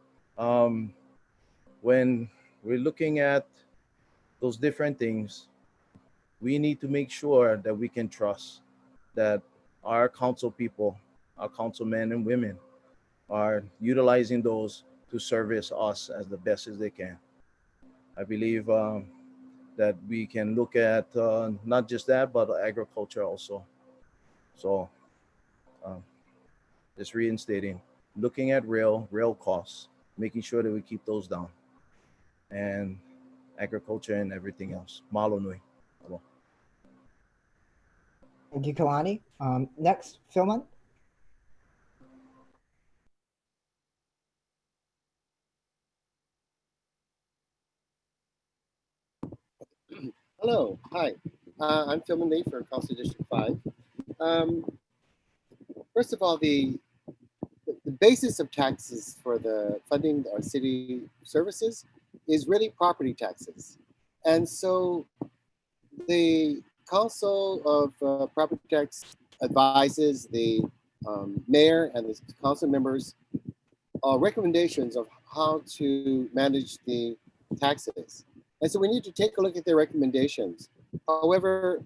When we're looking at those different things, we need to make sure that we can trust that our council people, our councilmen and women, are utilizing those to service us as the best as they can. I believe that we can look at not just that, but agriculture also. So just reinstating, looking at rail costs, making sure that we keep those down, and agriculture and everything else. Mahalo nui. Aloha. Thank you, Kalani. Next, Philman. Hello, hi. I'm Philman Lee for Council District 5. First of all, the basis of taxes for the funding our city services is really property taxes. And so the Council of Property Tax advises the mayor and the council members recommendations of how to manage the taxes. And so we need to take a look at their recommendations. However,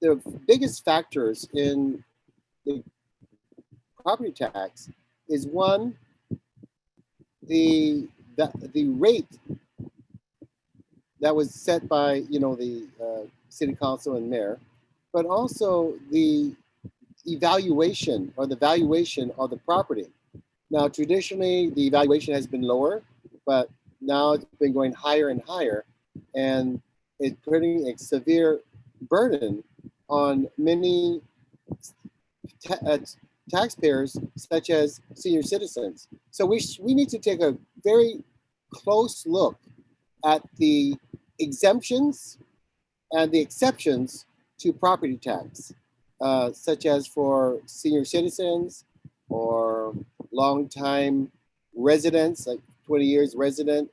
the biggest factors in the property tax is one, the rate that was set by the city council and mayor, but also the evaluation or the valuation of the property. Now, traditionally, the evaluation has been lower, but now it's been going higher and higher, and it's putting a severe burden on many taxpayers, such as senior citizens. So we need to take a very close look at the exemptions and the exceptions to property tax, such as for senior citizens or long-time residents, like 20 years resident,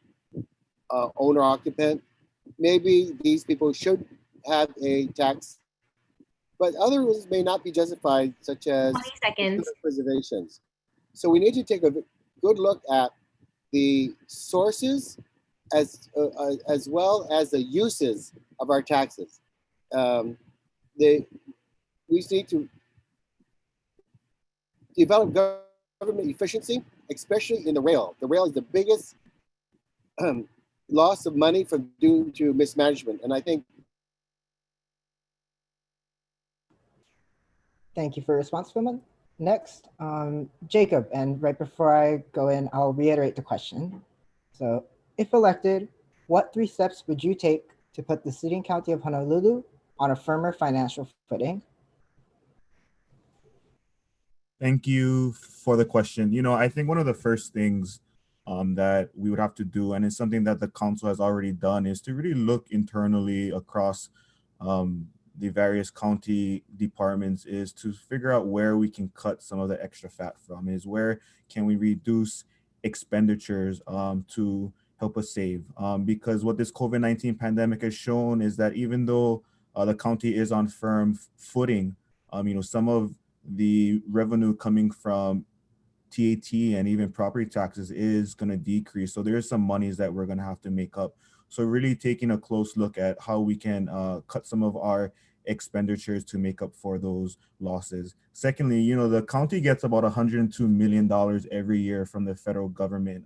owner occupant. Maybe these people should have a tax, but others may not be justified, such as 20 seconds. Preservations. So we need to take a good look at the sources as well as the uses of our taxes. We need to develop government efficiency, especially in the rail. The rail is the biggest loss of money from due to mismanagement. And I think. Thank you for your response, Philman. Next, Jacob, and right before I go in, I'll reiterate the question. So, if elected, what 3 steps would you take to put the city and county of Honolulu on a firmer financial footing? Thank you for the question. I think one of the first things that we would have to do, and it's something that the council has already done, is to really look internally across the various county departments, is to figure out where we can cut some of the extra fat from, is where can we reduce expenditures to help us save. Because what this COVID-19 pandemic has shown is that even though the county is on firm footing, some of the revenue coming from TAT and even property taxes is going to decrease. So there's some monies that we're going to have to make up. So really taking a close look at how we can cut some of our expenditures to make up for those losses. Secondly, the county gets about $102 million every year from the federal government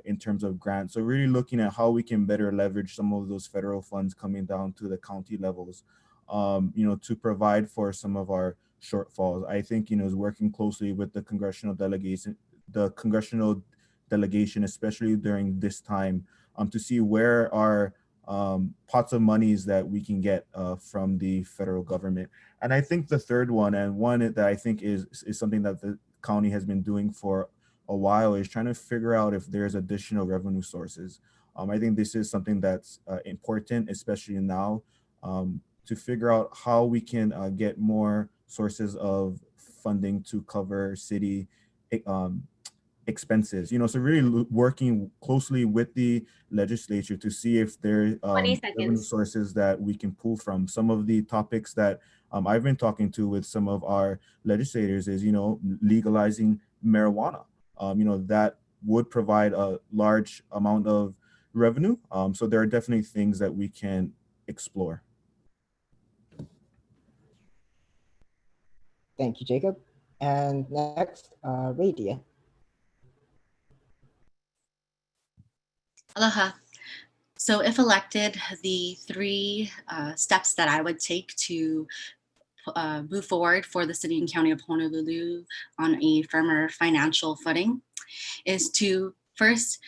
in terms of grants. So really looking at how we can better leverage some of those federal funds coming down to the county levels, to provide for some of our shortfalls. I think, is working closely with the congressional delegation, especially during this time, to see where are pots of monies that we can get from the federal government. And I think the third one, and one that I think is something that the county has been doing for a while, is trying to figure out if there's additional revenue sources. I think this is something that's important, especially now, to figure out how we can get more sources of funding to cover city expenses. So really working closely with the legislature to see if there are revenue sources that we can pull from. Some of the topics that I've been talking to with some of our legislators is, legalizing marijuana. That would provide a large amount of revenue. So there are definitely things that we can explore. Thank you, Jacob. And next, Radia. Aloha. So if elected, the 3 steps that I would take to move forward for the City and County of Honolulu on a firmer financial footing is to first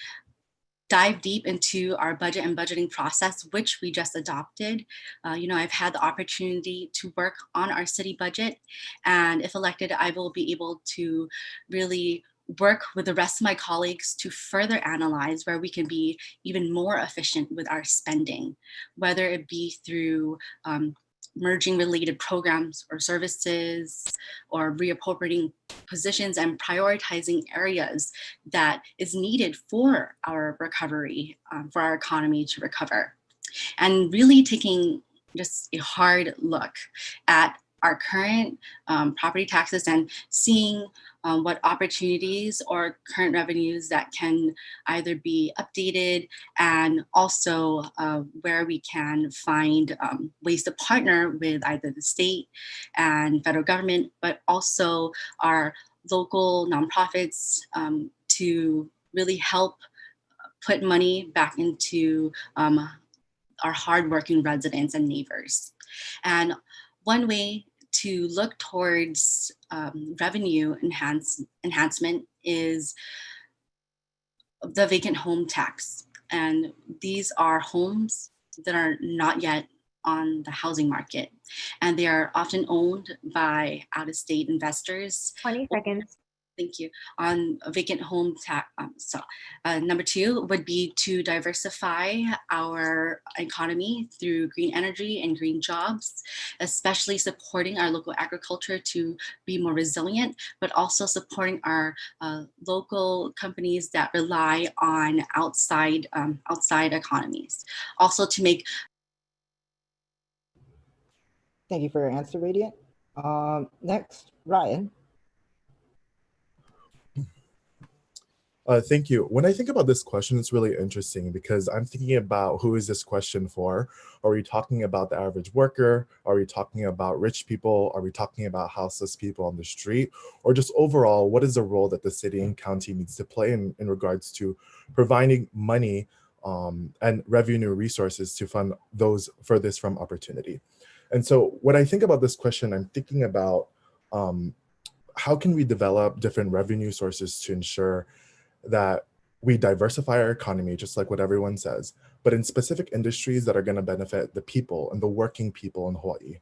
dive deep into our budget and budgeting process, which we just adopted. I've had the opportunity to work on our city budget, and if elected, I will be able to really work with the rest of my colleagues to further analyze where we can be even more efficient with our spending, whether it be through merging related programs or services, or reappropriating positions and prioritizing areas that is needed for our recovery, for our economy to recover. And really taking just a hard look at our current property taxes and seeing what opportunities or current revenues that can either be updated, and also where we can find ways to partner with either the state and federal government, but also our local nonprofits to really help put money back into our hardworking residents and neighbors. And one way to look towards revenue enhancement is the vacant home tax. And these are homes that are not yet on the housing market, and they are often owned by out-of-state investors. 20 seconds. Thank you. On a vacant home tax. Number two would be to diversify our economy through green energy and green jobs, especially supporting our local agriculture to be more resilient, but also supporting our local companies that rely on outside economies. Also to make. Thank you for your answer, Radiant. Next, Ryan. Thank you. When I think about this question, it's really interesting because I'm thinking about who is this question for? Are we talking about the average worker? Are we talking about rich people? Are we talking about houseless people on the street? Or just overall, what is the role that the city and county needs to play in regards to providing money and revenue resources to fund those furthest from opportunity? And so when I think about this question, I'm thinking about how can we develop different revenue sources to ensure that we diversify our economy, just like what everyone says, but in specific industries that are going to benefit the people and the working people in Hawaii.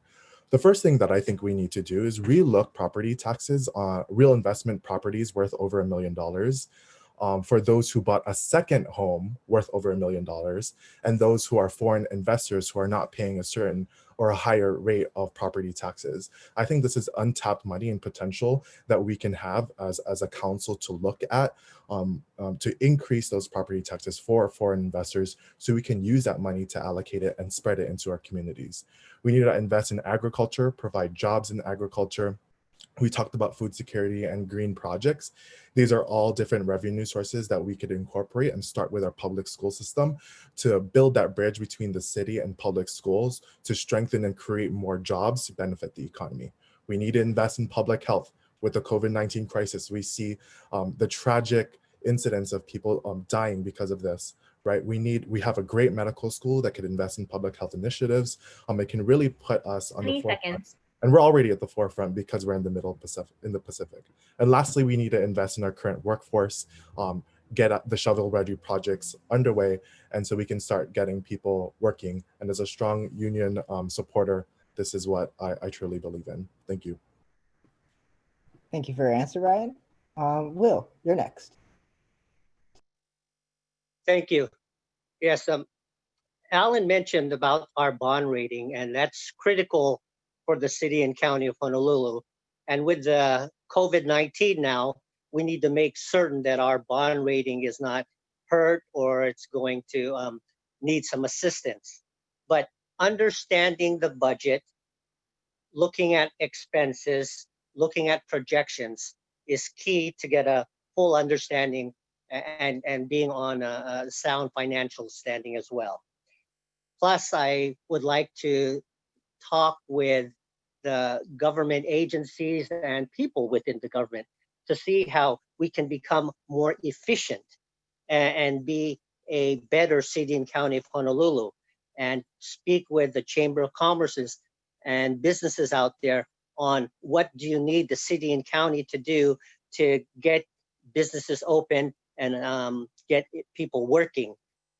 The first thing that I think we need to do is relook property taxes on real investment properties worth over $1 million for those who bought a second home worth over $1 million, and those who are foreign investors who are not paying a certain or a higher rate of property taxes. I think this is untapped money and potential that we can have as a council to look at to increase those property taxes for foreign investors, so we can use that money to allocate it and spread it into our communities. We need to invest in agriculture, provide jobs in agriculture. We talked about food security and green projects. These are all different revenue sources that we could incorporate and start with our public school system to build that bridge between the city and public schools to strengthen and create more jobs to benefit the economy. We need to invest in public health. With the COVID-19 crisis, we see the tragic incidents of people dying because of this. Right, we have a great medical school that could invest in public health initiatives. It can really put us on the forefront. And we're already at the forefront because we're in the Pacific. And lastly, we need to invest in our current workforce, get the shovel-ready projects underway, and so we can start getting people working. And as a strong union supporter, this is what I truly believe in. Thank you. Thank you for your answer, Ryan. Will, you're next. Thank you. Yes, Alan mentioned about our bond rating, and that's critical for the city and county of Honolulu. And with the COVID-19 now, we need to make certain that our bond rating is not hurt or it's going to need some assistance. But understanding the budget, looking at expenses, looking at projections is key to get a full understanding and being on a sound financial standing as well. Plus, I would like to talk with the government agencies and people within the government to see how we can become more efficient and be a better city and county of Honolulu, and speak with the Chamber of Commerce's and businesses out there on what do you need the city and county to do to get businesses open and get people working.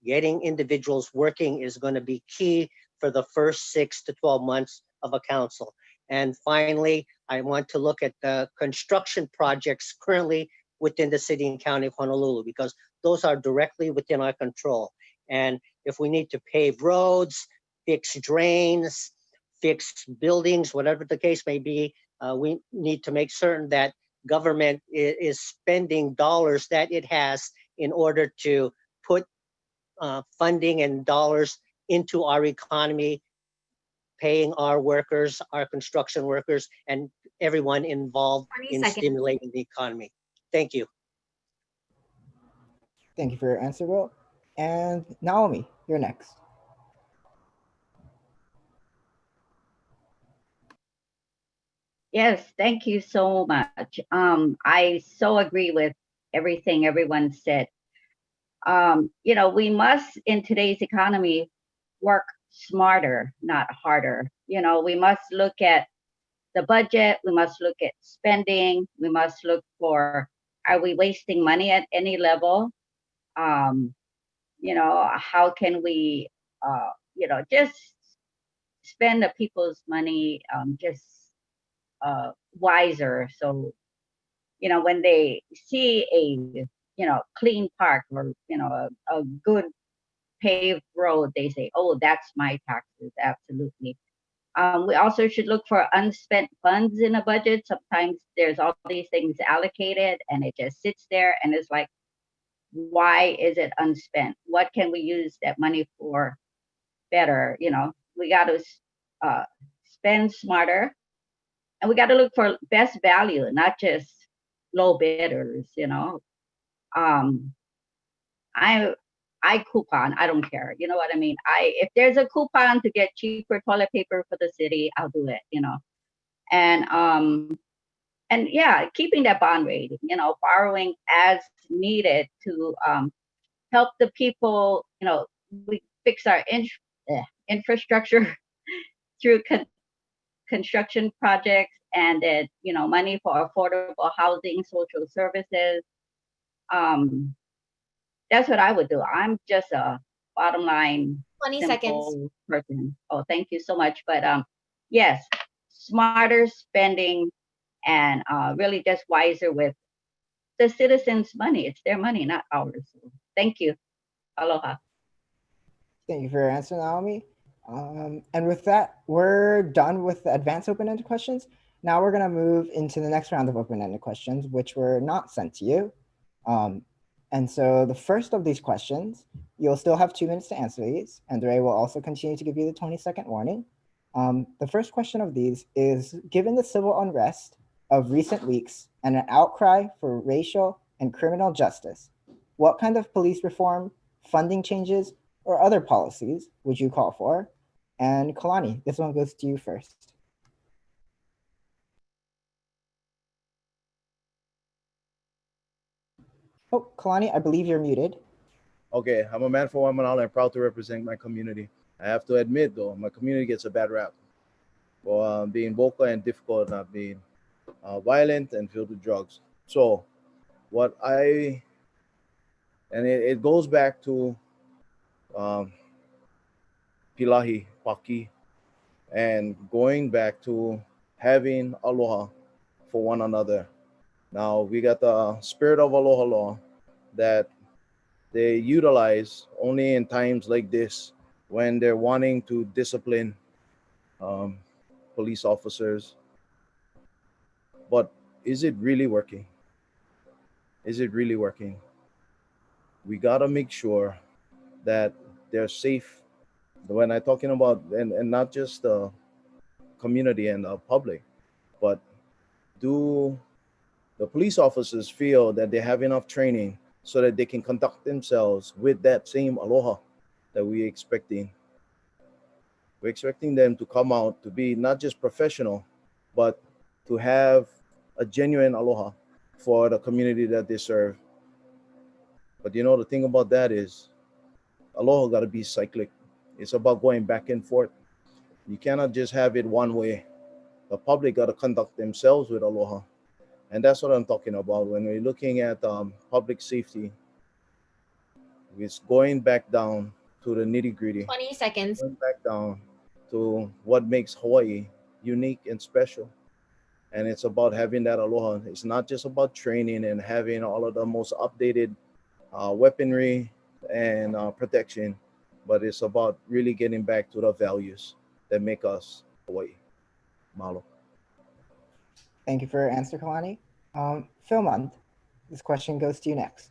Getting individuals working is going to be key for the first 6 to 12 months of a council. And finally, I want to look at the construction projects currently within the city and county of Honolulu, because those are directly within our control. And if we need to pave roads, fix drains, fix buildings, whatever the case may be, we need to make certain that government is spending dollars that it has in order to put funding and dollars into our economy, paying our workers, our construction workers, and everyone involved in stimulating the economy. Thank you. Thank you for your answer, Will. And Naomi, you're next. Yes, thank you so much. I so agree with everything everyone said. We must, in today's economy, work smarter, not harder. We must look at the budget, we must look at spending, we must look for, are we wasting money at any level? How can we, just spend the people's money just wiser. So, when they see a, clean park or, a good paved road, they say, oh, that's my taxes, absolutely. We also should look for unspent funds in a budget. Sometimes there's all these things allocated and it just sits there and it's like, why is it unspent? What can we use that money for better? We got to spend smarter, and we got to look for best value, not just low bidders. I coupon. I don't care. You know what I mean? If there's a coupon to get cheaper toilet paper for the city, I'll do it. And yeah, keeping that bond rating. Borrowing as needed to help the people. We fix our infrastructure through construction projects, and then money for affordable housing, social services. That's what I would do. I'm just a bottom line 20 seconds person. Oh, thank you so much. But yes, smarter spending and really just wiser with the citizens' money. It's their money, not ours. So thank you. Aloha. Thank you for your answer, Naomi. And with that, we're done with the advanced open-ended questions. Now we're going to move into the next round of open-ended questions, which were not sent to you. And so the first of these questions, you'll still have 2 minutes to answer these, and Ray will also continue to give you the 20-second warning. The first question of these is, given the civil unrest of recent weeks and an outcry for racial and criminal justice, what kind of police reform, funding changes, or other policies would you call for? And Kalani, this one goes to you first. Oh, Kalani, I believe you're muted. Okay, I'm a man for one Manala and proud to represent my community. I have to admit, though, my community gets a bad rap for being vocal and difficult, not being violent and filled with drugs. So it goes back to Pilahi, Paki, and going back to having aloha for one another. Now, we got the spirit of aloha law that they utilize only in times like this when they're wanting to discipline police officers. But is it really working? Is it really working? We gotta make sure that they're safe. When I'm talking about, and not just the community and the public, but do the police officers feel that they have enough training so that they can conduct themselves with that same aloha that we're expecting? We're expecting them to come out to be not just professional, but to have a genuine aloha for the community that they serve. But the thing about that is aloha got to be cyclic. It's about going back and forth. You cannot just have it one way. The public got to conduct themselves with aloha. And that's what I'm talking about. When we're looking at public safety, it's going back down to the nitty gritty. 20 seconds. Going back down to what makes Hawaii unique and special. And it's about having that aloha. It's not just about training and having all of the most updated weaponry and protection, but it's about really getting back to the values that make us Hawaii. Mahalo. Thank you for your answer, Kalani. Philmond, this question goes to you next.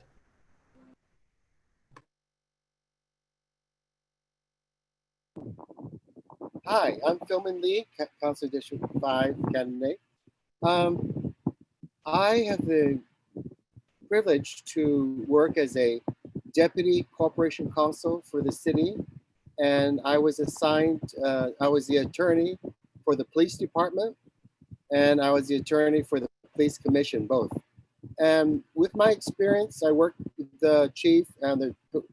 Hi, I'm Philman Lee, Council District 5 candidate. I have the privilege to work as a deputy corporation counsel for the city, and I was assigned, I was the attorney for the police department, and I was the attorney for the police commission, both. And with my experience, I worked with the chief and the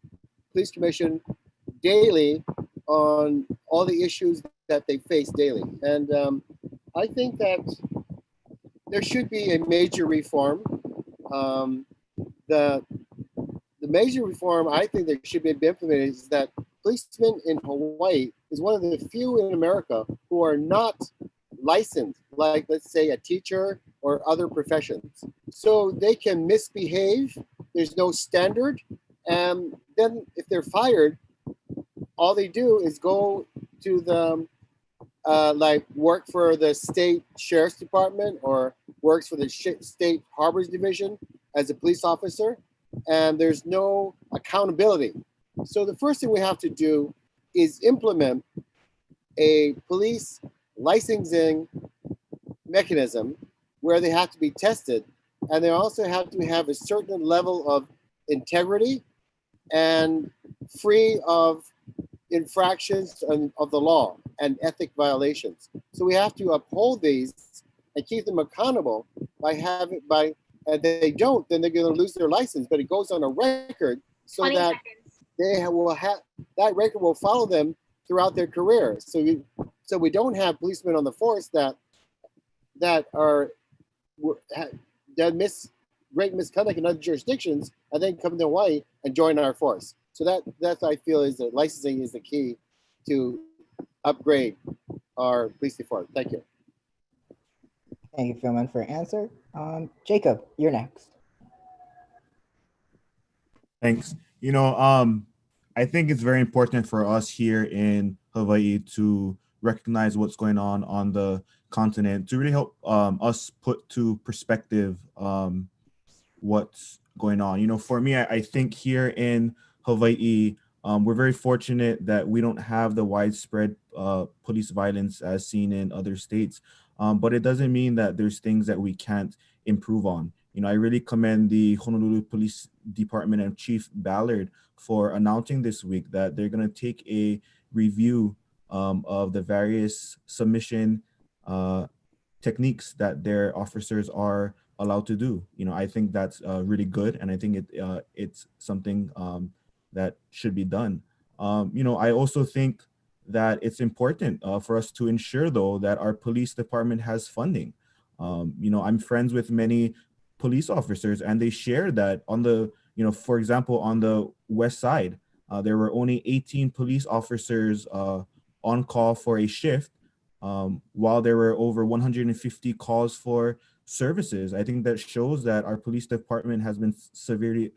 police commission daily on all the issues that they face daily. And I think that there should be a major reform. The major reform I think that should be implemented is that policemen in Hawaii is one of the few in America who are not licensed, like let's say a teacher or other professions. So they can misbehave, there's no standard, and then if they're fired, all they do is go to the like work for the state sheriff's department or works for the state harbors division as a police officer, and there's no accountability. So the first thing we have to do is implement a police licensing mechanism where they have to be tested, and they also have to have a certain level of integrity and free of infractions of the law and ethic violations. So we have to uphold these and keep them accountable by having, and they don't, then they're going to lose their license, but it goes on a record so that they will have, that record will follow them throughout their career. So we don't have policemen on the force that are great misconduct in other jurisdictions and then come to Hawaii and join our force. So that I feel is that licensing is the key to upgrade our police department. Thank you. Thank you, Philman, for your answer. Jacob, you're next. Thanks. I think it's very important for us here in Hawaii to recognize what's going on the continent, to really help us put to perspective what's going on. For me, I think here in Hawaii, we're very fortunate that we don't have the widespread police violence as seen in other states. But it doesn't mean that there's things that we can't improve on. I really commend the Honolulu Police Department and Chief Ballard for announcing this week that they're going to take a review of the various submission techniques that their officers are allowed to do. I think that's really good, and I think it's something that should be done. I also think that it's important for us to ensure, though, that our police department has funding. I'm friends with many police officers, and they share that on the, for example, on the west side, there were only 18 police officers on call for a shift, while there were over 150 calls for services. I think that shows that our police department has been severely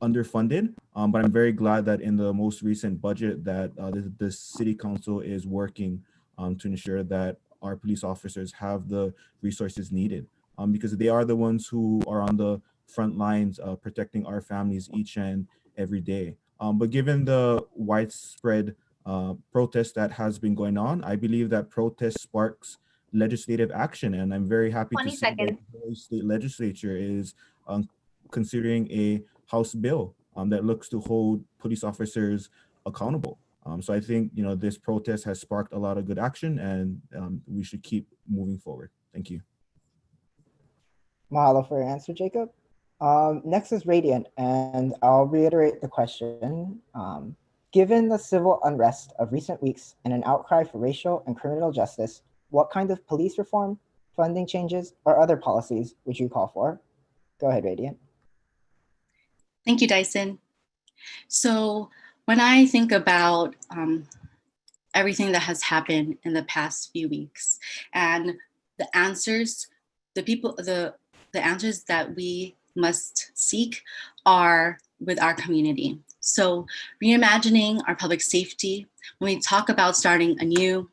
underfunded, but I'm very glad that in the most recent budget that the city council is working to ensure that our police officers have the resources needed, because they are the ones who are on the front lines protecting our families each and every day. But given the widespread protest that has been going on, I believe that protest sparks legislative action, and I'm very happy to see that the state legislature is considering a House bill that looks to hold police officers accountable. So I think this protest has sparked a lot of good action, and we should keep moving forward. Thank you. Mahalo for your answer, Jacob. Next is Radiant, and I'll reiterate the question. Given the civil unrest of recent weeks and an outcry for racial and criminal justice, what kind of police reform, funding changes, or other policies would you call for? Go ahead, Radiant. Thank you, Dyson. So when I think about everything that has happened in the past few weeks and the answers, the answers that we must seek are with our community. So reimagining our public safety, when we talk about starting anew,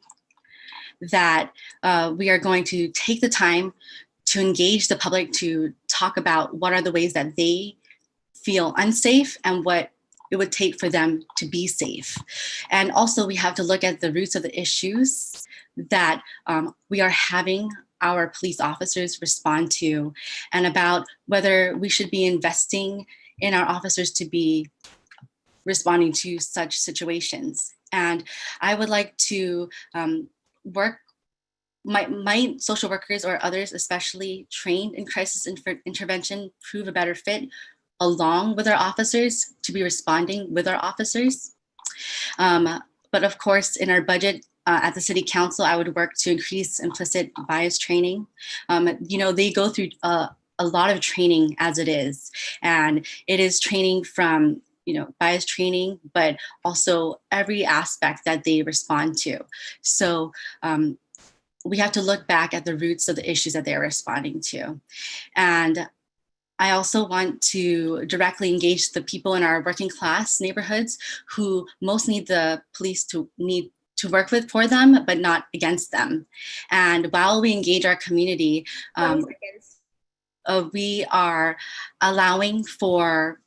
that we are going to take the time to engage the public to talk about what are the ways that they feel unsafe and what it would take for them to be safe. And also we have to look at the roots of the issues that we are having our police officers respond to, and about whether we should be investing in our officers to be responding to such situations. And I would like to work, my social workers or others, especially trained in crisis intervention, prove a better fit along with our officers to be responding with our officers. But of course, in our budget at the City Council, I would work to increase implicit bias training. They go through a lot of training as it is, and it is training from bias training, but also every aspect that they respond to. So we have to look back at the roots of the issues that they're responding to. And I also want to directly engage the people in our working class neighborhoods who most need the police to work with for them, but not against them. And while we engage our community, we are allowing for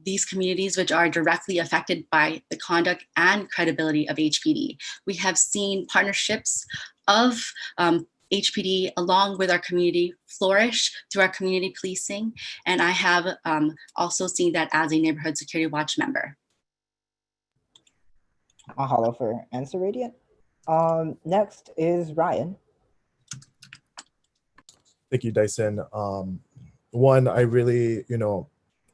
these communities which are directly affected by the conduct and credibility of HPD. We have seen partnerships of HPD along with our community flourish through our community policing. And I have also seen that as a Neighborhood Security Watch member. Mahalo for answer, Radiant. Next is Ryan. Thank you, Dyson. One, I really,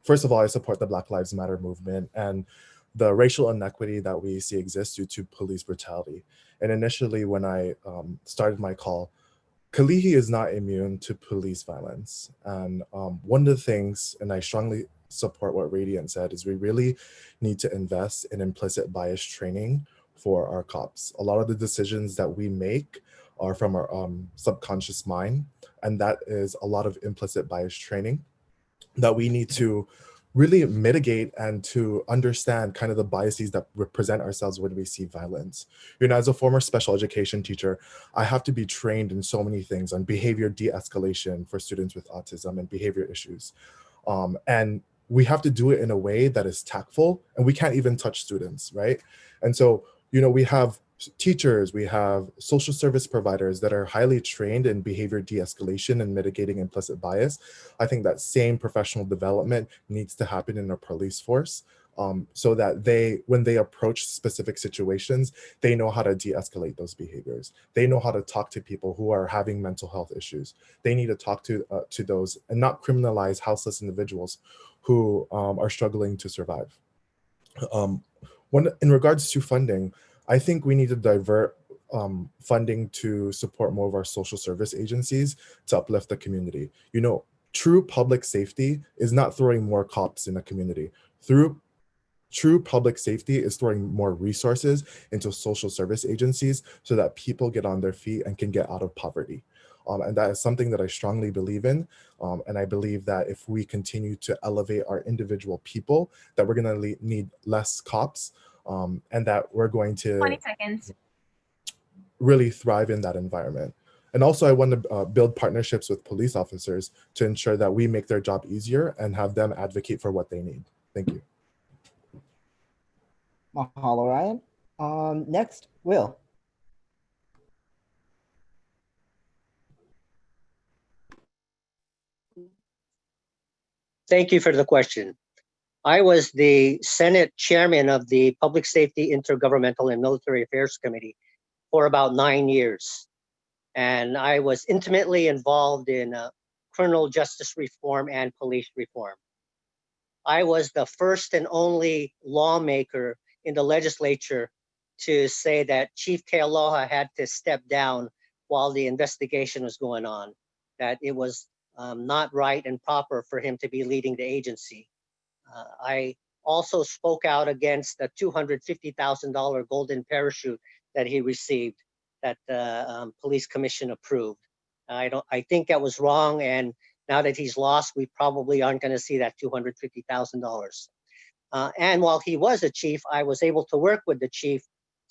first of all, I support the Black Lives Matter movement and the racial inequity that we see exists due to police brutality. And initially, when I started my call, Kalihi is not immune to police violence. And one of the things, and I strongly support what Radiant said, is we really need to invest in implicit bias training for our cops. A lot of the decisions that we make are from our subconscious mind, and that is a lot of implicit bias training that we need to really mitigate and to understand kind of the biases that represent ourselves when we see violence. As a former special education teacher, I have to be trained in so many things on behavior de-escalation for students with autism and behavior issues. And we have to do it in a way that is tactful, and we can't even touch students, right? And so, we have teachers, we have social service providers that are highly trained in behavior de-escalation and mitigating implicit bias. I think that same professional development needs to happen in our police force so that when they approach specific situations, they know how to de-escalate those behaviors. They know how to talk to people who are having mental health issues. They need to talk to those and not criminalize houseless individuals who are struggling to survive. In regards to funding, I think we need to divert funding to support more of our social service agencies to uplift the community. True public safety is not throwing more cops in a community. True public safety is throwing more resources into social service agencies so that people get on their feet and can get out of poverty. And that is something that I strongly believe in. And I believe that if we continue to elevate our individual people, that we're going to need less cops. And that we're going to 20 seconds. Really thrive in that environment. And also I want to build partnerships with police officers to ensure that we make their job easier and have them advocate for what they need. Thank you. Mahalo, Ryan. Next, Will. Thank you for the question. I was the Senate chairman of the Public Safety, Intergovernmental, and Military Affairs Committee for about 9 years. And I was intimately involved in criminal justice reform and police reform. I was the first and only lawmaker in the legislature to say that Chief Kealoha had to step down while the investigation was going on, that it was not right and proper for him to be leading the agency. I also spoke out against the $250,000 golden parachute that he received that the police commission approved. I think that was wrong, and now that he's lost, we probably aren't going to see that $250,000. And while he was a chief, I was able to work with the chief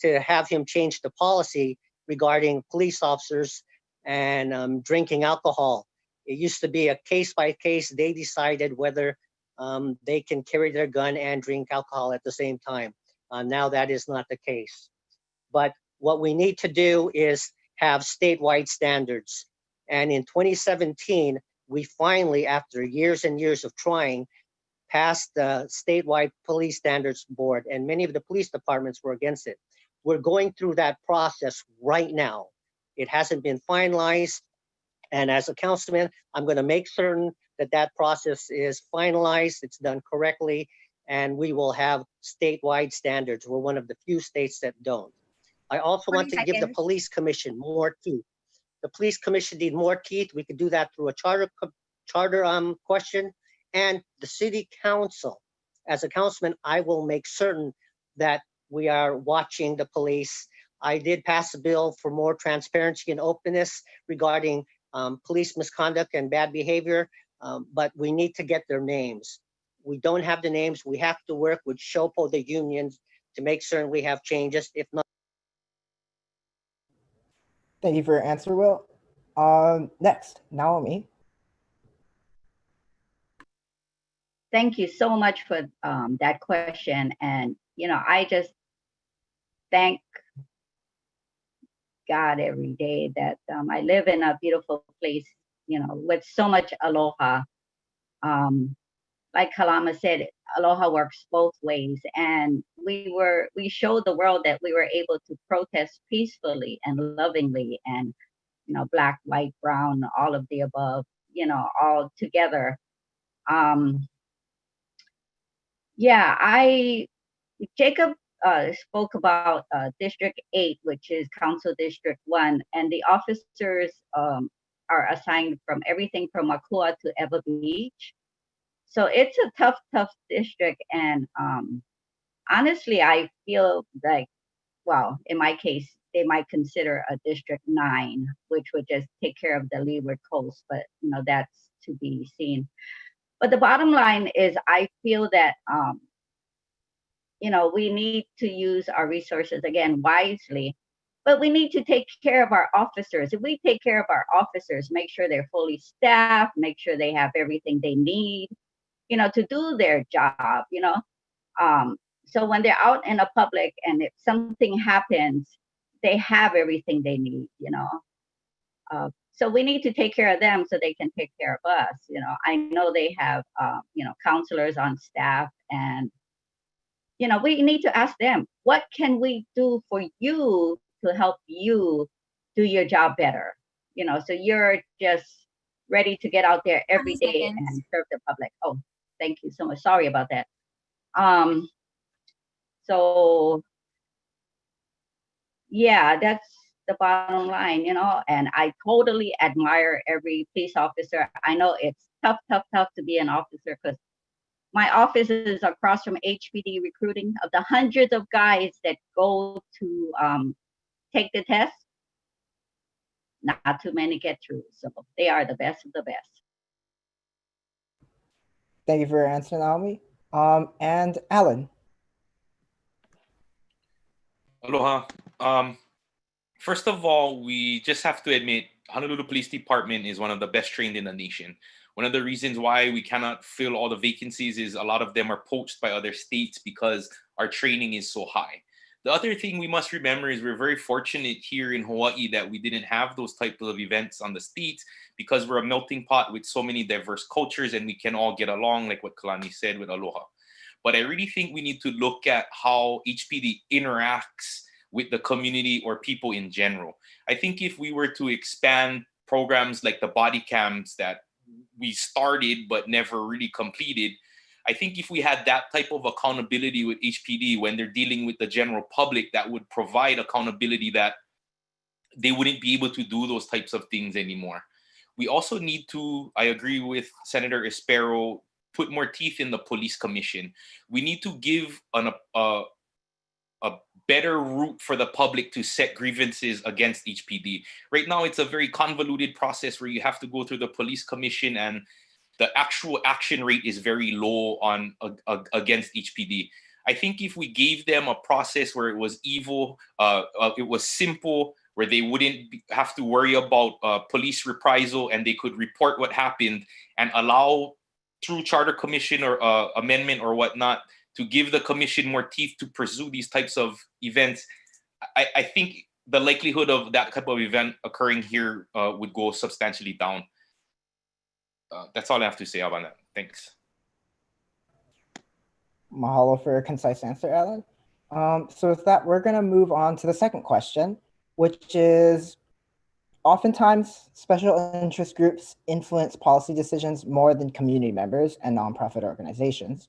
to have him change the policy regarding police officers and drinking alcohol. It used to be a case by case. They decided whether they can carry their gun and drink alcohol at the same time. Now that is not the case. But what we need to do is have statewide standards. And in 2017, we finally, after years and years of trying, passed the statewide police standards board, and many of the police departments were against it. We're going through that process right now. It hasn't been finalized. And as a councilman, I'm going to make certain that that process is finalized, it's done correctly, and we will have statewide standards. We're one of the few states that don't. I also want to give the police commission more teeth. The police commission need more teeth. We could do that through a charter question, and the city council. As a councilman, I will make certain that we are watching the police. I did pass a bill for more transparency and openness regarding police misconduct and bad behavior, but we need to get their names. We don't have the names. We have to work with SHOPO, the unions, to make certain we have changes. If not. Thank you for your answer, Will. Next, Naomi. Thank you so much for that question. And, you know, I just thank God every day that I live in a beautiful place, you know, with so much aloha. Like Kalama said, aloha works both ways. And we showed the world that we were able to protest peacefully and lovingly, and, you know, black, white, brown, all of the above, you know, all together. Yeah, Jacob spoke about District 8, which is Council District 1, and the officers are assigned from everything from Makua to Eva Beach. So it's a tough district, and honestly, I feel like, well, in my case, they might consider a District 9, which would just take care of the leeward coast, but you know, that's to be seen. But the bottom line is, I feel that you know, we need to use our resources again wisely, but we need to take care of our officers. If we take care of our officers, make sure they're fully staffed, make sure they have everything they need, you know, to do their job, you know. So when they're out in the public and if something happens, they have everything they need, you know. So we need to take care of them so they can take care of us. You know, I know they have, you know, counselors on staff, and, you know, we need to ask them, what can we do for you to help you do your job better? You know, so you're just ready to get out there every day and serve the public. Oh, thank you so much. Sorry about that. So yeah, that's the bottom line, you know, and I totally admire every police officer. I know it's tough to be an officer, because my office is across from HPD recruiting. Of the hundreds of guys that go to take the test, not too many get through. So they are the best of the best. Thank you for your answer, Naomi. And Alan. Aloha. First of all, we just have to admit Honolulu Police Department is one of the best trained in the nation. One of the reasons why we cannot fill all the vacancies is a lot of them are poached by other states because our training is so high. The other thing we must remember is we're very fortunate here in Hawaii that we didn't have those types of events on the states, because we're a melting pot with so many diverse cultures and we can all get along, like what Kalani said with Aloha. But I really think we need to look at how HPD interacts with the community or people in general. I think if we were to expand programs like the body cams that we started but never really completed, I think if we had that type of accountability with HPD when they're dealing with the general public, that would provide accountability that they wouldn't be able to do those types of things anymore. We also need to, I agree with Senator Espero, put more teeth in the police commission. We need to give a better route for the public to set grievances against HPD. Right now, it's a very convoluted process where you have to go through the police commission, and the actual action rate is very low on against HPD. I think if we gave them a process where it was it was simple, where they wouldn't have to worry about police reprisal, and they could report what happened and allow, through charter commission or amendment or whatnot, to give the commission more teeth to pursue these types of events, I think the likelihood of that type of event occurring here would go substantially down. That's all I have to say about that. Thanks. Mahalo for a concise answer, Alan. So with that, we're going to move on to the second question, which is, oftentimes special interest groups influence policy decisions more than community members and nonprofit organizations.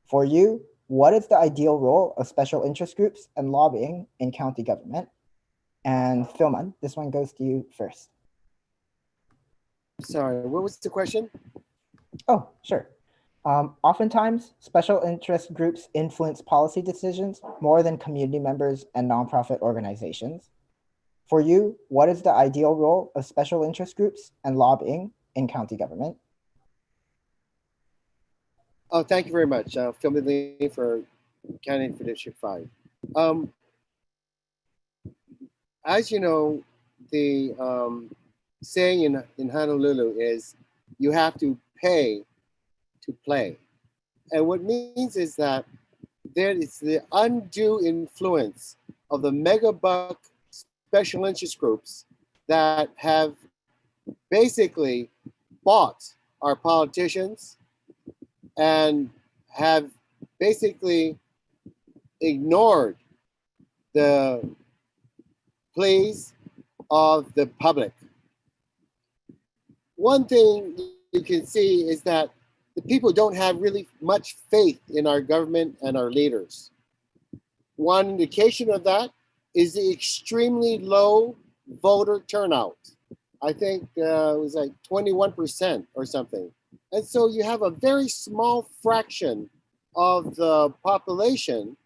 For you, what is the ideal role of special interest groups and lobbying in county government? And Philman, this one goes to you first. Sorry, what was the question? Oh, sure. Oftentimes, special interest groups influence policy decisions more than community members and nonprofit organizations. For you, what is the ideal role of special interest groups and lobbying in county government? Oh, thank you very much, Phil Midley for candidate for District 5. As you know, the saying in Honolulu is, you have to pay to play. And what it means is that there is the undue influence of the mega buck special interest groups that have basically bought our politicians and have basically ignored the pleas of the public. One thing you can see is that the people don't have really much faith in our government and our leaders. One indication of that is the extremely low voter turnout. I think it was like 21% or something. And so you have a very small fraction of the population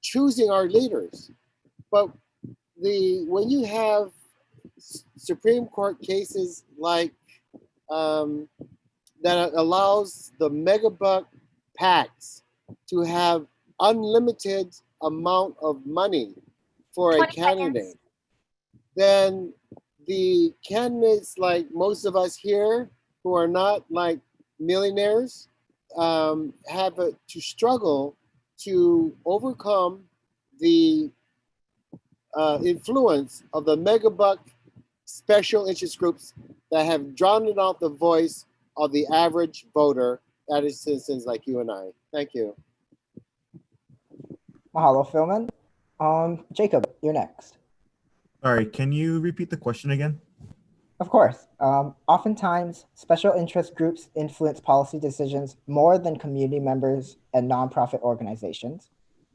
choosing our leaders. But when you have Supreme Court cases like that allows the megabuck PACs to have unlimited amount of money for a candidate, then the candidates, like most of us here who are not like millionaires, have to struggle to overcome the influence of the megabuck special interest groups that have drowned out the voice of the average voter, that is citizens like you and I. Thank you. Mahalo, Philman. Jacob, you're next. Sorry, can you repeat the question again? Of course. Oftentimes, special interest groups influence policy decisions more than community members and nonprofit organizations.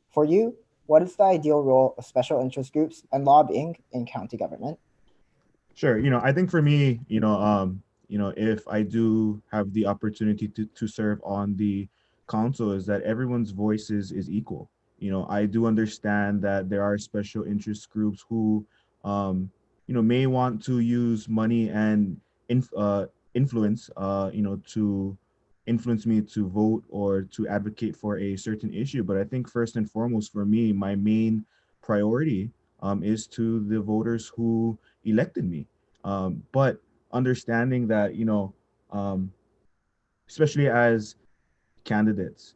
For you, what is the ideal role of special interest groups and lobbying in county government? Sure. I think for me, if I do have the opportunity to serve on the council, is that everyone's voices is equal. I do understand that there are special interest groups who, may want to use money and influence, to influence me to vote or to advocate for a certain issue. But I think first and foremost, for me, my main priority is to the voters who elected me. But understanding that, especially as candidates,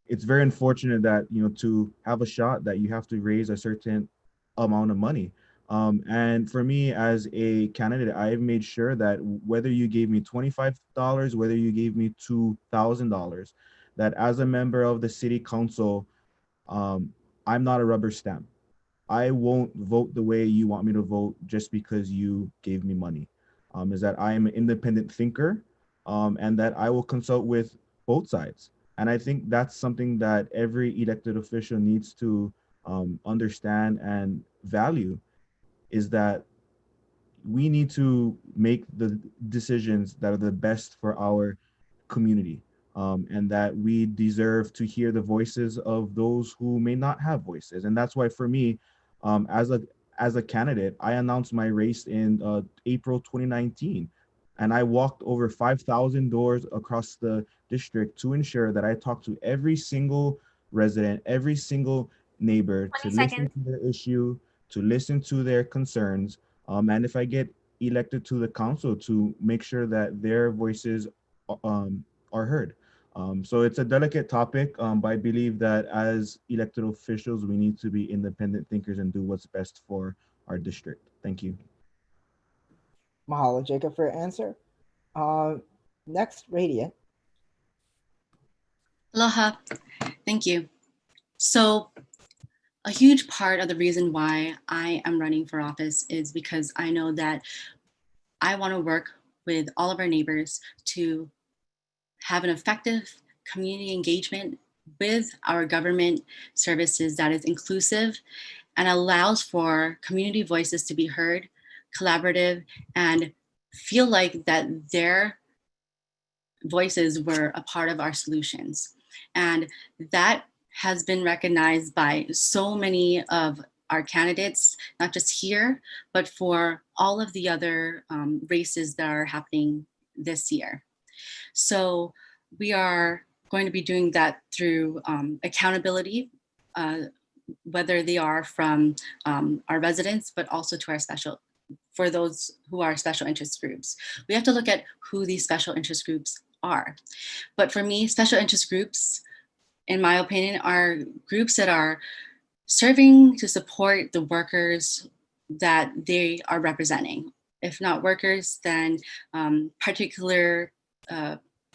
it's very unfortunate that, to have a shot that you have to raise a certain amount of money. And for me as a candidate, I've made sure that whether you gave me $25, whether you gave me $2,000, that as a member of the city council, I'm not a rubber stamp. I won't vote the way you want me to vote just because you gave me money. Is that I am an independent thinker. and that I will consult with both sides. And I think that's something that every elected official needs to understand and value, is that we need to make the decisions that are the best for our community, and that we deserve to hear the voices of those who may not have voices. And that's why for me, um, as a as a candidate, I announced my race in April 2019, and I walked over 5,000 doors across the district to ensure that I talked to every single resident, every single neighbor, to 20 listen seconds. to their issue, to listen to their concerns, and if I get elected to the council, to make sure that their voices are heard. So it's a delicate topic, but I believe that as elected officials, we need to be independent thinkers and do what's best for our district. Thank you. Mahalo, Jacob, for your answer. Next, Radiant. Aloha. Thank you. So a huge part of the reason why I am running for office is because I know that I want to work with all of our neighbors to have an effective community engagement with our government services that is inclusive and allows for community voices to be heard, collaborative, and feel like that their voices were a part of our solutions. And that has been recognized by so many of our candidates, not just here, but for all of the other races that are happening this year. So we are going to be doing that through accountability, whether they are from our residents, but also to our for those who are special interest groups. We have to look at who these special interest groups are. But for me, special interest groups, in my opinion, are groups that are serving to support the workers that they are representing. If not workers, then particular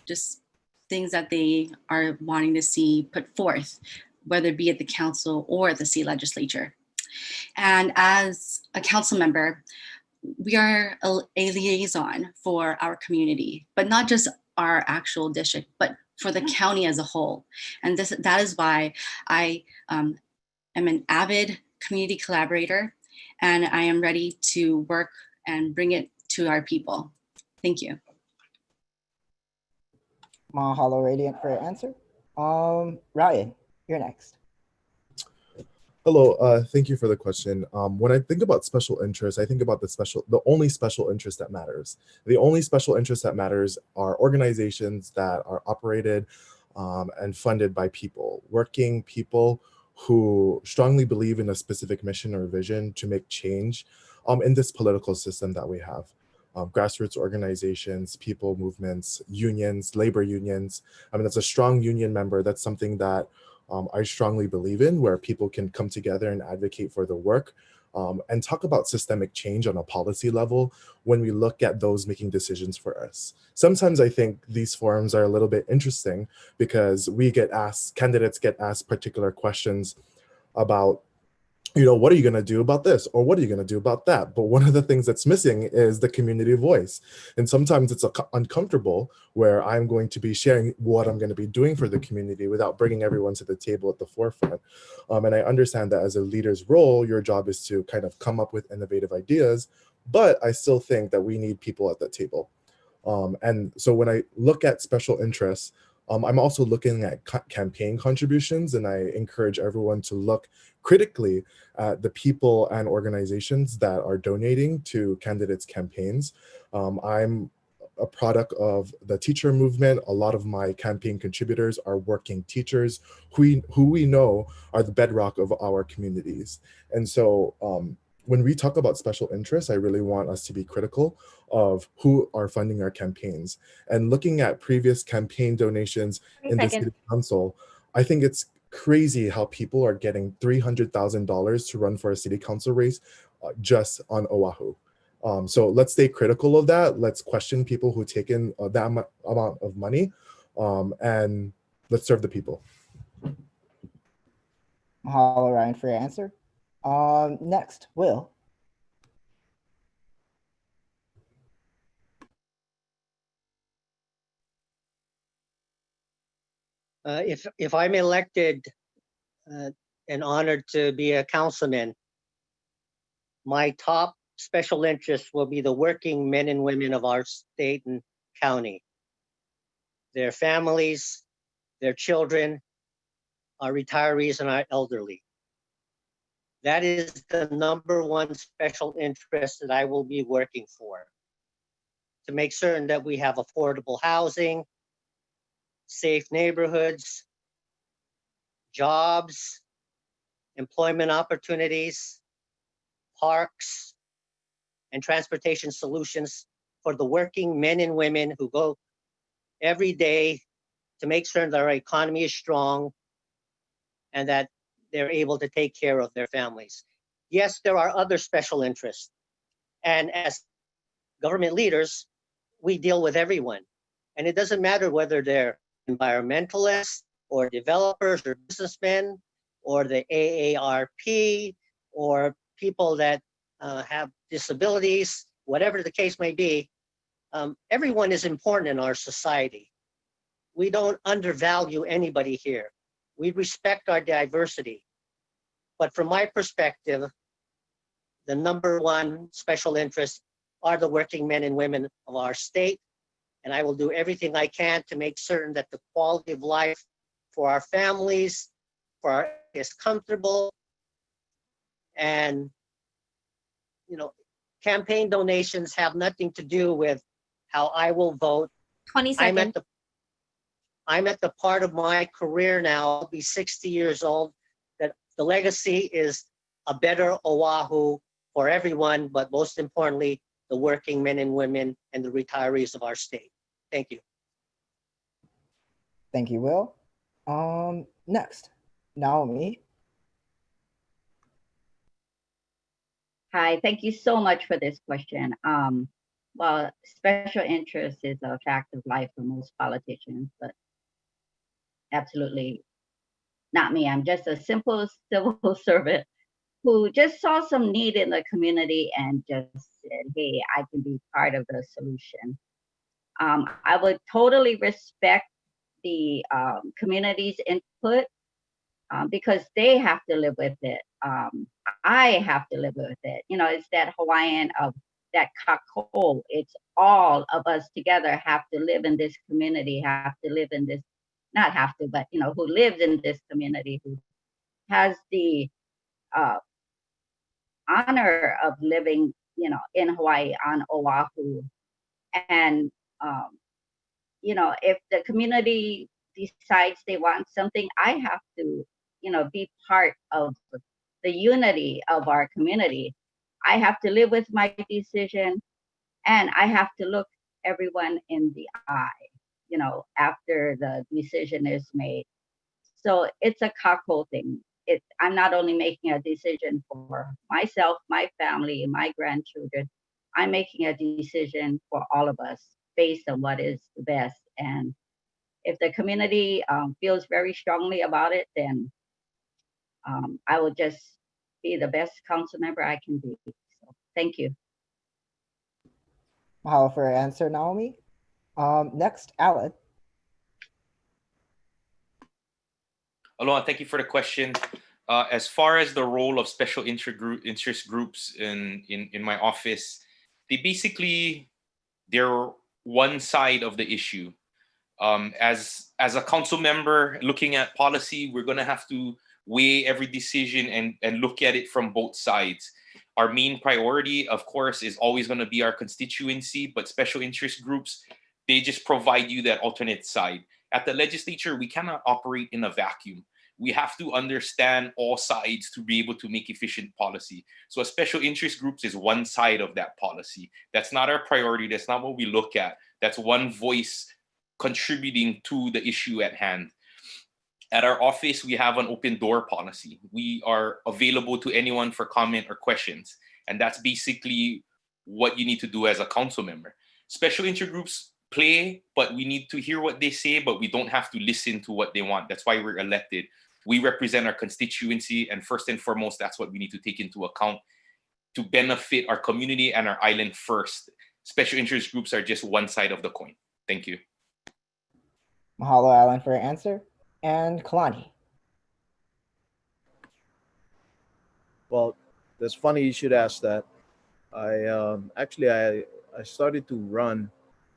just things that they are wanting to see put forth, whether it be at the council or at the state legislature. And as a council member, we are a liaison for our community, but not just our actual district, but for the county as a whole. And that is why I am an avid community collaborator, and I am ready to work and bring it to our people. Thank you. Mahalo, Radiant, for your answer. Ryan, you're next. Hello, thank you for the question. When I think about special interests, I think about the only special interest that matters. The only special interest that matters are organizations that are operated and funded by people, working people who strongly believe in a specific mission or vision to make change in this political system that we have. Grassroots organizations, people movements, unions, labor unions. I mean, as a strong union member, that's something that I strongly believe in, where people can come together and advocate for the work and talk about systemic change on a policy level when we look at those making decisions for us. Sometimes I think these forums are a little bit interesting because candidates get asked particular questions about, what are you going to do about this? Or what are you going to do about that? But one of the things that's missing is the community voice. And sometimes it's uncomfortable where I'm going to be sharing what I'm going to be doing for the community without bringing everyone to the table at the forefront. And I understand that as a leader's role, your job is to kind of come up with innovative ideas, but I still think that we need people at the table. And so when I look at special interests, I'm also looking at campaign contributions, and I encourage everyone to look critically at the people and organizations that are donating to candidates' campaigns. I'm a product of the teacher movement. A lot of my campaign contributors are working teachers who we know are the bedrock of our communities. And so when we talk about special interests, I really want us to be critical of who are funding our campaigns. And looking at previous campaign donations in the city council, I think it's crazy how people are getting $300,000 to run for a city council race just on Oahu. So let's stay critical of that. Let's question people who take in that amount of money, and let's serve the people. Mahalo, Ryan, for your answer. Next, Will. If I'm elected and honored to be a councilman, my top special interest will be the working men and women of our state and county, their families, their children, our retirees, and our elderly. That is the #1 special interest that I will be working for, to make certain that we have affordable housing, safe neighborhoods, jobs, employment opportunities, parks, and transportation solutions for the working men and women who go every day to make certain that our economy is strong and that they're able to take care of their families. Yes, there are other special interests. And as government leaders, we deal with everyone. And it doesn't matter whether they're environmentalists or developers or businessmen or the AARP or people that have disabilities, whatever the case may be. Everyone is important in our society. We don't undervalue anybody here. We respect our diversity. But from my perspective, the #1 special interest are the working men and women of our state. And I will do everything I can to make certain that the quality of life for our families, is comfortable. And, campaign donations have nothing to do with how I will vote. 20 seconds. I'm at the part of my career now, I'll be 60 years old, that the legacy is a better Oahu for everyone, but most importantly, the working men and women and the retirees of our state. Thank you. Thank you, Will. Next, Naomi. Hi, thank you so much for this question. Well, special interest is a fact of life for most politicians, but absolutely not me. I'm just a simple civil servant who just saw some need in the community and just said, hey, I can be part of the solution. I would totally respect the community's input because they have to live with it. I have to live with it. It's that Hawaiian of that kako. It's all of us together have to live in this community, have to live in this, not have to, but who lives in this community, who has the honor of living, in Hawaii on Oahu. And if the community decides they want something, I have to, be part of the unity of our community. I have to live with my decision, and I have to look everyone in the eye, after the decision is made. So it's a kako thing. I'm not only making a decision for myself, my family, my grandchildren. I'm making a decision for all of us based on what is the best. And if the community feels very strongly about it, then I will just be the best council member I can be. So thank you. Mahalo for your answer, Naomi. Next, Alan. Aloha, thank you for the question. As far as the role of special interest groups in my office, they're one side of the issue. As a council member looking at policy, we're going to have to weigh every decision and look at it from both sides. Our main priority, of course, is always going to be our constituency, but special interest groups, they just provide you that alternate side. At the legislature, we cannot operate in a vacuum. We have to understand all sides to be able to make efficient policy. So a special interest groups is one side of that policy. That's not our priority. That's not what we look at. That's one voice contributing to the issue at hand. At our office, we have an open door policy. We are available to anyone for comment or questions. And that's basically what you need to do as a council member. Special interest groups play, but we need to hear what they say, but we don't have to listen to what they want. That's why we're elected. We represent our constituency, and first and foremost, that's what we need to take into account to benefit our community and our island first. Special interest groups are just one side of the coin. Thank you. Mahalo, Alan, for your answer. And Kalani. Well, that's funny you should ask that. I started to run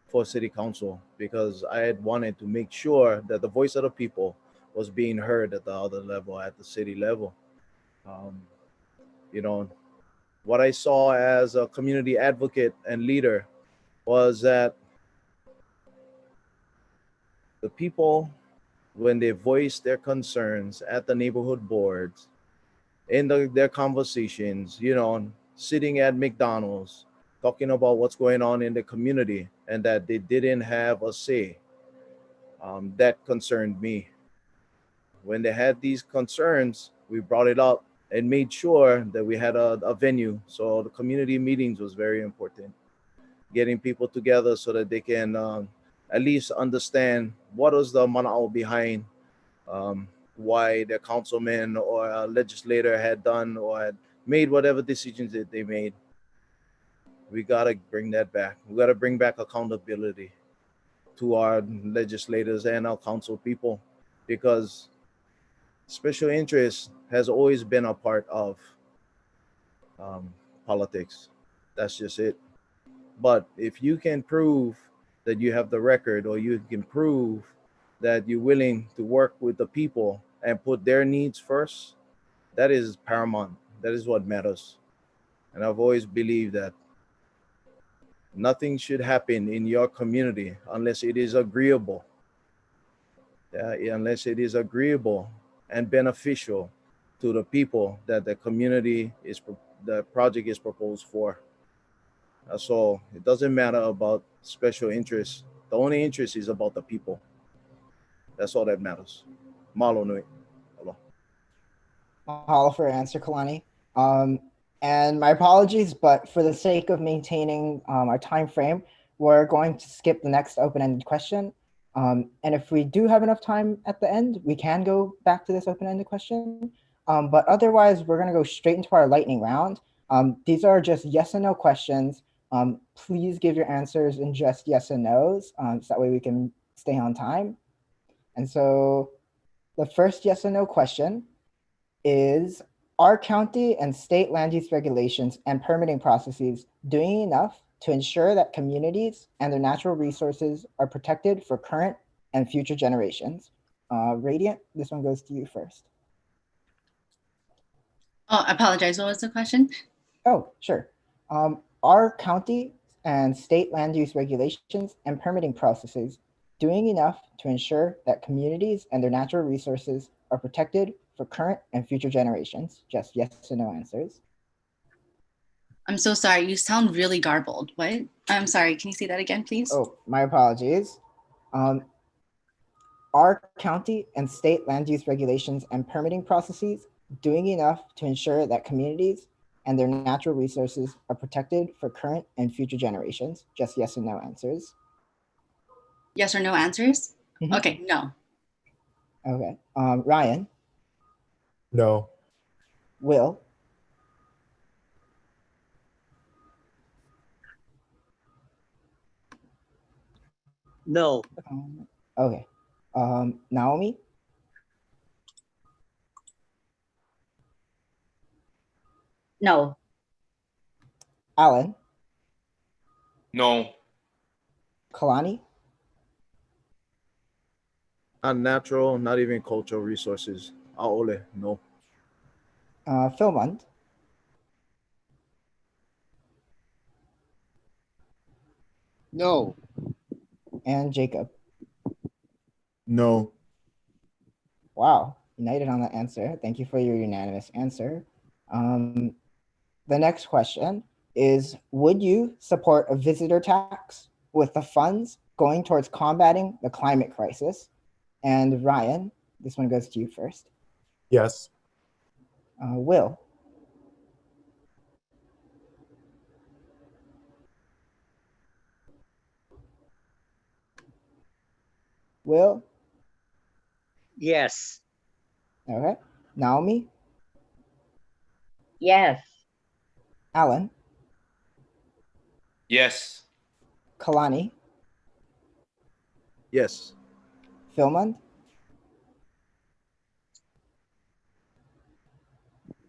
for city council because I had wanted to make sure that the voice of the people was being heard at the other level, at the city level. Um, you know, what I saw as a community advocate and leader was that the people, when they voice their concerns at the neighborhood boards, in their conversations, sitting at McDonald's, talking about what's going on in the community, and that they didn't have a say, that concerned me. When they had these concerns, we brought it up and made sure that we had a venue. So the community meetings was very important. Getting people together so that they can at least understand what was the manao behind why the councilman or a legislator had done or had made whatever decisions that they made. We gotta bring that back. We gotta bring back accountability to our legislators and our council people, because special interest has always been a part of um, politics. That's just it. But if you can prove that you have the record, or you can prove that you're willing to work with the people and put their needs first, that is paramount. That is what matters. And I've always believed that nothing should happen in your community unless it is agreeable. Unless it is agreeable and beneficial to the people that the project is proposed for. So it doesn't matter about special interests. The only interest is about the people. That's all that matters. Malo nui. Aloha. Mahalo for your answer, Kalani. And my apologies, but for the sake of maintaining our time frame, we're going to skip the next open-ended question. And if we do have enough time at the end, we can go back to this open-ended question. But otherwise, we're going to go straight into our lightning round. These are just yes and no questions. Please give your answers in just yes and no's, so that way we can stay on time. And so the first yes and no question is, are county and state land use regulations and permitting processes doing enough to ensure that communities and their natural resources are protected for current and future generations? Radiant, this one goes to you first. Oh, I apologize. What was the question? Oh, sure. Are county and state land use regulations and permitting processes doing enough to ensure that communities and their natural resources are protected for current and future generations? Just yes or no answers. I'm so sorry. You sound really garbled. What? I'm sorry. Can you say that again, please? Oh, my apologies. Are county and state land use regulations and permitting processes doing enough to ensure that communities and their natural resources are protected for current and future generations? Just yes or no answers. Yes or no answers? Mm-hmm. Okay, no. Okay. Ryan? No. Will? No. Okay. Naomi? No. Alan? No. Kalani? Not natural, not even cultural resources. Aole, no. Philmont? No. And Jacob? No. Wow, united on that answer. Thank you for your unanimous answer. The next question is, would you support a visitor tax with the funds going towards combating the climate crisis? And Ryan, this one goes to you first. Yes. Will? Will? Yes. Okay. Naomi? Yes. Alan? Yes. Kalani? Yes. Philmont?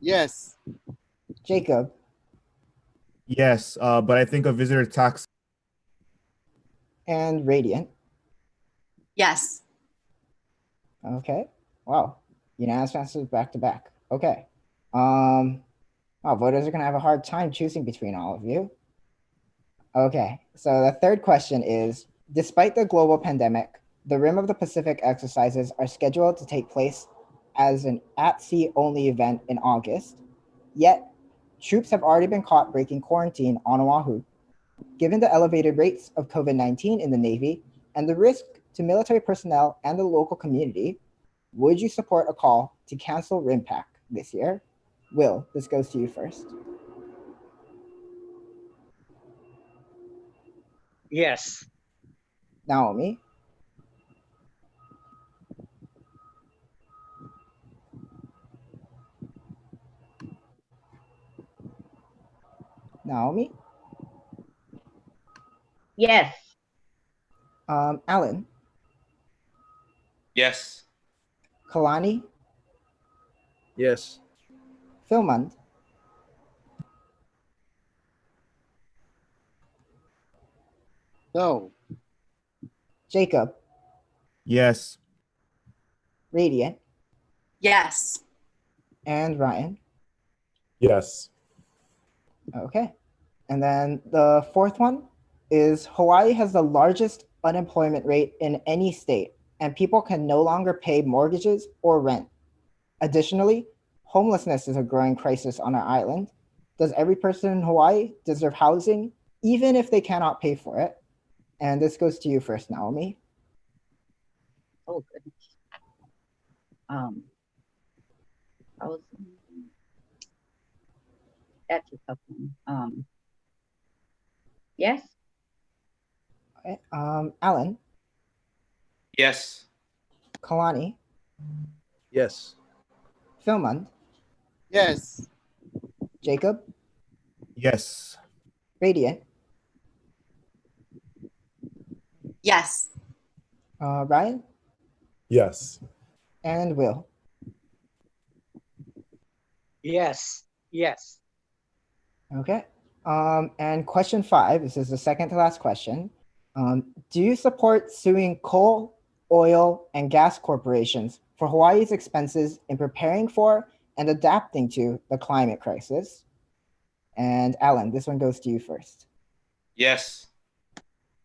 Yes. Jacob, Yes, but I think a visitor tax. and Radiant. Yes. Okay. Wow. Unanimous answers back to back. Okay. Wow, voters are gonna have a hard time choosing between all of you. Okay. So the third question is, despite the global pandemic, the Rim of the Pacific exercises are scheduled to take place as an at-sea only event in August. Yet, troops have already been caught breaking quarantine on Oahu. Given the elevated rates of COVID-19 in the Navy and the risk to military personnel and the local community, would you support a call to cancel RIMPAC this year? Will, this goes to you first. Yes. Naomi, Naomi, Yes. Alan, Yes. Kalani, Yes. Philmond, No. Jacob, Yes. Radiant, Yes. and Ryan. Yes. Okay. And then the fourth one is Hawaii has the largest unemployment rate in any state, and people can no longer pay mortgages or rent. Additionally, homelessness is a growing crisis on our island. Does every person in Hawaii deserve housing, even if they cannot pay for it? And this goes to you first, Naomi. Oh goodness. Housing. That's a tough one. Yes. Okay. Alan, Yes. Kalani, Yes. Philmond, Yes. Jacob, Yes. Radiant, Yes. Ryan, Yes. and Will. Yes. Yes. Okay. And question 5, this is the second to last question. Do you support suing coal, oil, and gas corporations for Hawaii's expenses in preparing for and adapting to the climate crisis? And Alan, this one goes to you first. Yes.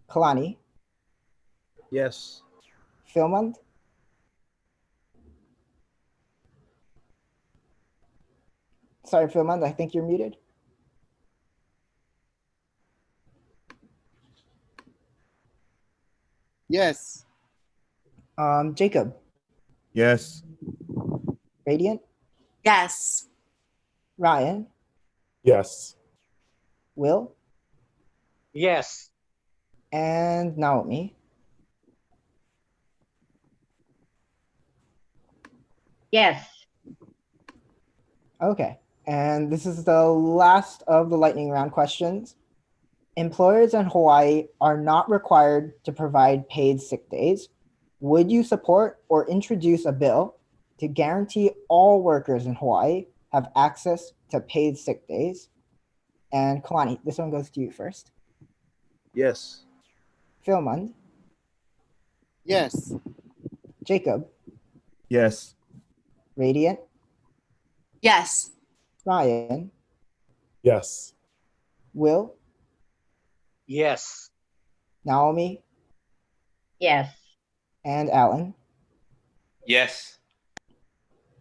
Kalani, Yes. Philmond, sorry, Philmond, I think you're muted. Yes. Jacob, Yes. Radiant, Yes. Ryan, Yes. Will, Yes. and Naomi. Yes. Okay, and this is the last of the lightning round questions. Employers in Hawaii are not required to provide paid sick days. Would you support or introduce a bill to guarantee all workers in Hawaii have access to paid sick days? And Kalani, this one goes to you first. Yes. Philmond, Yes. Jacob, Yes. Radiant, Yes. Ryan, Yes. Will, Yes. Naomi, Yes. and Alan. Yes.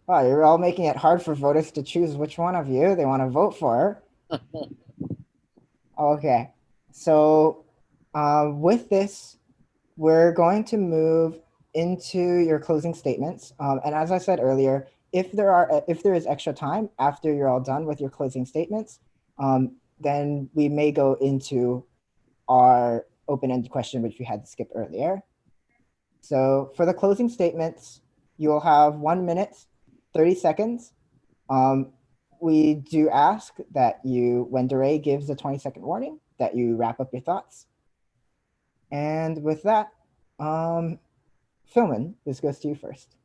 Wow, you're all making it hard for voters to choose which one of you they want to vote for. Okay, so with this, we're going to move into your closing statements. And as I said earlier, if there is extra time after you're all done with your closing statements, then we may go into our open-ended question, which we had to skip earlier. So for the closing statements, you will have 1 minute, 30 seconds. We do ask that you, when DeRay gives a 20-second warning, that you wrap up your thoughts. And with that, Philman, this goes to you first.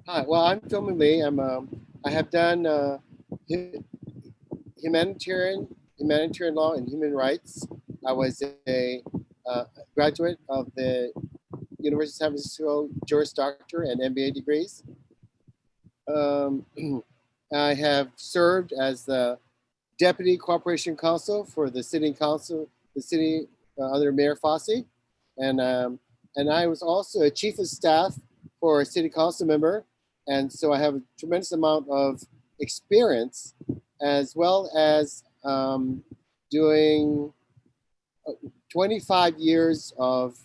Hi, well, I'm Phil Lee. I have done humanitarian law and human rights. I was a graduate of the University of San Francisco Juris Doctor and MBA degrees. I have served as the Deputy Corporation Counsel for the City Council, the city under Mayor Fossey, and I was also a Chief of Staff for a City Council member, and so I have a tremendous amount of experience, as well as doing 25 years of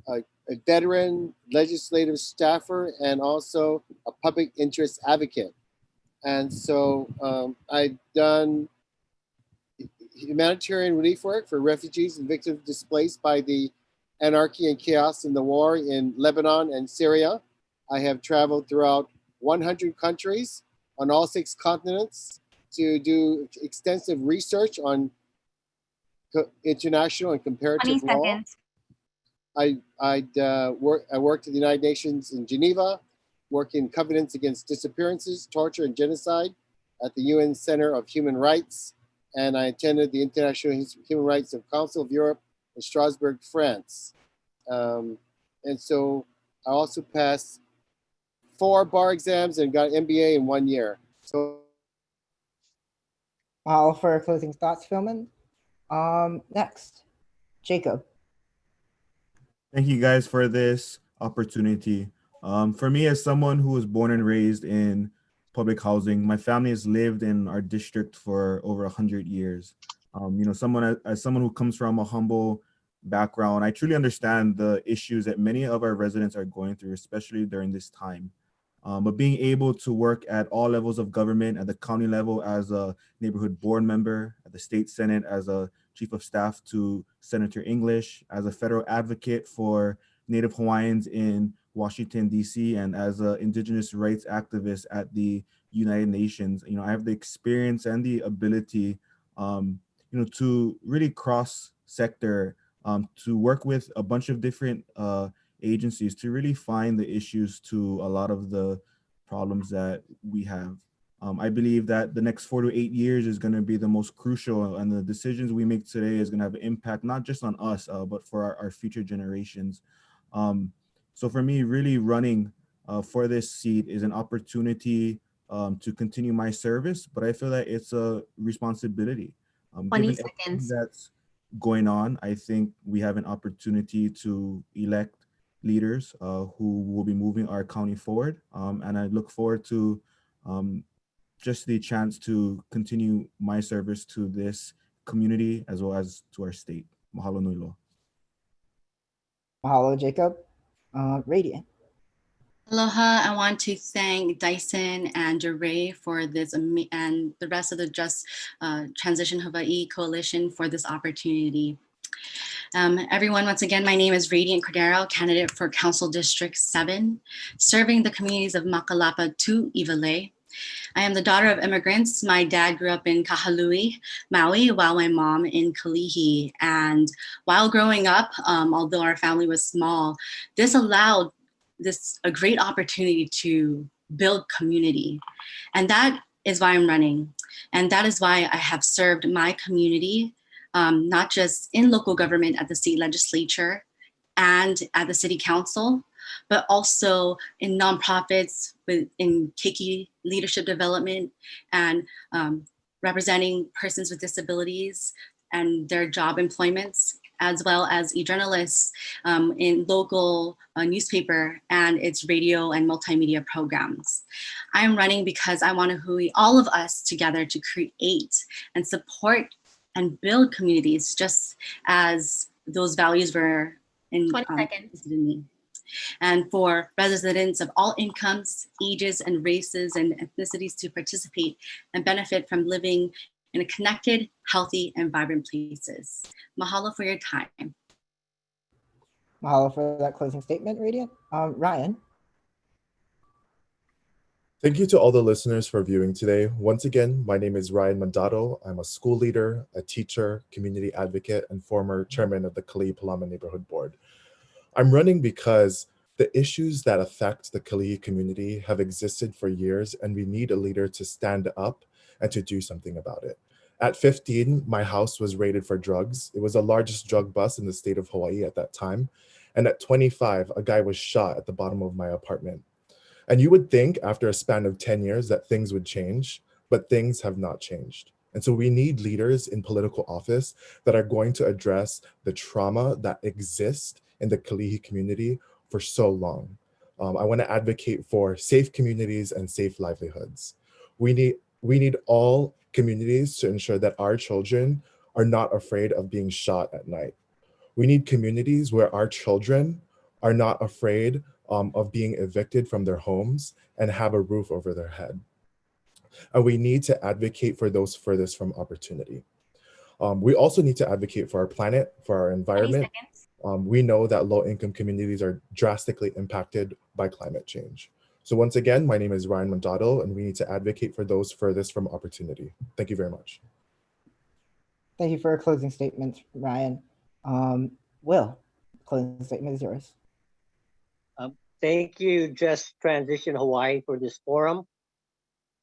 a veteran legislative staffer and also a public interest advocate. And so I've done humanitarian relief work for refugees and victims displaced by the anarchy and chaos in the war in Lebanon and Syria. I have traveled throughout 100 countries on all 6 continents to do extensive research on international and comparative 20 law. seconds. I worked at the United Nations in Geneva, working covenants against disappearances, torture, and genocide at the UN Center of Human Rights. And I attended the International Human Rights of Council of Europe in Strasbourg, France. And so I also passed 4 bar exams and got an MBA in 1 year. So All for closing thoughts, Philman. Next, Jacob. Thank you guys for this opportunity. For me, as someone who was born and raised in public housing, my family has lived in our district for over 100 years. As someone who comes from a humble background, I truly understand the issues that many of our residents are going through, especially during this time. But being able to work at all levels of government, at the county level as a neighborhood board member, at the state senate as a chief of staff to Senator English, as a federal advocate for Native Hawaiians in Washington, D.C., and as an indigenous rights activist at the United Nations, I have the experience and the ability, to really cross sector, to work with a bunch of different agencies to really find the issues to a lot of the problems that we have. I believe that the next 4 to 8 years is going to be the most crucial, and the decisions we make today is going to have an impact not just on us, but for our future generations. So for me, really running for this seat is an opportunity to continue my service, but I feel that it's a responsibility. 20 Given everything seconds. that's going on, I think we have an opportunity to elect leaders who will be moving our county forward. And I look forward to just the chance to continue my service to this community as well as to our state. Mahalo nui loa. Mahalo, Jacob. Radiant. Aloha, I want to thank Dyson and DeRay for this and the rest of the Just Transition Hawaii Coalition for this opportunity. Everyone, once again, my name is Radiant Cordero, candidate for Council District 7, serving the communities of Makalapa to Iwalei. I am the daughter of immigrants. My dad grew up in Kahului, Maui, while my mom in Kalihi. And while growing up, although our family was small, this allowed a great opportunity to build community. And that is why I'm running. And that is why I have served my community, not just in local government at the state legislature and at the city council, but also in nonprofits, in Keiki leadership development, and representing persons with disabilities and their job employments, as well as journalists in local newspaper and its radio and multimedia programs. I'm running because I want to hui all of us together to create and support and build communities, just as those values were in 20 seconds. in me. And for residents of all incomes, ages, and races and ethnicities to participate and benefit from living in a connected, healthy, and vibrant places. Mahalo for your time. Mahalo for that closing statement, Radiant. Ryan. Thank you to all the listeners for viewing today. Once again, my name is Ryan Mandato. I'm a school leader, a teacher, community advocate, and former chairman of the Kalihi Palama Neighborhood Board. I'm running because The issues that affect the Kalihi community have existed for years, and we need a leader to stand up and to do something about it. At 15, my house was raided for drugs. It was the largest drug bust in the state of Hawaii at that time. And at 25, a guy was shot at the bottom of my apartment. And you would think after a span of 10 years that things would change, but things have not changed. And so we need leaders in political office that are going to address the trauma that exists in the Kalihi community for so long. I want to advocate for safe communities and safe livelihoods. We need all communities to ensure that our children are not afraid of being shot at night. We need communities where our children are not afraid of being evicted from their homes and have a roof over their head. And we need to advocate for those furthest from opportunity. We also need to advocate for our planet, for our environment. We know that low-income communities are drastically impacted by climate change. So once again, my name is Ryan Mandado, and we need to advocate for those furthest from opportunity. Thank you very much. Thank you for your closing statements, Ryan. Will, closing statement is yours. Thank you, Just Transition Hawaii, for this forum.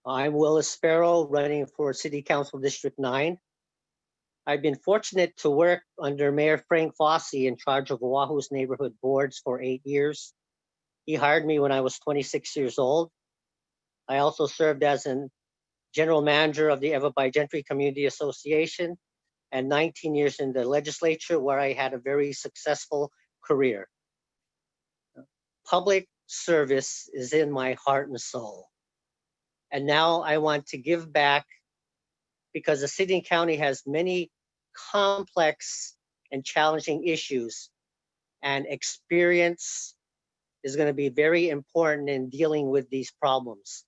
I'm Will Sparrow, running for City Council District 9. I've been fortunate to work under Mayor Frank Fossey in charge of Oahu's neighborhood boards for 8 years. He hired me when I was 26 years old. I also served as an general manager of the Ewa Gentry Community Association and 19 years in the legislature, where I had a very successful career. Public service is in my heart and soul. And now I want to give back, because the city and county has many complex and challenging issues, and experience is going to be very important in dealing with these problems.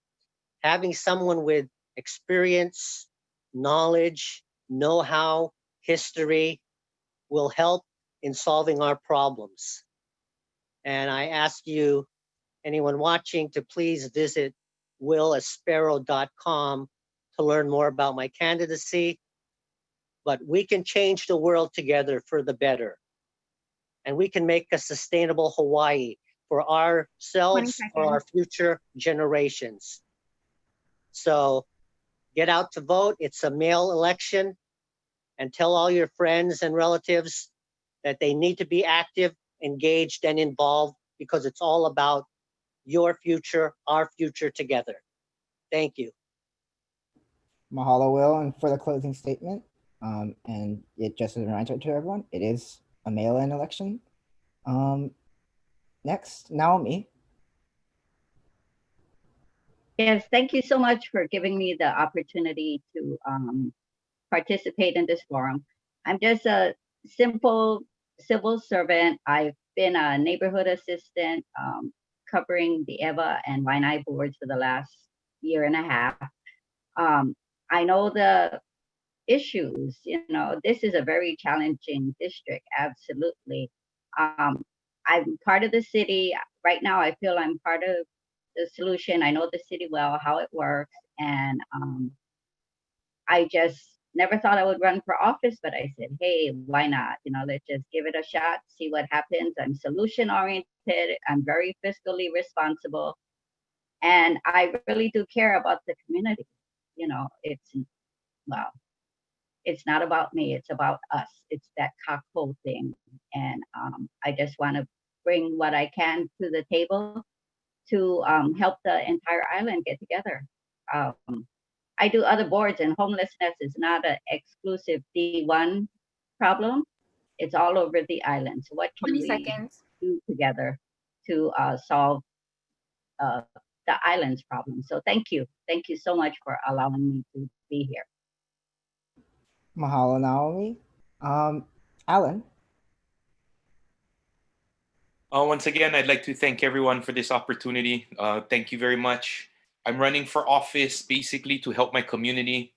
Having someone with experience, knowledge, know-how, history will help in solving our problems. And I ask you, anyone watching, to please visit willasparrow.com to learn more about my candidacy. But we can change the world together for the better. And we can make a sustainable Hawaii for ourselves, for our future generations. So get out to vote. It's a mail election. And tell all your friends and relatives that they need to be active, engaged, and involved, because it's all about your future, our future together. Thank you. Mahalo, Will, and for the closing statement. And it just as a reminder to everyone, it is a mail-in election. Next, Naomi. Yes, thank you so much for giving me the opportunity to participate in this forum. I'm just a simple civil servant. I've been a neighborhood assistant covering the Ewa and Waianae boards for the last year and a half. I know the issues, this is a very challenging district, absolutely. I'm part of the city. Right now, I feel I'm part of the solution. I know the city well, how it works. And I just never thought I would run for office, but I said, hey, why not? Let's just give it a shot, see what happens. I'm solution oriented. I'm very fiscally responsible. And I really do care about the community. It's not about me, it's about us. It's that kako thing. And I just want to bring what I can to the table to help the entire island get together. I do other boards, and homelessness is not an exclusive D1 problem. It's all over the island. So what can we do together to solve the island's problem? So thank you. Thank you so much for allowing me to be here. Mahalo, Naomi. Alan. Once again, I'd like to thank everyone for this opportunity. Thank you very much. I'm running for office basically to help my community.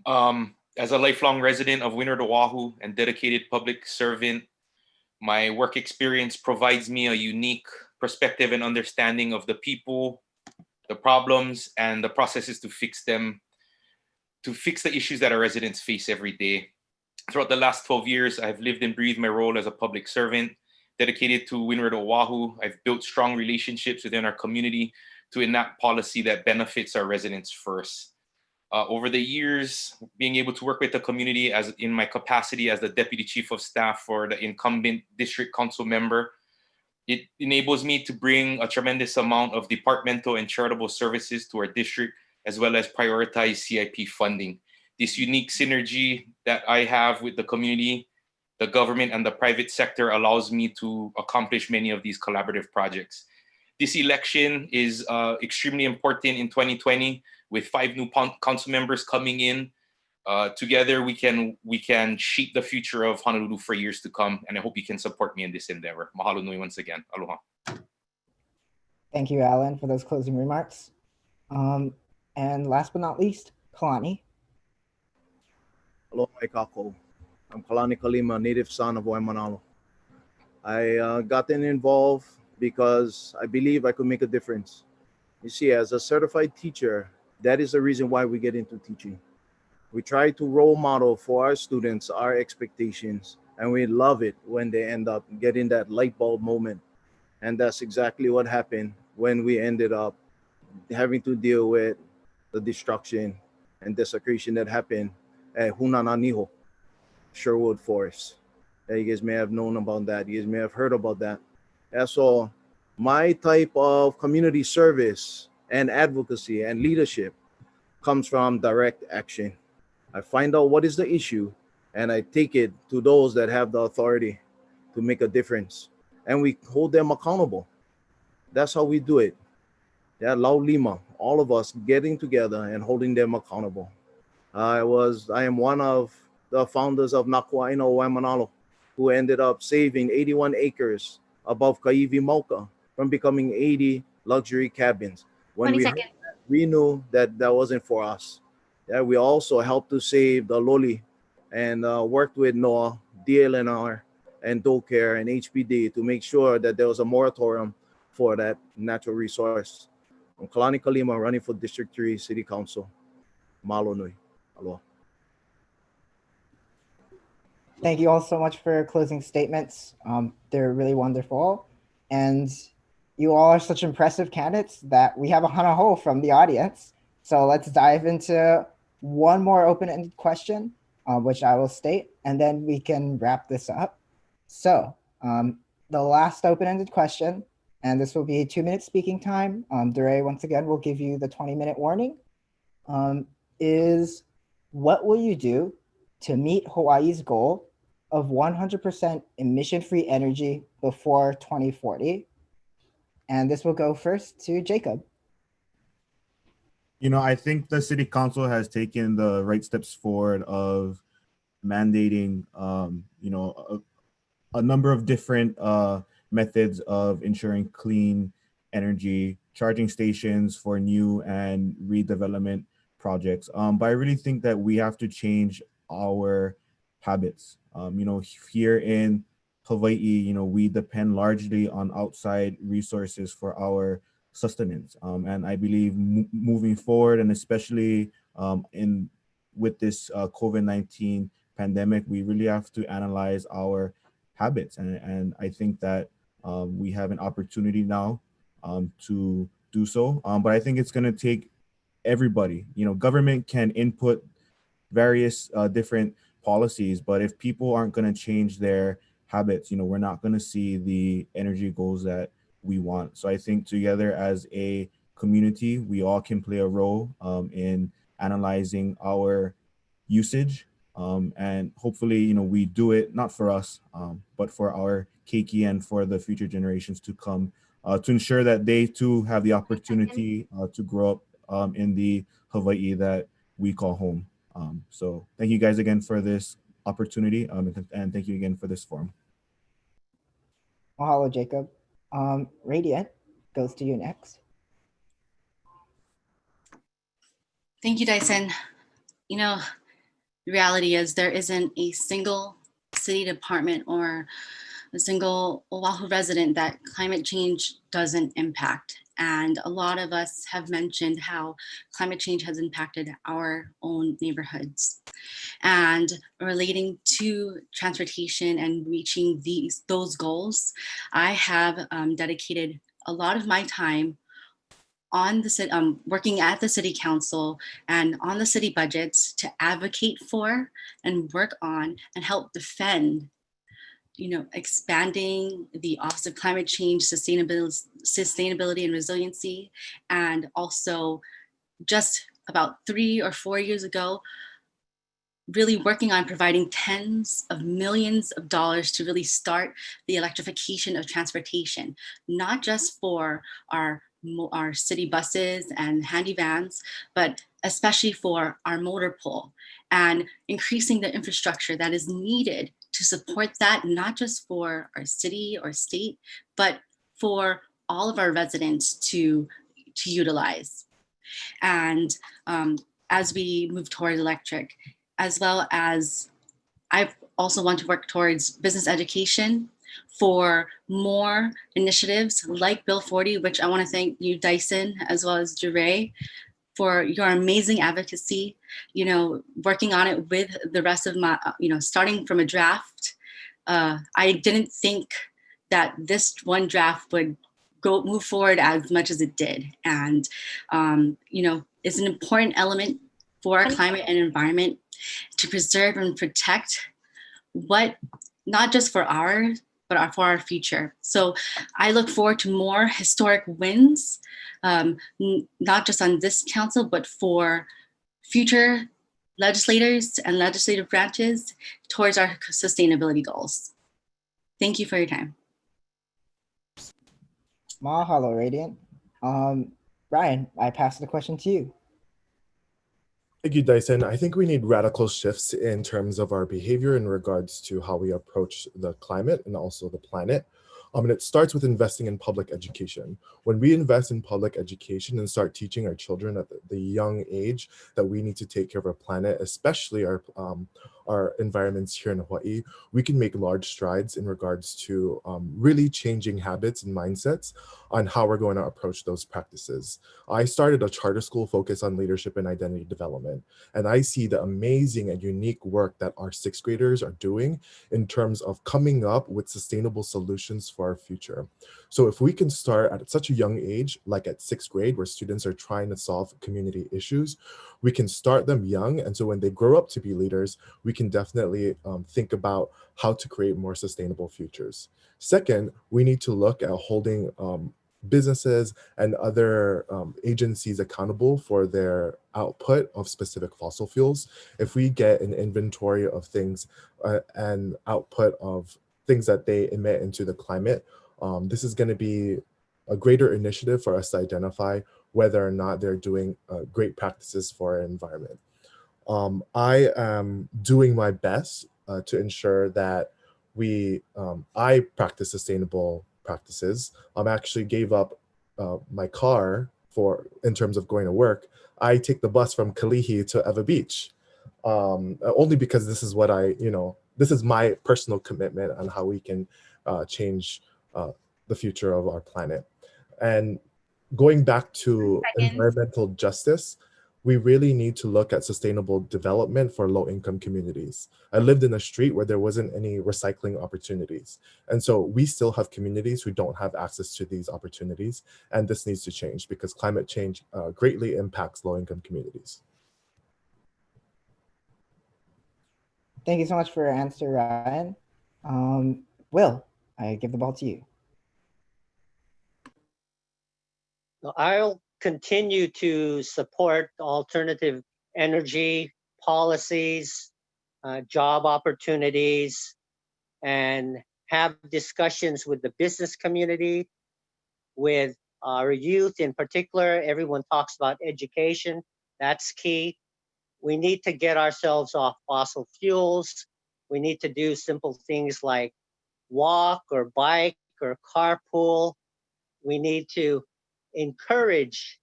As a lifelong resident of Windward, Oahu, and dedicated public servant, my work experience provides me a unique perspective and understanding of the people, the problems, and the processes to fix them, to fix the issues that our residents face every day. Throughout the last 12 years, I've lived and breathed my role as a public servant, dedicated to Windward Oahu. I've built strong relationships within our community to enact policy that benefits our residents first. Over the years, being able to work with the community as in my capacity as the Deputy Chief of Staff for the incumbent District Council member, it enables me to bring a tremendous amount of departmental and charitable services to our district, as well as prioritize CIP funding. This unique synergy that I have with the community, the government, and the private sector allows me to accomplish many of these collaborative projects. This election is extremely important in 2020, with 5 new council members coming in. Together, we can shape the future of Honolulu for years to come, and I hope you can support me in this endeavor. Mahalo nui once again. Aloha. Thank you, Alan, for those closing remarks. And last but not least, Kalani. Aloha kako. I'm Kalani Kalima, native son of Waimanalo. I gotten involved because I believe I could make a difference. You see, as a certified teacher, that is the reason why we get into teaching. We try to role model for our students our expectations, and we love it when they end up getting that light bulb moment. And that's exactly what happened when we ended up having to deal with the destruction and desecration that happened at Hunananiho, Sherwood Forest. You guys may have known about that. You guys may have heard about that. And so my type of community service and advocacy and leadership comes from direct action. I find out what is the issue and I take it to those that have the authority to make a difference. And we hold them accountable. That's how we do it. Yeah, Lau Lima, all of us getting together and holding them accountable. I am one of the founders of Nakuaina Waimanalo, who ended up saving 81 acres above Kaiwi Mauka from becoming 80 luxury cabins. When we heard that, we knew that that wasn't for us. Yeah, we also helped to save the Loli and worked with NOAA, DLNR, and DoCare and HPD to make sure that there was a moratorium for that natural resource. I'm Kalani Kalima, running for District 3 City Council. Malo nui. Aloha. Thank you all so much for your closing statements. They're really wonderful. And you all are such impressive candidates that we have a hana hou from the audience. So let's dive into one more open-ended question, which I will state, and then we can wrap this up. So the last open-ended question, and this will be a 2-minute speaking time. DeRay, once again, will give you the 20-minute warning, is what will you do to meet Hawaii's goal of 100% emission-free energy before 2040? And this will go first to Jacob. You know, I think the city council has taken the right steps forward of mandating, you know, a number of different methods of ensuring clean energy, charging stations for new and redevelopment projects. But I really think that we have to change our habits. You know, here in Hawaii, you know, we depend largely on outside resources for our sustenance. And I believe moving forward, and especially with this COVID-19 pandemic, we really have to analyze our habits. And I think that we have an opportunity now to do so. But I think it's going to take everybody. You know, government can input various different policies, but if people aren't going to change their habits, you know, we're not going to see the energy goals that we want. So I think together as a community, we all can play a role in analyzing our usage, and hopefully, you know, we do it not for us, but for our keiki and for the future generations to come, to ensure that they too have the opportunity to grow up in the Hawaii that we call home. So thank you guys again for this opportunity, and thank you again for this forum. Mahalo, Jacob. Radiant goes to you next. Thank you, Dyson. You know, the reality is there isn't a single city department or a single Oahu resident that climate change doesn't impact. And a lot of us have mentioned how climate change has impacted our own neighborhoods. And relating to transportation and reaching those goals, I have dedicated a lot of my time on the working at the city council and on the city budgets to advocate for and work on and help defend, expanding the Office of Climate Change, Sustainability and Resiliency, and also just about 3 or 4 years ago, really working on providing tens of millions of dollars to really start the electrification of transportation, not just for our city buses and handy vans, but especially for our motor pool, and increasing the infrastructure that is needed to support that, not just for our city or state, but for all of our residents to utilize. And as we move toward electric, as well as I also want to work towards business education for more initiatives like Bill 40, which I want to thank you, Dyson, as well as Jure, for your amazing advocacy, working on it with the rest of my, starting from a draft. I didn't think that this one draft would move forward as much as it did. And, it's an important element for our climate and environment to preserve and protect not just for ours, but for our future. So I look forward to more historic wins, not just on this council, but for future legislators and legislative branches towards our sustainability goals. Thank you for your time. Mahalo, Radiant. Ryan, I pass the question to you. Thank you, Dyson. I think we need radical shifts in terms of our behavior in regards to how we approach the climate and also the planet. And it starts with investing in public education. When we invest in public education and start teaching our children at the young age that we need to take care of our planet, especially our environments here in Hawaii, we can make large strides in regards to really changing habits and mindsets on how we're going to approach those practices. I started a charter school focused on leadership and identity development, and I see the amazing and unique work that our 6th graders are doing in terms of coming up with sustainable solutions for our future. So if we can start at such a young age, like at 6th grade, where students are trying to solve community issues, we can start them young. And so when they grow up to be leaders, we can definitely think about how to create more sustainable futures. Second, we need to look at holding businesses and other agencies accountable for their output of specific fossil fuels. If we get an inventory of things and output of things that they emit into the climate, this is going to be a greater initiative for us to identify whether or not they're doing great practices for our environment. I am doing my best to ensure that I practice sustainable practices. I actually gave up my car in terms of going to work. I take the bus from Kalihi to Ewa Beach, only because this is this is my personal commitment on how we can change the future of our planet. And going back to environmental justice, we really need to look at sustainable development for low-income communities. I lived in a street where there wasn't any recycling opportunities. And so we still have communities who don't have access to these opportunities. And this needs to change because climate change greatly impacts low-income communities. Thank you so much for your answer, Ryan. Will, I give the ball to you. I'll continue to support alternative energy policies, job opportunities, and have discussions with the business community, with our youth in particular. Everyone talks about education. That's key. We need to get ourselves off fossil fuels. We need to do simple things like walk or bike or carpool. We need to encourage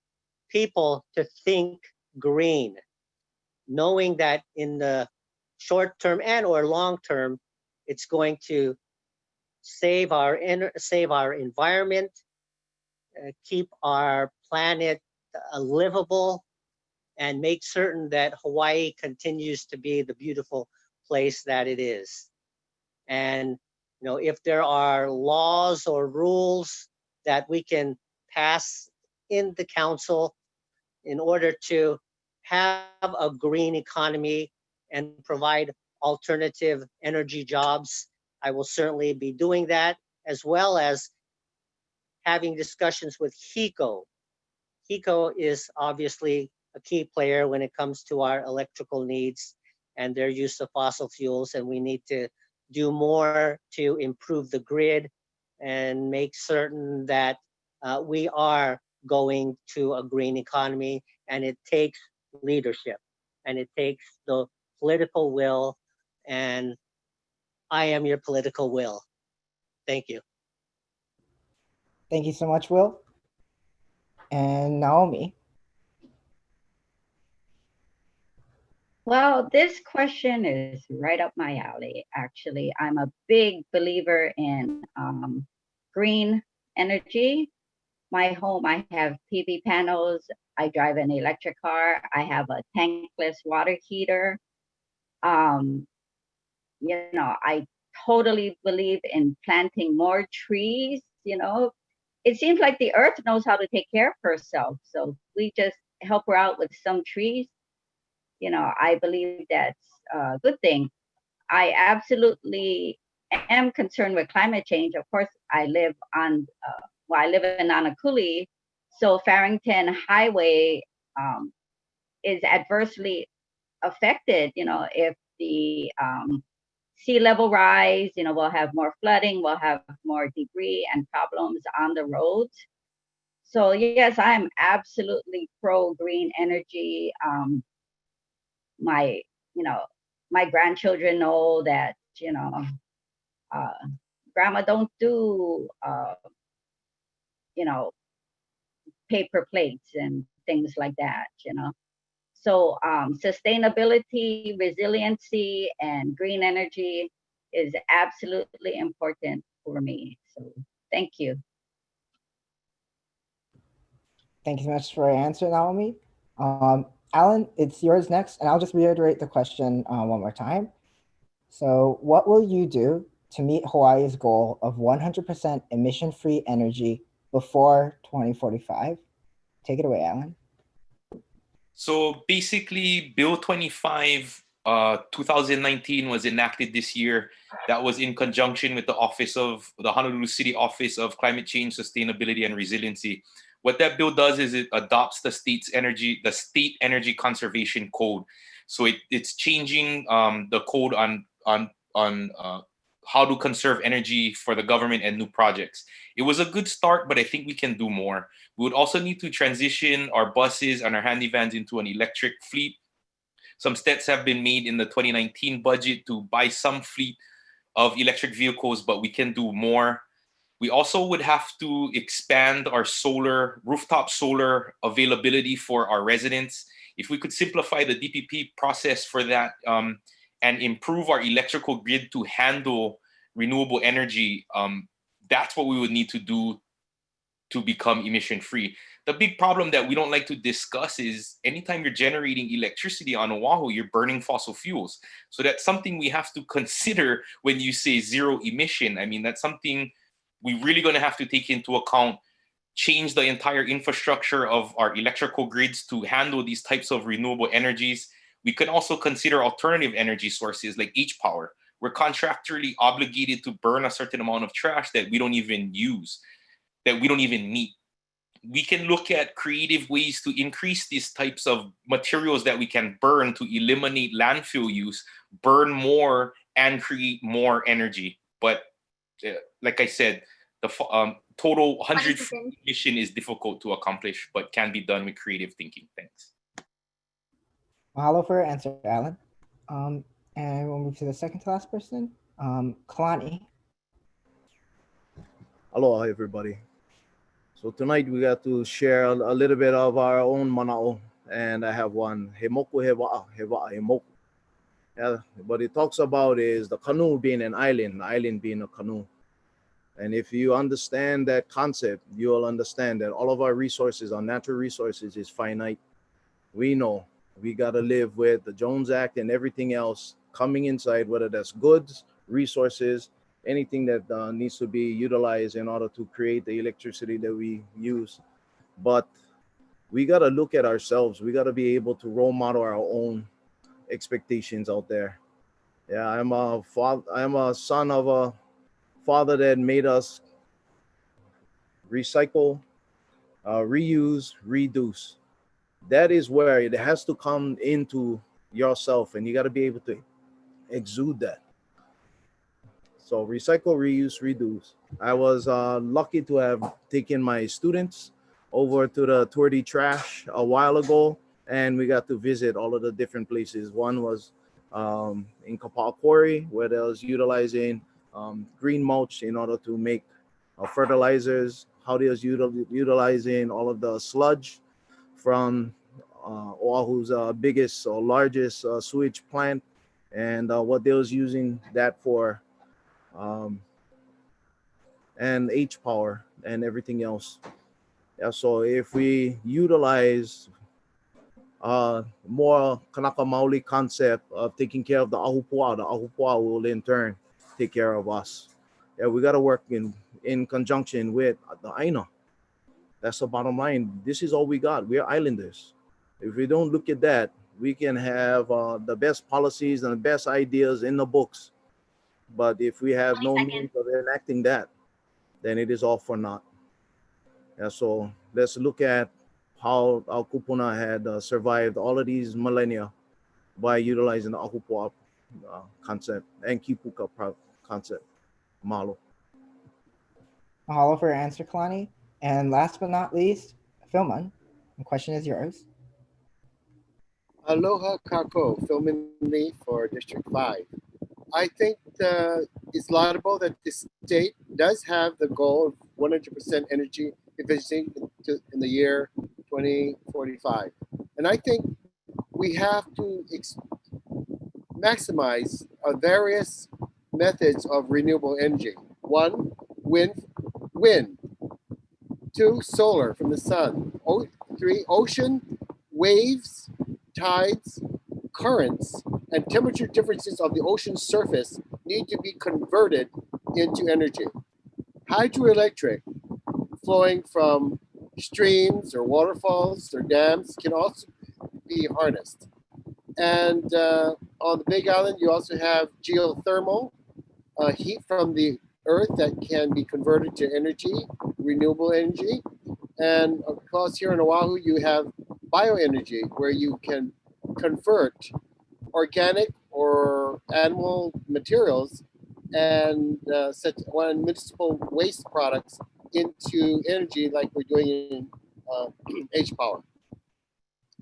people to think green, knowing that in the short term and or long term, it's going to save our environment, keep our planet livable and make certain that Hawaii continues to be the beautiful place that it is. And if there are laws or rules that we can pass in the council in order to have a green economy and provide alternative energy jobs, I will certainly be doing that, as well as having discussions with HECO. HECO is obviously a key player when it comes to our electrical needs and their use of fossil fuels, and we need to do more to improve the grid and make certain that we are going to a green economy, and it takes leadership and it takes the political will, and I am your political will. Thank you. Thank you so much, Will. And Naomi. Well, this question is right up my alley, actually. I'm a big believer in green energy. My home, I have PV panels. I drive an electric car. I have a tankless water heater. I totally believe in planting more trees. It seems like the earth knows how to take care of herself. So we just help her out with some trees. I believe that's a good thing. I absolutely am concerned with climate change. Of course, I live in Honolulu, so Farrington Highway is adversely affected. If the sea level rise, we'll have more flooding, we'll have more debris and problems on the roads. So yes, I'm absolutely pro green energy. My grandchildren know that, grandma don't do, paper plates and things like that, So sustainability, resiliency, and green energy is absolutely important for me. So thank you. Thank you so much for your answer, Naomi. Alan, it's yours next, and I'll just reiterate the question one more time. So what will you do to meet Hawaii's goal of 100% emission-free energy before 2045? Take it away, Alan. So basically, Bill 25, 2019 was enacted this year. That was in conjunction with the Honolulu City Office of Climate Change, Sustainability, and Resiliency. What that bill does is it adopts the state energy conservation code. So it's changing the code on how to conserve energy for the government and new projects. It was a good start, but I think we can do more. We would also need to transition our buses and our handy vans into an electric fleet. Some steps have been made in the 2019 budget to buy some fleet of electric vehicles, but we can do more. We also would have to expand our rooftop solar availability for our residents. If we could simplify the DPP process for that and improve our electrical grid to handle renewable energy, that's what we would need to do to become emission-free. The big problem that we don't like to discuss is anytime you're generating electricity on Oahu, you're burning fossil fuels. So that's something we have to consider when you say zero emission. I mean, that's something we're really going to have to take into account, change the entire infrastructure of our electrical grids to handle these types of renewable energies. We can also consider alternative energy sources like H-Power. We're contractually obligated to burn a certain amount of trash that we don't even use, that we don't even meet. We can look at creative ways to increase these types of materials that we can burn to eliminate landfill use, burn more, and create more energy. But like I said, the total 100 emission is difficult to accomplish, but can be done with creative thinking. Thanks. Mahalo for your answer, Alan. And we'll move to the second to last person, Kalani. Aloha, everybody. So tonight we got to share a little bit of our own mana'o, and I have one, he moku he wa'a, he wa'a he moku. Yeah, what it talks about is the canoe being an island, the island being a canoe. And if you understand that concept, you'll understand that all of our resources, our natural resources, is finite. We know we got to live with the Jones Act and everything else coming inside, whether that's goods, resources, anything that needs to be utilized in order to create the electricity that we use. But we got to look at ourselves. We got to be able to role model our own expectations out there. Yeah, I'm a son of a father that made us recycle, reuse, reduce. That is where it has to come into yourself, and you got to be able to exude that. So recycle, reuse, reduce. I was lucky to have taken my students over to the Tour de Trash a while ago, and we got to visit all of the different places. One was in Kapaa Quarry, where they was utilizing green mulch in order to make fertilizers, how they was utilizing all of the sludge from Oahu's biggest or largest sewage plant, and what they was using that for, and H power and everything else. Yeah, so if we utilize more Kanaka Maoli concept of taking care of the Ahupua will in turn take care of us. Yeah, we got to work in conjunction with the Aina. That's the bottom line. This is all we got. We're islanders. If we don't look at that, we can have the best policies and the best ideas in the books. But if we have no means of enacting that, then it is all for naught. Yeah, so let's look at how our kupuna had survived all of these millennia by utilizing the Ahupua concept and Kipuka concept. Mahalo. Mahalo for your answer, Kalani. And last but not least, Philman, the question is yours. Aloha Kako, Philman Lee for District 5. I think it's laudable that the state does have the goal of 100% energy efficiency in the year 2045. And I think we have to maximize various methods of renewable energy. One, wind. Two, solar from the sun. Three, ocean, waves, tides, currents, and temperature differences of the ocean surface need to be converted into energy. Hydroelectric, flowing from streams or waterfalls or dams, can also be harnessed. And on the Big Island, you also have geothermal, heat from the earth that can be converted to energy, renewable energy. And of course, here in Oahu, you have bioenergy, where you can convert organic or animal materials and such municipal waste products into energy, like we're doing in H power,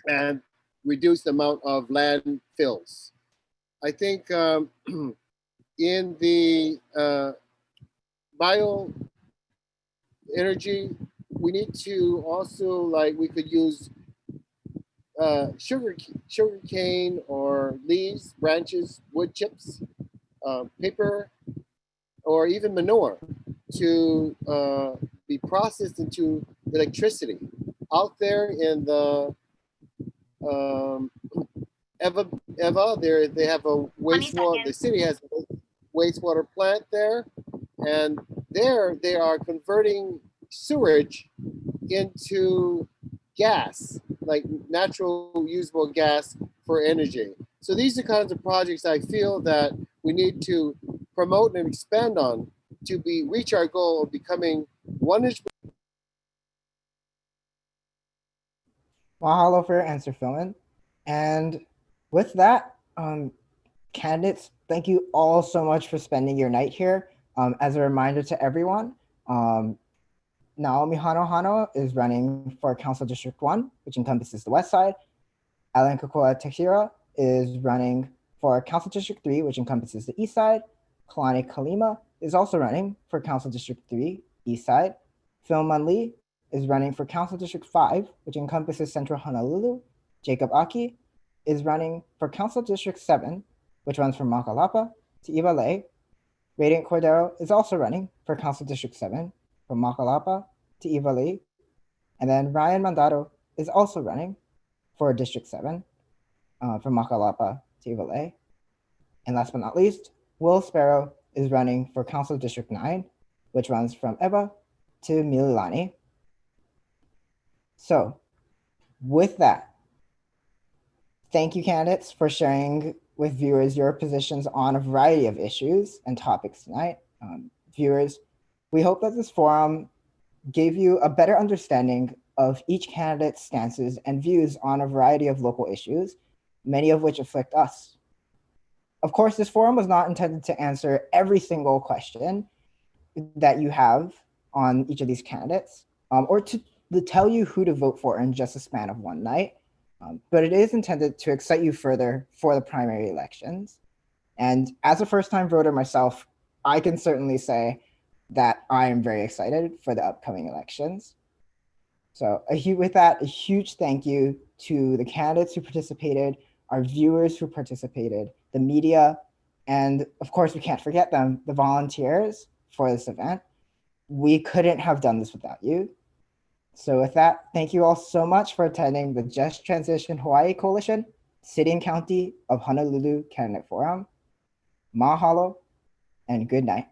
and reduce the amount of landfills. I think in the bio energy, we need to also, like, we could use sugar cane or leaves, branches, wood chips, paper, or even manure to be processed into electricity. Out there in the Eva, they have a wastewater. The city has a wastewater plant there, and there they are converting sewage into gas, like natural usable gas for energy. So these are kinds of projects I feel that we need to promote and expand on to reach our goal of becoming 100%. Mahalo for your answer, Philman. And with that, candidates, thank you all so much for spending your night here. As a reminder to everyone, Naomi Hano is running for Council District 1, which encompasses the west side. Alan Kakoa Teixeira is running for Council District 3, which encompasses the east side. Kalani Kalima is also running for Council District 3, east side. Philman Lee is running for Council District 5, which encompasses Central Honolulu. Jacob Aki is running for Council District 7, which runs from Makalapa to Iwalei. Radiant Cordero is also running for Council District 7 from Makalapa to Ivali. And then Ryan Mandado is also running for District 7 from Makalapa to Ivali. And last but not least, Will Sparrow is running for Council District 9, which runs from Eba to Mililani. So with that, thank you, candidates, for sharing with viewers your positions on a variety of issues and topics tonight. Viewers, we hope that this forum gave you a better understanding of each candidate's stances and views on a variety of local issues, many of which afflict us. Of course, this forum was not intended to answer every single question that you have on each of these candidates, or to tell you who to vote for in just a span of one night. But it is intended to excite you further for the primary elections. And as a first-time voter myself, I can certainly say that I am very excited for the upcoming elections. So with that, a huge thank you to the candidates who participated, our viewers who participated, the media, and of course, we can't forget them, the volunteers for this event. We couldn't have done this without you. So with that, thank you all so much for attending the Just Transition Hawaii Coalition, City and County of Honolulu Candidate Forum. Mahalo and good night.